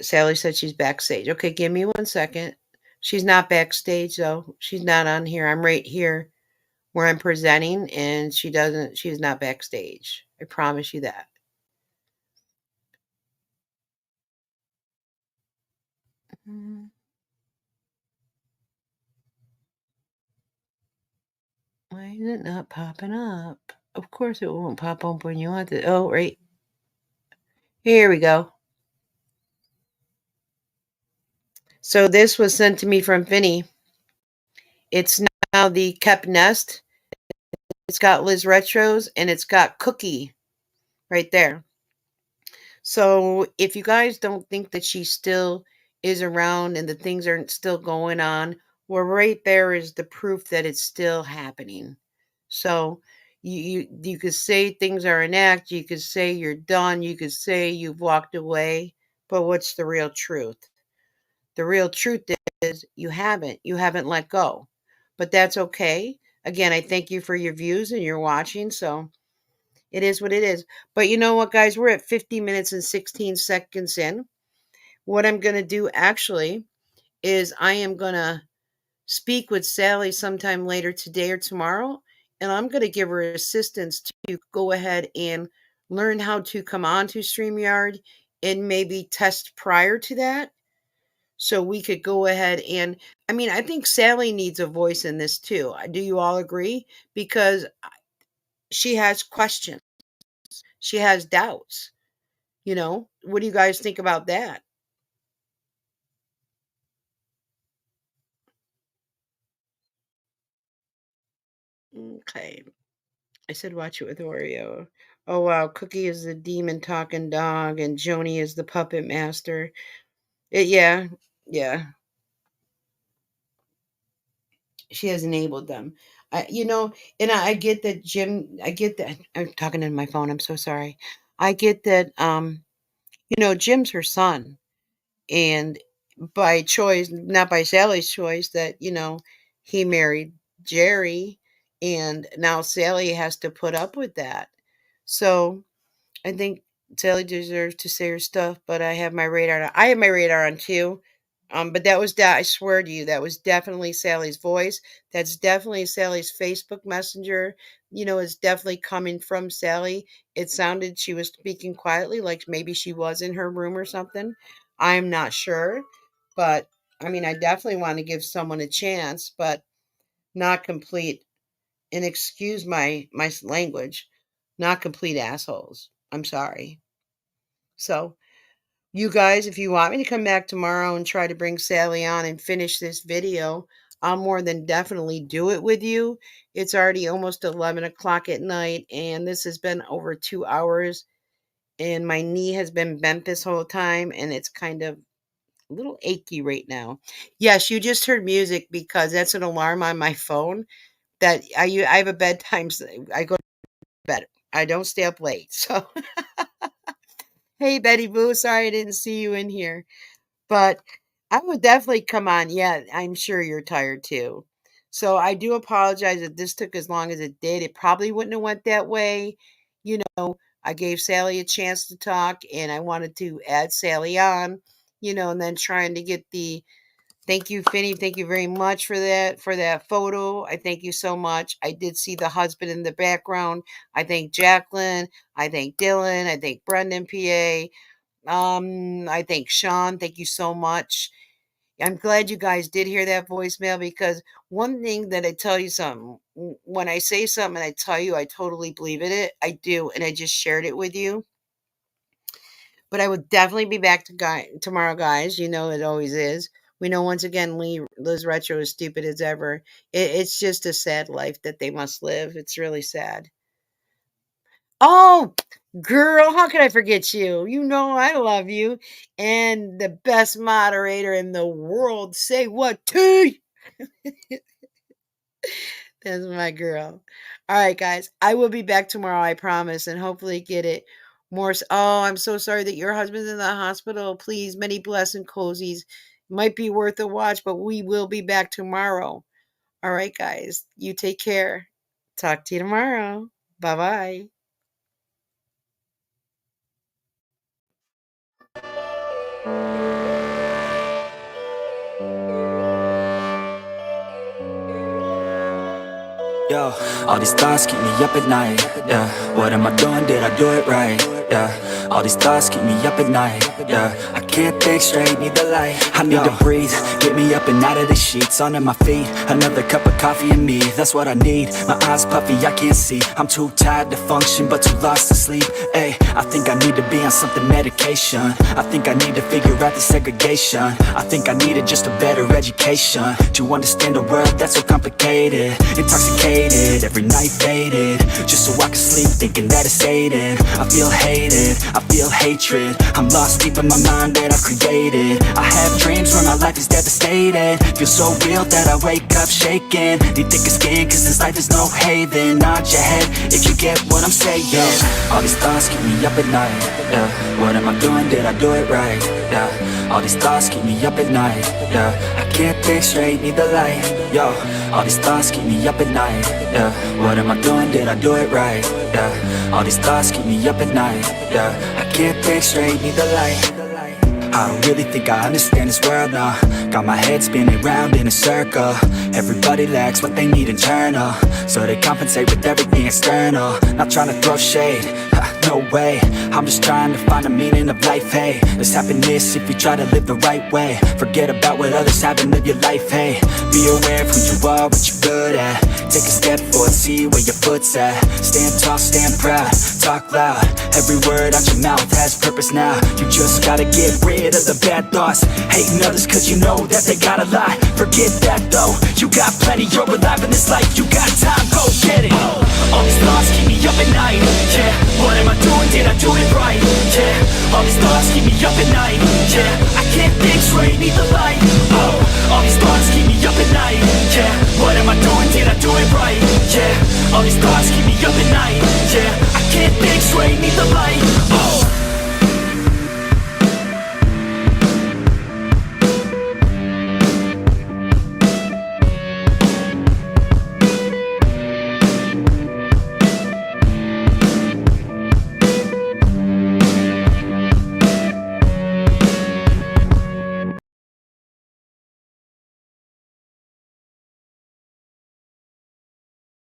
Sally said she's backstage. Okay, give me 1 second. She's not backstage though. She's not on here. I'm right here where I'm presenting, and she's not backstage. I promise you that. Why is it not popping up? Of course it won't pop up when you want it. Oh, right. Here we go. So this was sent to me from Finny. It's now the Kept Nest. It's got Liz Retros and it's got Cookie right there. So if you guys don't think that she still is around and the things are still going on, well, right there is the proof that it's still happening. So you could say things are an act, you could say you're done, you could say you've walked away, but what's the real truth? The real truth is you haven't let go. But that's okay. Again, I thank you for your views and your watching. So it is what it is. But you know what, guys? We're at 50 minutes and 16 seconds in. What I'm going to do actually is I am going to speak with Sally sometime later today or tomorrow. And I'm going to give her assistance to go ahead and learn how to come onto StreamYard and maybe test prior to that. So we could go ahead and, I mean, I think Sally needs a voice in this too. Do you all agree? Because she has questions, she has doubts. What do you guys think about that? Okay. I said watch it with Oreo. Oh wow, Cookie is the demon talking dog and Joni is the puppet master. Yeah, yeah. She has enabled them. I get that Jim. I get that. I'm talking in my phone. I'm so sorry. I get that. Jim's her son, and by choice, not by Sally's choice, that he married Jerry, and now Sally has to put up with that. So I think Sally deserves to say her stuff, but I have my radar on. I have my radar on too. But that was I swear to you, that was definitely Sally's voice. That's definitely Sally's Facebook Messenger. It's definitely coming from Sally. It sounded she was speaking quietly, like maybe she was in her room or something. I'm not sure, but I mean, I definitely want to give someone a chance, but not complete. And excuse my language, not complete assholes. I'm sorry. So, you guys, if you want me to come back tomorrow and try to bring Sally on and finish this video, I'll more than definitely do it with you. It's already almost 11 o'clock at night, and this has been over 2 hours, and my knee has been bent this whole time, and it's kind of a little achy right now. Yes, you just heard music because that's an alarm on my phone that I have a bedtime. I go to bed. I don't stay up late. So, hey, Betty Boo, sorry I didn't see you in here. But I would definitely come on. Yeah, I'm sure you're tired too. So I do apologize that this took as long as it did. It probably wouldn't have went that way. I gave Sally a chance to talk and I wanted to add Sally on, and then trying to get the thank you, Finny. Thank you very much for that photo. I thank you so much. I did see the husband in the background. I thank Jacqueline. I thank Dylan. I thank Brendan PA. I thank Sean. Thank you so much. I'm glad you guys did hear that voicemail because one thing that I tell you something, when I say something and I tell you I totally believe in it, I do, and I just shared it with you. But I will definitely be back tomorrow, guys. You know it always is. We know once again Liz Retro is stupid as ever. It's just a sad life that they must live. It's really sad. Oh, girl, how could I forget you? You know I love you. And the best moderator in the world. Say what, T? That's my girl. All right, guys. I will be back tomorrow, I promise, and hopefully get it more. Oh, I'm so sorry that your husband's in the hospital. Please, many blessed cozies. Might be worth a watch, but we will be back tomorrow. All right, guys. You take care. Talk to you tomorrow. Bye bye. Yo, all these thoughts keep me up at night. Yeah, what am I doing? Did I do it right? Yeah, all these thoughts keep me up at night. Yeah, I can't think straight, need the light. I need to breathe, get me up and out of the sheets. Under my feet, another cup of coffee and me. That's what I need, my eyes puffy, I can't see. I'm too tired to function, but too lost to sleep. Ay, I think I need to be on something medication. I think I need to figure out the segregation. I think I needed just a better education to understand a world that's so complicated. Intoxicated, every night faded, just so I can sleep thinking that it's sated. I feel hated, I feel hatred. I'm lost deep in my mind that I've created. I have dreams where my life is devastated. Feel so real that I wake up shaking. Need thicker skin cause this life is no haven. Nod your head if you get what I'm saying. All these thoughts keep me up at night. Yeah, what am I doing? Did I do it right? Yeah, all these thoughts keep me up at night. Yeah, I can't think straight, need the light. Yo, all these thoughts keep me up at night. Yeah, what am I doing? Did I do it right? Yeah, all these thoughts keep me up at night. Yeah, I can't think straight, need the light. I don't really think I understand this world now. Got my head spinning round in a circle. Everybody lacks what they need internal, so they compensate with everything external. Not trying to throw shade, no way. I'm just trying to find the meaning of life, hey. There's happiness if you try to live the right way. Forget about what others have and live your life, hey. Be aware of who you are, what you're good at. Take a step forward, see where your foot's at. Stand tall, stand proud, talk loud. Every word out your mouth has purpose now. You just gotta get rid of the bad thoughts. Hating others cause you know that they got a lot. Forget that though, you got plenty, you're alive in this life. You got time, go get it. All these thoughts keep me up at night. Yeah, what am I doing? Did I do it right? Yeah, all these thoughts keep me up at night. Yeah, I can't think straight, need the light. Oh, all these thoughts keep me up at night. Yeah, what am I doing? Did I do it right? Yeah, all these thoughts keep me up at night. Yeah, I can't think straight, need the light. Oh.